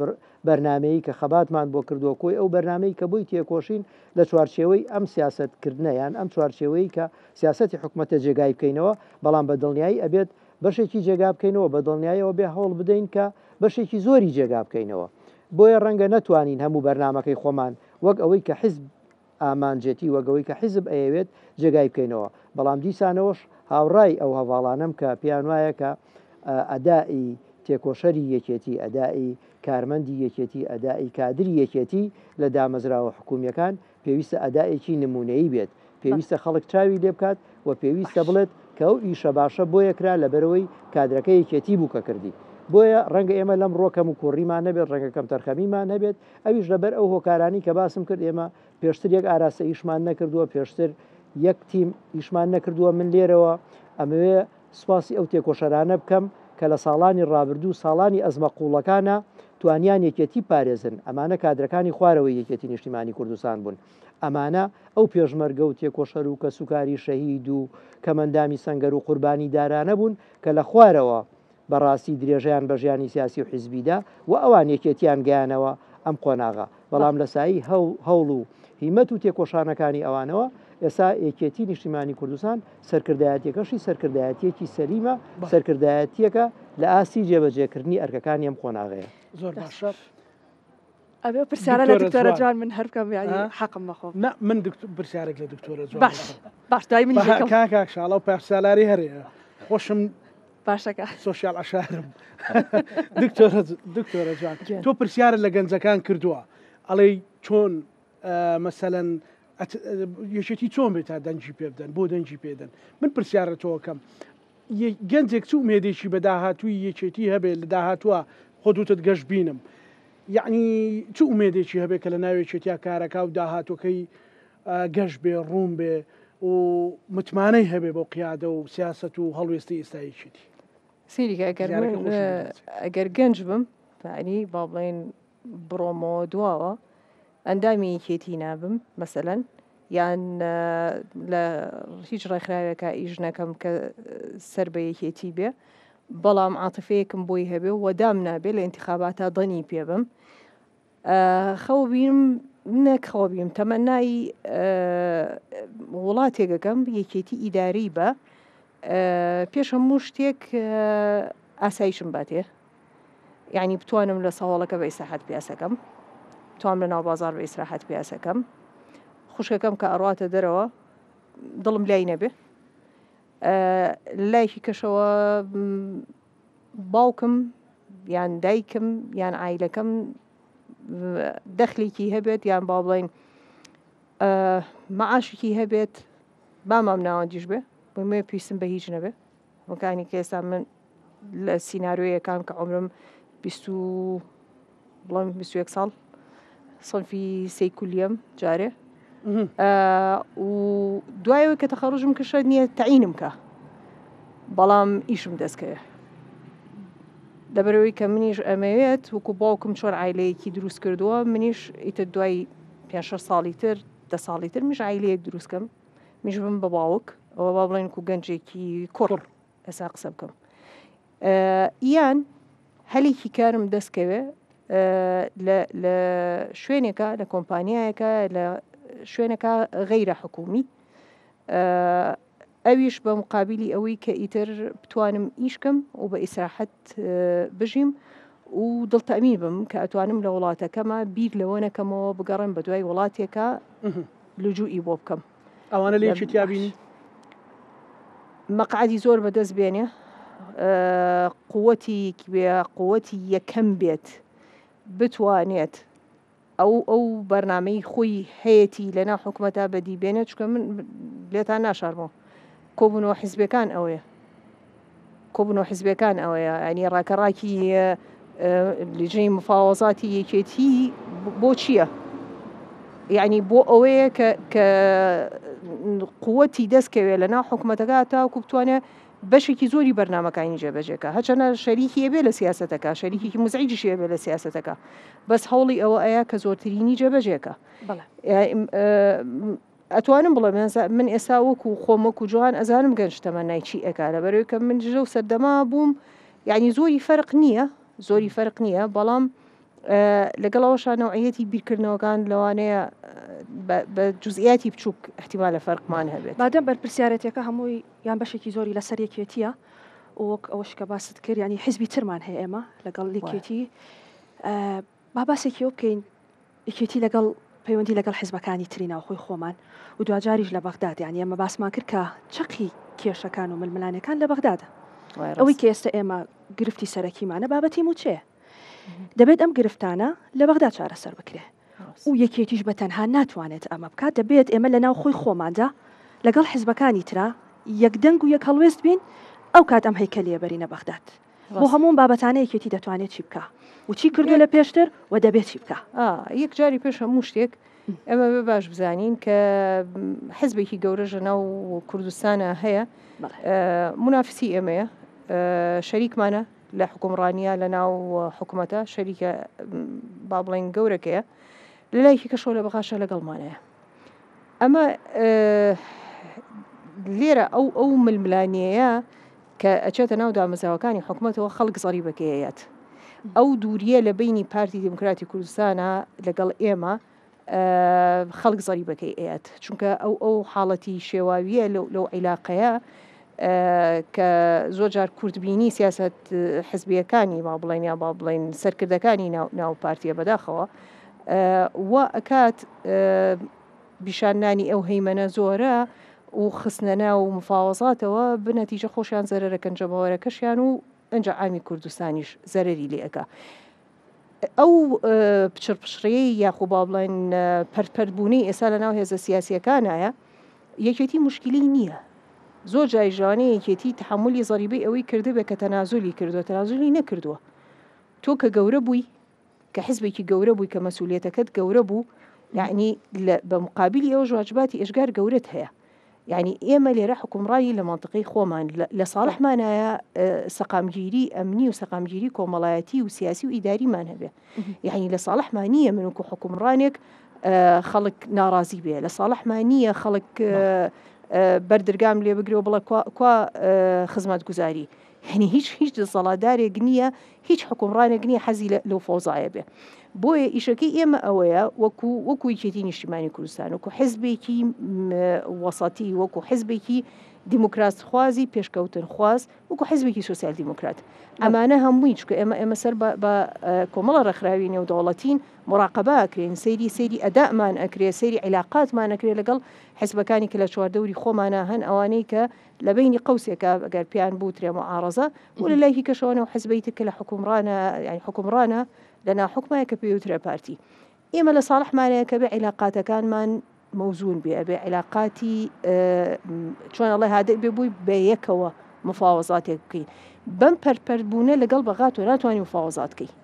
بەرنمەیە کە خەباتمان بۆ کردووە کۆی ئەو بەرنمەی کە بووی تێکۆشین لە چوارچێوەی ئەم سیاستکردنەیان ئەم چوارچێوەی کە سیاسەتی حکوومەتە جێگای بکەینەوە بەڵام بە دڵنیایی ئەبێت بەشێکی جێگا بکەینەوە بە دڵنیاییەوە بێ هەوڵ بدەین کە بەشێکی زۆری جێگا بکەینەوە بۆیە ڕەنگە نەتوانین هەموو بەرنمەکەی خۆمان وەک ئەوەی کە حیزب ئامانجێتی وەگەوەی کە حیزب ئەیەوێت جێگای بکەینەوە بەڵام دیسانەوەش هاوڕای ئەو هەواڵانم کە پیان وایە کە ئەدای تێکۆشەری یەکێتی ئەدای کارمەندی یەکێتی ئەدای کادری یەکێتی لە دامەزراوە حکوومیەکان پێویستە ئەدایەکی نمونەیی بێت پێویستە خەڵک چاوی لێ بکات و پێویستە بڵێت کە ئەو ئیشە باشە بۆ یەکرا لە بەرەوەی کادرەکە یەکێتی بووکە کردی بۆیە ڕەنگە ئێمە لەم ڕۆکەم و کوڕیمان نەبێت ڕەنگەکەم تەرخەمیمان نەبێت ئەویش لەبەر ئەو هۆکارانی کە باسم کرد ئێمە پێشتر یەک ئاراستە ئیشمان نەکردووە پێشتر یەک تیم ئیشمان نەکردووە من لێرەوە ئەمەوێ سوپاسی ئەو تێکۆشەرانە بکەم کە لە ساڵانی ڕابردوو ساڵانی ئەزمە قوڵەکانە توانیان یەکێتی پارێزن ئەمانە کادرەکانی خوارەوەی یەکێتی نیشتیمانی کوردستان بوون ئەمانە ئەو پێشمەرگە و تێکۆشەر و کە سوکاری شەهید و کەمەندامی سەنگەر و قوربانی دارانە بوون کە لە خوارەوە بەڕاستی درێژیان بە ژیانی سیاسی و حیزبیدا و ئەوان یەکێتیان گەیانەوە ئەم قۆناغا بەڵام لە سایی هەوڵ و هیمەت و تێکۆشانەکانی ئەوانەوە ئێستا یەکێتی نیشتیمانی کوردستان سەرکردایەتیەکەشی سەرکردایەتیەکی سەلیمە سەرکردایەتیەکە لە ئاسی جێبەجێکردنی ئەرکەکانی ئەم قۆناغەیە. زۆر باشە. ئەبێ پرسیارە لە دکتۆرە جوان من هەر بکەم یانی حەقم مەخۆ. نە من پرسیارێک لە دکتۆرە جوان. باش دای من کاک شاڵە و پارسالاری هەرەیە خۆشم باشەکە سۆشیال عشارم. دکتۆرە جوان تۆ پرسیارە لە گەنجەکان کردووە ئەڵێ چۆن مەسەلەن یەکێتی چۆن بێت تا دەنجی پێ بدەن بۆ دەنجی پێدەن من پرسیارە تۆکەم گەنجێک چ مێدێکی بە داهاتووی یەکێتی هەبێت لە داهاتووە خۆدوتت گەشت بینم یعنی چ ئومێدێکی هەبێت کە لە ناوێکێتیا کارەکە و داهاتۆکەی گەشت بێ ڕوون بێ و متمانەی هەبێ بۆ قیادە و سیاست و هەڵوێستی ئێستاییەتی سیریکە ئەگەر گەنج بم ینی با بڵێن بڕۆمەوە دواوە ئەندامی یەکێتی نابم مەسەلەن یان لە هیچ ڕێکخراوێکە ئیژ نەکەم کە سەر بە یەکێتی بێ بەڵام عاتفەیەکم بۆی هەبێ وەدام نابێت لە ئینتیخاباتە دڵنی پێ بم خەو بیم نەکخەوە بیم تەمەنای وڵاتێکەکەم یەکێتی ئیداری بە پێش هەموو شتێک ئاسایشم باتێ یعنی بتوانم لە ساوڵەکە بە ئیسراحەت پیاسەکەم توانم لە ناو بازار بە ئیسراحەت پیاسەکەم خوشکەکەم کە ئەڕاتە دەرەوە دڵم لای نەبێ لایکی کەشەوە باوکم یان دایکم یان ئایلەکەم دەخلێکی هەبێت یان با بڵێن مەعاشێکی هەبێت بامام ناوەندیش بێ بۆمێ پێویستم بە هیچ نەبێ وەکانی کە ئێستا من لە سیناریۆیەکان کە عمرم 21 ساڵ صنفی سەیکولیەم جارێ و دوایەوەی کە تەخەڕوژم کەشە نییە تەعینم کە بەڵام ئیشم دەستکەوێ لەبەرەوەی کە منیش ئەمەوێت وەکو باوکم چۆن عیلەیەکی دروست کردووە منیش ئیتر دوای 5 ساڵی تر 10 ساڵی تر میش عیلەیەک دروستکەم میش بم بە باوک ئەوە با بڵێن و گەنجێکی کوڕ ئێسا قسە بکەم یان هەلێکی کارم دەستکەوێ لە شوێنێکە لە کۆمپانیایەکە لە شوێنەکە غەیرە حکومی ئەویش بە مقابلی ئەوەی کە ئیتر بتوانم ئیشکەم و بە ئیسراحەت بژیم و دڵتەمی بم کە ئەتوانم لە وڵاتەکەمە بیر لەوە نەکەمەوە بگەڕم بە دوای وڵاتێکە لوجوئی بۆ بکەم ئەوانە لە یەکێتیا بینی مەقعدی زۆر بەدەست بێنێ قووەتی یەکەم بێت بتوانێت ئەو بەرنامەی خۆی هەیەی لەناو حکوومەتە بەدی بێنێت چکە من لێتان ناشارمەوە کۆبوونەوە حیزبەکان ئەوەیە ئەنی ڕاکەڕاکی لیژەی مفاوەزاتی یەکێتی بۆ چییە؟ یعنی بۆ ئەوەیە کە قووەتی دەستکەوێت لەناو حکوومەتەکە تاوەکو بتوانێت بەشێکی زۆری بەرنامەکانی جێبەجێکە هەچەنە شەریکی هەبێ لە سیاسەتەکە شەریکی مزعیجیشی هەبێ لە سیاسەتەکە بەس هەوڵی ئەوە ئەیە کە زۆرترینی جێبەجێکە ئەتوانم بڵێ من ئێستا وەکو خۆمەک و جوان ئەزانم گەنج تەمەنای چی ئەکا لەبەرەوەی کە من ژە و سەردەما بووم یعنی زۆری فەرق نییە بەڵام لەگەڵەوەشا نەوعەتی بیرکردنەوەکان لەوانەیە بە جزئیاتی بچووک احتیمال لە فەرقمان هەبێت بادەم بەرپرسیارەتەکە هەمووی یان بەشێکی زۆری لەسەر یەکێتیە وەک ئەوەش کە باست کرد ینی حیزبی ترمان هەیە ئێمە لەگەڵ یەکێتی با باسێکیەوە بکەین یەکێتی لەگەڵ پەیوەندی لەگەڵ حیزبەکانی ترینەوە خۆی خۆمان و دوجاریش لە بەغداد یانی ئەمە باسمان کرد کە چەقی کێشەکان و ململانەکان لە بەغدادە ئەوەی کە ئێستا ئێمە گرفتی سەرەکیمانە بابەتی موچێ دەبێت ئەم گرفتانە لە بەغداد چارەسەر بکرێ و یەکێتیش بە تەنها ناتوانێت ئەمە بکات دەبێت ئێمە لە ناو خۆی خۆماندا لەگەڵ حیزبەکانی ترا یەکدەنگ و یەک هەڵوێست بین ئەو کات ئەم هەیکەلیە بەرینە بەغداد بۆ هەموو بابەتانە یەکێتی دەتوانێت چی بکە و چی کردو لە پێشتر و دەبێت چی بکە یەک جاری پێش هەموو شتێک ئەمە بێ باش بزانین کە حیزبێکی گەورەژە ناو کوردستانە هەیە منافسی ئێمەیە شەریکمانە لە حکومڕانیە لە ناو حکوومەتە شەریکە با بڵێن گەورەکەیە لە لایکی کەشەوە لە بەخاشە لەگەڵمانەیە ئەمە لێرە ئەو ململانیەیە کە ئەچێتە ناو دامەزراوەکانی حکوومەتەوە خەڵک زەریبەکەیەت ئەو دووریە لە بینی پارتی دموکراتی کوردستانە لەگەڵ ئێمە خەڵک زەریبەکەی ئەیەت چونکە ئەو حاڵەتی شێواویە لەو عیلاقەیە کە زۆر جار کوردبینی سیاست حزبیەکانی با بڵێن یا با بڵێن سەرکردەکانی ناو پارتیە بەداخەوە وا ئەکات بیشانانی ئەو هەیمەنە زۆرە و خستنەنا و مفاوەزاتەوە بنەتیجە خۆشیان زەرەرەکەن جەماوەرەکەشیان و ئەنج ئامی کوردستانیش زەرری لێ ئەکا ئەو پچڕپشڕەیە یاخۆ با بڵێن پەرپەربوونی ئێستا لە ناو هێزە سیاسیەکانایە یەکێتی مشکلی نییە زۆر جایژوانەیە یەکێتی تحملی زەریبەی ئەوەی کردبێ کە تەنازولی کردووە تەنازولی نەکردووە تۆ کە گەورە بووی کە حزبێکی گەورە بووی کە مەسئولیەتەکەت گەورە بوو یعنی بە مقابلی ئەو واجباتی ئێشگار گەورەت هەیە یعنی ئێمە لێرە حکومڕایی لە منطقەی خۆمان لە ساڵحمانایە سەقامگیری ئەمنی و سەقامگیری کۆمەڵایەتی و سیاسی و ئیداریمان هەبێ یعنی لە ساڵحمانیە من وەکو حکومڕانێک خەڵک ناڕازی بێ لە ساڵحمانیە خەڵک بەردرگام لێ بگرێ و بڵێ کوا خزمەت گوزاری هەنی هیچ دەسەڵاتدارێک نییە هیچ حکومڕانێک نییە حەزی لەو فۆزایە بێ بۆیە ئیشەکەی ئێمە ئەوەیە وەکو یەکێتی نیشتیمانی کوردستان وەکو حزبێکی وەسەتی وەکو حزبێکی دیموکراسی خوازی پێشکەوتن خواز وەکو حزبێکی سۆسیال دیموکرات ئەمانە هەمووی چکە ئێمە سەر بە کۆمەڵە ڕێکخراوی نێودەوڵەتین مراقبە ئەکرێن سەیری ئەدامان ئەکرێ سەیری عیلاقاتمان ئەکرێ لەگەڵ حزبەکانی کە لە چواردەوری خۆمانە هەن ئەوانەی کە لە بینی قەوسێکە ئەگەر پیان بوو ترێ معارەزە و لە لای کەشەوەنە و حزبەیتە کە لە حکومڕانە لە ناحکمایە کە پێوترە پارتی ئێمە لە ساڵحمانەیە کە بێ عیلاقاتەکانمان موزون بێ بێ عیلاقاتی چۆن ئەڵێ هادەی بێ بووی بە یەکەوە مفاوەزاتێک بکەین بەم پەرپەربوونە لەگەڵ بەغات و ناتوانانی مفاوەزات بکەین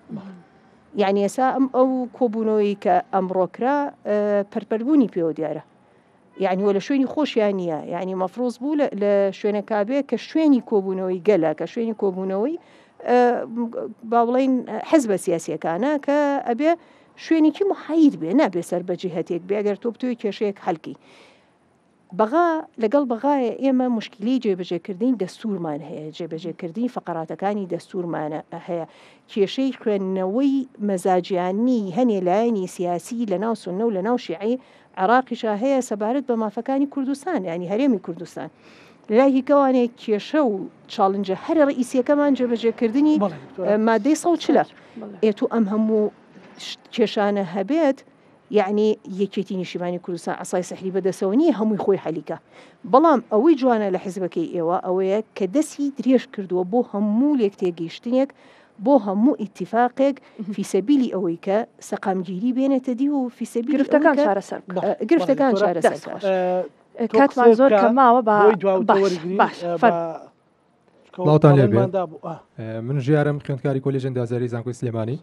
یعنی ئێستا ئەو کۆبوونەوەی کە ئەمڕۆکرا پەرپەربوونی پێوە دیارە یعنی وە لە شوێنی خۆشیان نییە یعنی مەفرۆز بوو لە شوێنە کابێ کە شوێنی کۆبوونەوەی گەلە کە شوێنی کۆبوونەوەی با بڵێن حزبە سیاسیەکانە کە ئەبێ شوێنێکی محید بێ نابێ سەر بە جیهەتێک بێ ئەگەر تۆ بتوی کێشەیەک هەلکی بەغا لەگەڵ بەغایە ئێمە مشکلی جێبەجێکردنی دەستورمان هەیە جێبەجێکردنی فقراتەکانی دەستورمانە هەیە کێشەی خوێندنەوەی مەزاجیانی هەنێ لایەنی سیاسی لە ناو سونە و لە ناو شیعی عێراقیشا هەیە سەبارەت بە مافەکانی کوردستان ینی هەرێمی کوردستان لای هیکەوانێک کێشە و چاڵنجە هەرە ڕئیسیەکەمان جێبەجێکردنی مادەی 140 ئێتو ئەم هەموو کێشانە هەبێت یعنی یەکێتی نیشتیمانی کوردستان عەسای سەحری بەدەستەوە نیە هەمووی خۆی حەلیکە بەڵام ئەوەی جوانە لە حیزبەکەی ئێوە ئەوەیە کە دەستی درێژ کردووە بۆ هەموو لێک تێگەیشتنێک بۆ هەموو ئیتیفاقێک فی سەبیلی ئەوەی کە سەقامگیری بێنێتە دی و فی سەبیلی گرفتەکان چارەسەر گرفتەکان چارەسەر کاتمان زۆر کەماوە باوتان لێبێ من ژیارم خوێندکاری کۆلێژ ئەندازیاری زانکۆی سلێمانی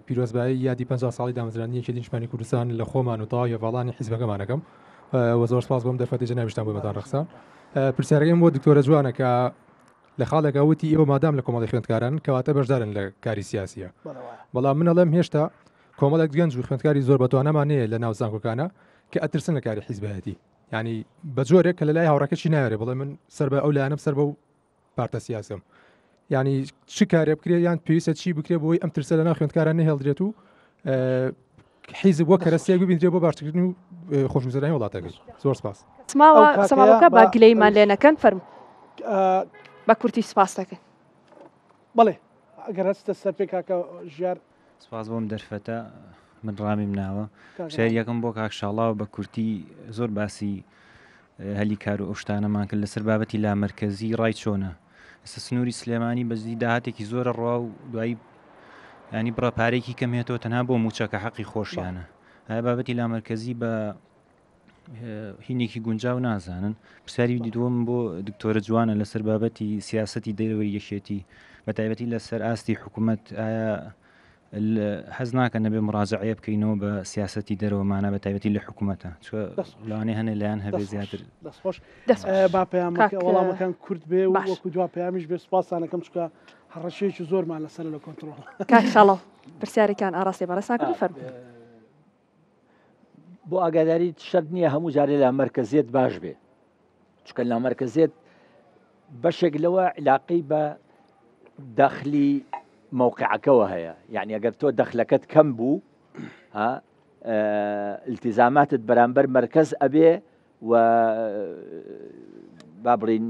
پیرۆزبایی یادی 50 ساڵی دامەزرانی یەکێتی نیشتیمانی کوردستان لە خۆمان و تاوە هێواڵانی حیزبەکەمانەکەم وە زۆر سپاس بۆم دەرفەتی جەنابیشتان بۆ بەتان ڕەخسان پرسیارەکەم بۆ دکتۆرە جوانە کە لە خاڵێکە وتی ئێوە مادام لە کۆمەڵی خوێندکاران کەواتە بەشدارن لە کاری سیاسیە بەڵام من ئەڵێم هێشتا کۆمەڵێک گەنج و خوێندکاری زۆر بەتوانەمانەیە لە ناو زانکۆکانە کە ئەترسن لە کاری حیزبەتی ینی بە جۆرێک کە لە لای هاوڕەکەشی ناوێ بڵێ من سەر بە ئەو لایەنم سەر بە و پارتە سیاسم ینی چ کارێ بکرێت یان پێویستە چی بکرێت بۆی ئەم ترسە لە ناو خوێندکاران نەهێڵدرێت و حیزب وە کەرەسیەک ببینرێت بۆ باشکردن و خۆشگوزەرانی وڵاتەکەی زۆر سپاس سماوەکە با گلەیمان لێ نەکەن فەرم بە کورتی سپاس دەکەن بەڵێ ئەگەر هەستە سەر پێ کاکە ژیار سپاس بۆم دەرفەتە من ڕامیم ناوە شێر یەکەم بۆ کاکشاڵاو بە کورتی زۆر باسی هەلی کار و ئەو شتانەمان کرد لەسەر بابەتی لامەرکەزی ڕای چۆنە ئێستا سنووری سلێمانی بەزی داهاتێکی زۆرە ڕوا و دوایی ینی بڕەپارێکی کەمێتەوە تەنها بۆ موچەکە حەقی خۆشیانە هەیە بابەتی لامەرکەزی بە هینێکی گونجاو نازانن پرسیاری دیدوم بۆ دکتۆرە جوانە لەسەر بابەتی سیاسەتی دەرەوەی یەکێتی بە تایبەتی لەسەر ئاستی حکوومەت ئایا حەز ناکەن نەبێ مڕاجعەیە بکەینەوە بە سیاسەتی دەرەوەمانە بە تایبەتی لە حکوومەتە لەوانەیە هەنێ لایەن هەبێ زیاتر دەستخۆش با پەیامەکە وەڵامەکان کورد بێ و وەکو دوا پەیامیش بێ سپاسانەکەم چکە هەڕەشەیەکی زۆرمان لەسەر لە کۆنتڕۆڵ کاکشاڵاو پرسیارێکیان ئاراستی بەڕێسان کرد فەرموو بۆ ئاگاداری شەرت نییە هەموو جارێ لە مەرکەزیت باش بێ چکە لە مەرکەزیت بەشێک لەوە علاقەی بە داخلی موقعەکەەوە هەیە یعنی ئەگەر تۆ دەخلەکەت کەم بوو التیزاماتت بەرامبەر مرکز ئەبێ و با بڵین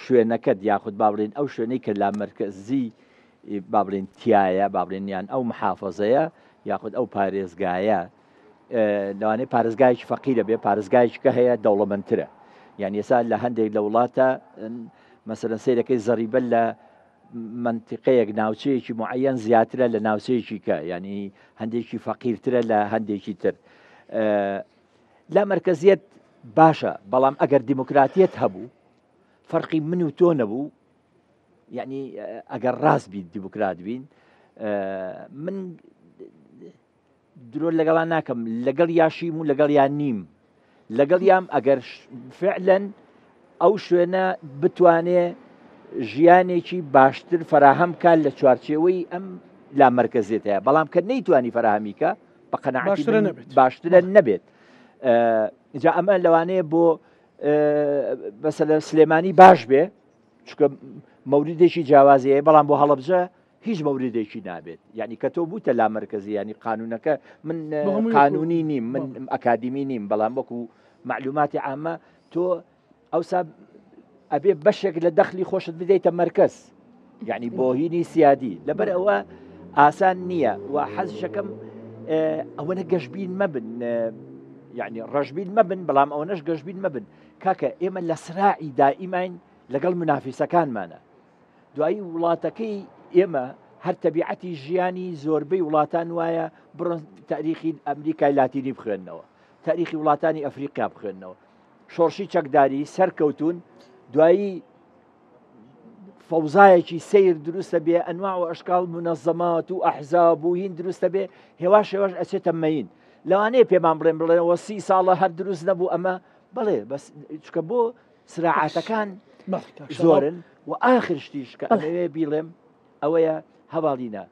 شوێنەکەت یاخود با بڵین ئەو شوێنەی کە لا مرکزی با بڵین تایە با بڵێنیان ئەو محافەزەیە یاخود ئەو پارێزگایە لەوانەیە پارێزگایکی فەقیرە بێ پارێزگایکە هەیە دەوڵەمەندترە یعنی ئێستا لە هەندێک لە وڵاتە مەسەرەن سیرەکەی زەریبە لە منتیقەیەک ناوچەیەکی معەن زیاترە لە ناوچەیەکی کە ینی هەندێکی فەقیرترە لە هەندێکی تر لا مرکزیت باشە بەڵام ئەگەر دیموکراتیت هەبوو فەرقی من و تۆ نەبوو یعنی ئەگەر ڕاست بین دیموکرات بین من درۆ لەگەڵان ناکەم لەگەڵ یاشیم و لەگەڵ یان نیم لەگەڵ یام ئەگەر فعلەن ئەو شوێنە بتوانێ ژیانێکی باشتر فراهەم کات لە چوارچێوەی ئەم لا مرکزێت هەیە بەڵام کە نەیتوانی فراهەمیکە بە قەنەعەتی باشترە نەبێت جا ئەمە لەوانەیە بۆ بەسەلە سلێمانی باش بێ چکە مەوریدێکی جیاوازیەیە بەڵام بۆ هەڵەبجە هیچ مەوریدێکی نابێت یعنی کە تۆ بووتە لا مرکزی ینی قانونەکە من قانونی نیم من ئەکادمی نیم بەڵام وەکو معلوماتی عامە تۆ ئەوسا ئەبێ بەشێک لە دەخلی خۆشت بدەیتە مرکز یعنی بۆ هینی سیادی لەبەر ئەوە ئاسان نییە و حەزشەکەم ئەوەنە گەشتبین مەبن یعنی ڕەشبین مەبن بەڵام ئەوەنەش گەشتبین مەبن کاکە ئێمە لە سراعی دائیمین لەگەڵ منافیسەکانمانە دوایی وڵاتەکەی ئێمە هەر تەبیعەتی ژیانی زۆربەی وڵاتان وایە بڕۆن تاریخی ئەمریکای لاتینی بخوێننەوە تاریخی وڵاتانی ئەفریقیا بخوێننەوە شۆڕشی چەکداری سەرکەوتون دوایی فەوزایەکی سیر دروستە بێ ئەنواع و ئەشکال منەظەمات و ئەحزاب و هین دروستە بێ هێواش هێواش ئەچێتە مەین لەوانەیە پێمان بڵێنەوە 30 ساڵە هەر دروست نەبوو ئەمە بڵێ بەس چکە بۆ سراعاتەکان زۆرن و ئاخر شتیش کە ئەوێ بیڵێم ئەوەیە هەواڵینە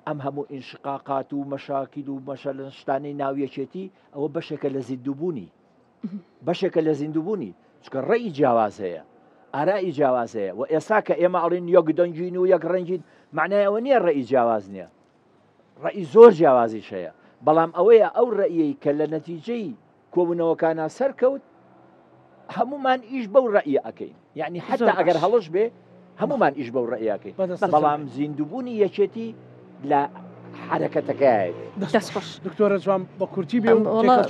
ئەم هەموو ئینشقاقات و مەشاکیل و مەشەلەن شتانەی ناویەکێتی ئەوە بەشێکە لە زیندوبوونی بەشێکە لە زیندوبوونی چکە ڕێی جیاواز هەیە ئارایی جیاواز هەیە و ئێستا کە ئێمە ئەڵێن یەک دەنگین و یەک ڕەنگین معنای ئەوە نییە ڕێی جیاواز نییە ڕێی زۆر جیاوازیش هەیە بەڵام ئەوەیە ئەو ڕێیەی کە لە نەتیجەی کۆبوونەوەکانە سەرکەوت هەمومان ئیش بەو ڕێیە ئەەکەین یعنی حتا ئەگەر هەڵش بێ هەمومان ئیش بەو ڕێیەکەین بەڵام زیندوبوونی یەکێتی لە حرەکەتەکەی دکتۆرە جوان بە کورتی بێ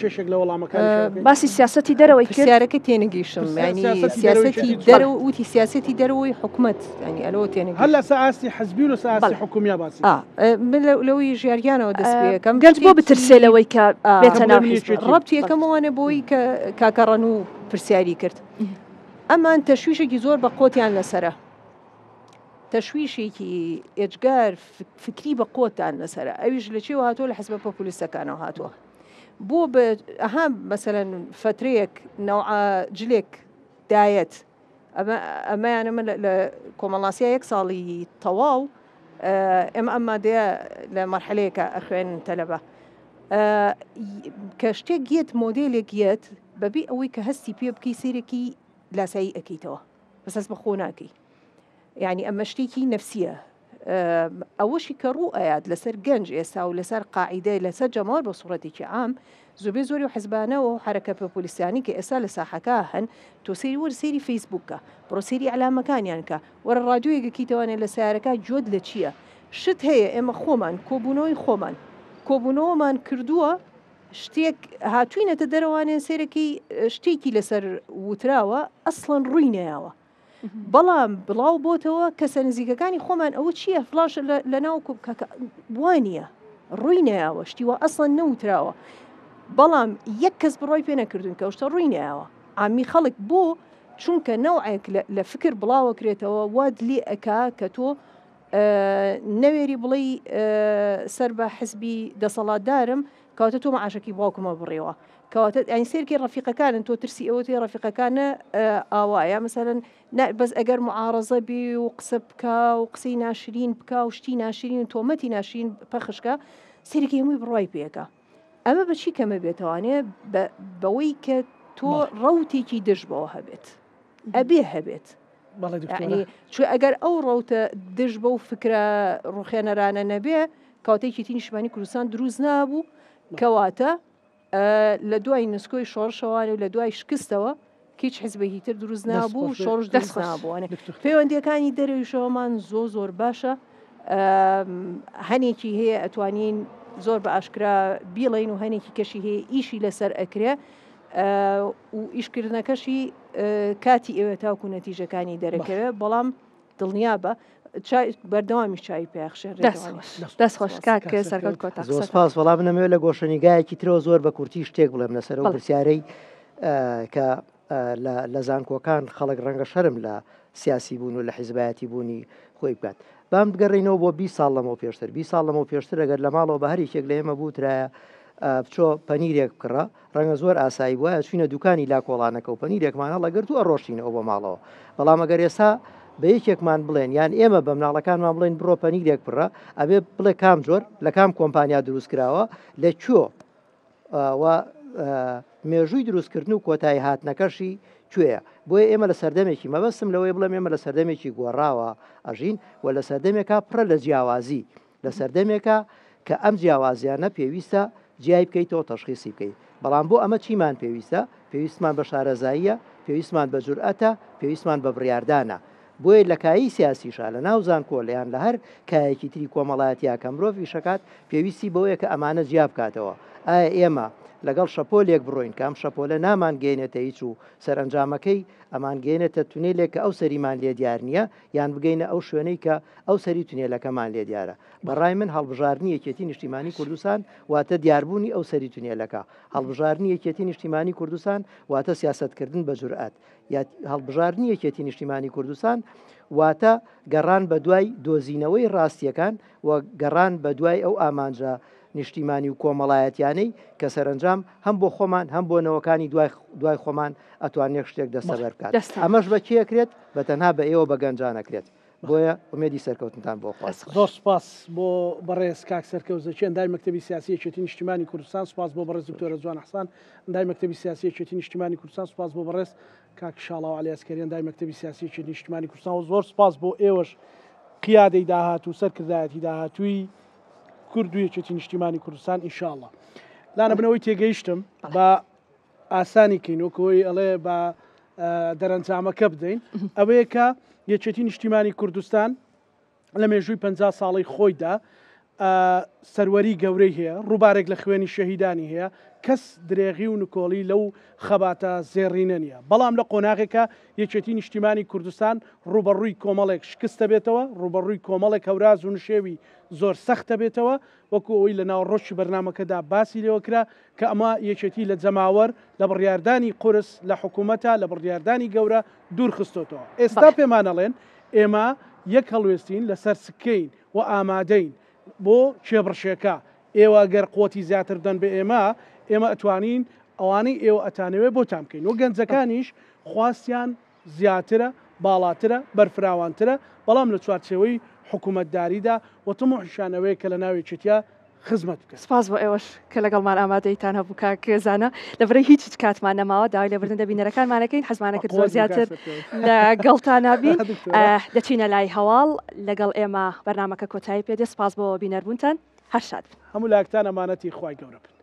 چێشێک لە وەڵامەکان باسی سیاسەتی دەرەوەی سیارەکە تێنەگەیشتم ینی سیاسەتی دەرە وتی سیاسەتی دەرەوەی حکوومەت ینی ئەلەوە تێنەگەی هەر لە سەئاسی حەزبی و سەئاسی حکوومیە باسی لەوەی ژیاریانەوە دەست پێەکەم گەنج بۆ بترسێلەوەی کە بێتە ناو ڕەبتی یەکەمەوەنە بۆی کە کاکەڕەن و پرسیاری کرد ئەمان تەشویشێکی زۆر بە قۆتیان لەسرە تەشویشێکی ئێجگار فکری بە قۆتان لەسرە ئەویش لە چێوە هاتووە لە حزبە پۆپولیستەکانەوە هاتووە بۆ ئەها مەسەلەن فترەیەک نەوع جلێک دایەت ئەمەیان ئەمە لە کۆمەڵاسیە 1 ساڵی تەواو ئەمە مادەیە لە مەرحەلەیەکە ئەخوێن تەلەبە کە شتێک گێت مۆدێلێک گێت بەبێ ئەوەی کە هەستی پێ بکەی سیرێکی لاسایی ئەکەیتەوە بەسەس بە خۆ ناکەی یعنی ئەمە شتێکی نەفسیە ئەوەشی کە ڕوو ئاات لەسەر گەنج ئێستا و لەسەر قاعیدەی لەسەر جەماوە بە سوڕەتێکی عام زۆبێ زۆری و حزبانەوە و حرەکە پۆپولیستانی کە ئێستا لە ساحەکە هەن تۆ سەیری وەرە سەیری فەیسبووکە بڕۆ سەیری عەلامەکانیان کە وەرە ڕادیۆیەکەکەیتەوانێت لە سیارەکە جۆت لە چییە شت هەیە ئێمە خۆمان کۆبوونەوەی خۆمان کۆبوونەوەمان کردووە شتێک هاتووینەتە دەرەوانێ سێرەکەی شتێکی لەسەر وتراوە ئەسڵەن ڕووی نەیاوە بەڵام بڵاو بۆتەوە کەسە نزیکەکانی خۆمان ئەوە چییە فلاش لە ناو وانە ڕووی نەیاوە شتیوە ئەسڵەن نەوتراوە بەڵام یەک کەس بڕۆی پێ نەکردون کە شتە ڕووی نەیاوە ئامی خەڵک بۆ چونکە نەوعێک لە فکر بڵاوە کرێتەوە وا دلی ئەکا کە تۆ نەوێری بڵی سەر بە حزبی دەسەڵاتدارم کەواتە تۆ مەعاشەکی باوکمە بڕێەوە کەواتە ئەین سێرکی ڕەفیقەکانن تۆ ترسی ئەوە تێ ڕەفیقەکانە ئاوایە مەسەرەن بەس ئەگەر معارەزە بێ و قسە بکە و قسەی ناشرین بکە و شتی ناشرین و تۆمەتی ناشرین پەخشکە سێرکی هەمووی بڕای پێەکە ئەمە بەچی کەمە بێتەوانێ بەوەی کە تۆ ڕەوتێکی دژ بەوە هەبێت ئەبێ هەبێت ینی چ ئەگەر ئەو ڕەوتە دژ بە و فکرە ڕوخێنەرانە نەبێ کاتێکی نیشتیمانی کوردستان دروست نابوو کەواتە لە دوای نسکۆی شۆڕشەوانە و لە دوای شکستەوە هیچ حیزبێکی تر دروست نابوو شۆڕش دەست نابووانێ پەیوەندیەکانی دەرەویشەوەمان زۆر باشە هەنێکی هەیە ئەتوانین زۆر بە ئاشکرا بیڵین و هەنێکی کەشی هەیە ئیشی لەسەر ئەکرێ و ئیشکردنەکەشی کاتی ئێوە تاوکو نەتیجەکانی دەرەکەوێت بەڵام دڵنیا بە بەردەوامی چای پێخشێن دەستخۆش کاکە سەرکەوت کۆتا زۆر سپاس وەڵام نەمەوێت لە گۆشەنیگایەکی ترەوە زۆر بە کورتی شتێک بڵێم لەسەر ئەو پرسیارەی کە لە زانکۆکان خەڵک ڕەنگە شەرم لە سیاسی بوون و لە حیزبایەتی بوونی خۆی بکات بام بگەڕێنەوە بۆ 20 ساڵ لەمەوە پێشتر 20 ساڵ لەمەوە پێشتر ئەگەر لە ماڵەوە بە هەریکێک لە ئێمە بووترایە بچۆ پەنیرێک بکڕە ڕەنگە زۆر ئاسایی وایە چوینە دوکانی لا کۆڵانەکە و پەنیرێکمان هەڵەگرت و ئەڕۆشتینەوە بۆ ماڵەوە بەڵام ئەگەر ئێستا بە یەکێکمان بڵێن یان ئێمە بە مناڵەکانمان بڵێن بڕۆ پەنیرێک بڕە ئەبێ بڵێ کام جۆر لە کام کۆمپانیا دروست کراوە لە کوێ مێژووی دروستکردن و کۆتایی هاتنەکەشی کوێیە بۆیە ئێمە لە سەردەمێکی مەبەستم لەوەی بڵێم ئێمە لە سەردەمێکی گۆڕاوە ئەژین و لە سەردەمێکا پڕە لە جیاوازی لە سەردەمێکە کە ئەم جیاوازیانە پێویستە جیای بکەیتەوە تەشخیصی بکەیت بەڵام بۆ ئەمە چیمان پێویستە پێویستمان بە شارەزاییە پێویستمان بە جورئەتە پێویستمان بە بڕیاردانە بۆیە لە کایی سیاسیشا لە ناوزان کۆلیان لە هەر کایەکی تری کۆمەڵایەتیا کە مرۆڤی شەکات پێویستی بەوەیە کە ئەمانە جیا بکاتەوە ئایا ئێمە لەگەڵ شەپۆلێک بڕۆین کام شەپۆلە نامان گەینێتە هیچ و سەرنجامەکەی ئەمان گەێنێتە تونێلێک کە ئەو سەریمان لێ دیار نییە یان بگەینە ئەو شوێنەی کە ئەو سەری تونێلەکەمان لێ دیارە بەڕای من هەڵبژارنی یەکێتی نیشتیمانی کوردستان واتە دیاربوونی ئەو سەری تونێلەکە هەڵبژارنی یەکێتی نیشتیمانی کوردستان واتە سیاستکردن بە جورئەت یا هەڵبژارنی یەکێتی نیشتیمانی کوردستان واتە گەڕان بە دوای دۆزینەوەی ڕاستیەکان و گەڕان بە دوای ئەو ئامانجە نیشتیمانی و کۆمەڵایەتیانەی کە سەرنجام هەم بۆ خۆمان هەم بۆ نەوەکانی دوای خۆمان ئەتوانێت شتێک دەستەبەر بکات ئەمەش بە کێکرێت بە تەنها بە ئێوە بە گەنجانەکرێت بۆیە ئومێدی سەرکەوتنتان بۆ خواست زۆر سپاس بۆ بەڕێز کاک سەرکەوتزەچی ئەندای مەکتەبی سیاسی یەکێتی نیشتیمانی کوردستان سپاس بۆ بەڕێز دکتۆرە جوان حەسان ئەندای مەکتەبی سیاسی یەکێتی نیشتیمانی کوردستان سپاس بۆ بەڕێز کاک شاڵاو عەلیاسکەری ئەندای مەکتەبی سیاسی یەکێتی نیشتیمانی کوردستان و زۆر سپاس بۆ ئێوەش قیادەی داهات و سەرکردایەتی داهاتووی کورد و یەکێتی نیشتیمانی کوردستان ئینشاءڵڵا لاە بنەوەی تێگەیشتم بە ئاسانی کەینەوەکەوەی ئەڵێ بە دەرەنجامەکە بدەین ئەوەیە کە یەکێتی نیشتیمانی کوردستان لە مێژووی 50 ساڵی خۆیدا سەروەری گەورەی هەیە ڕووبارێک لە خوێنی شەهیدانی هەیە کەس درێغی و نکۆڵی لەو خەباتە زێڕینە نیە بەڵام لە قۆناغێکە یەکێتی نیشتیمانی کوردستان ڕوبەڕووی کۆمەڵێک شکستە بێتەوە ڕوبەڕووی کۆمەڵێک هەوراز و نشێوی زۆر سەختە بێتەوە وەکو ئەوەی لە ناوڕۆژی بەرنامەکەدا باسی لێوەکرا کە ئەمە یەکێتی لە جەماوەر لە بڕیاردانی قورس لە حکوومەتە لە بڕیاردانی گەورە دوور خستۆتەوە ئێستا پێمانەڵێن ئێمە یەک هەڵوێستین لەسەر سکەین و ئامادەین بۆ کێبڕشێکە ئێوە گەر قوتی زیاتر دەن بە ئێمە ئەتوانین ئەوانەی ئێوە ئەتانەوێ بۆتان بکەین و گەنجەکانیش خواستیان زیاترە باڵاترە بەرفراوانترە بەڵام لە چوارچێوەی حکوومەتداریدا وتمحشانەوەی کە لە ناوی چتیا خزمەت بکە سپاس بۆ ئێوەش کە لەگەڵمان ئامادەیتان هەبوو کاکێزانە لەبەرەی هیچ کاتمان نەماوە داوای لەبردن دەبینەرەکانمانەکەین حەزمانەکرد زۆر زیاتر لە گەڵتانابی دەچینە لای هەواڵ لەگەڵ ئێمە بەرنامەکە کۆتایی پێدە سپاس بۆ بینەربوونتان هەر شاد هەموو لاکتان ئەمانەتی خوای گەورە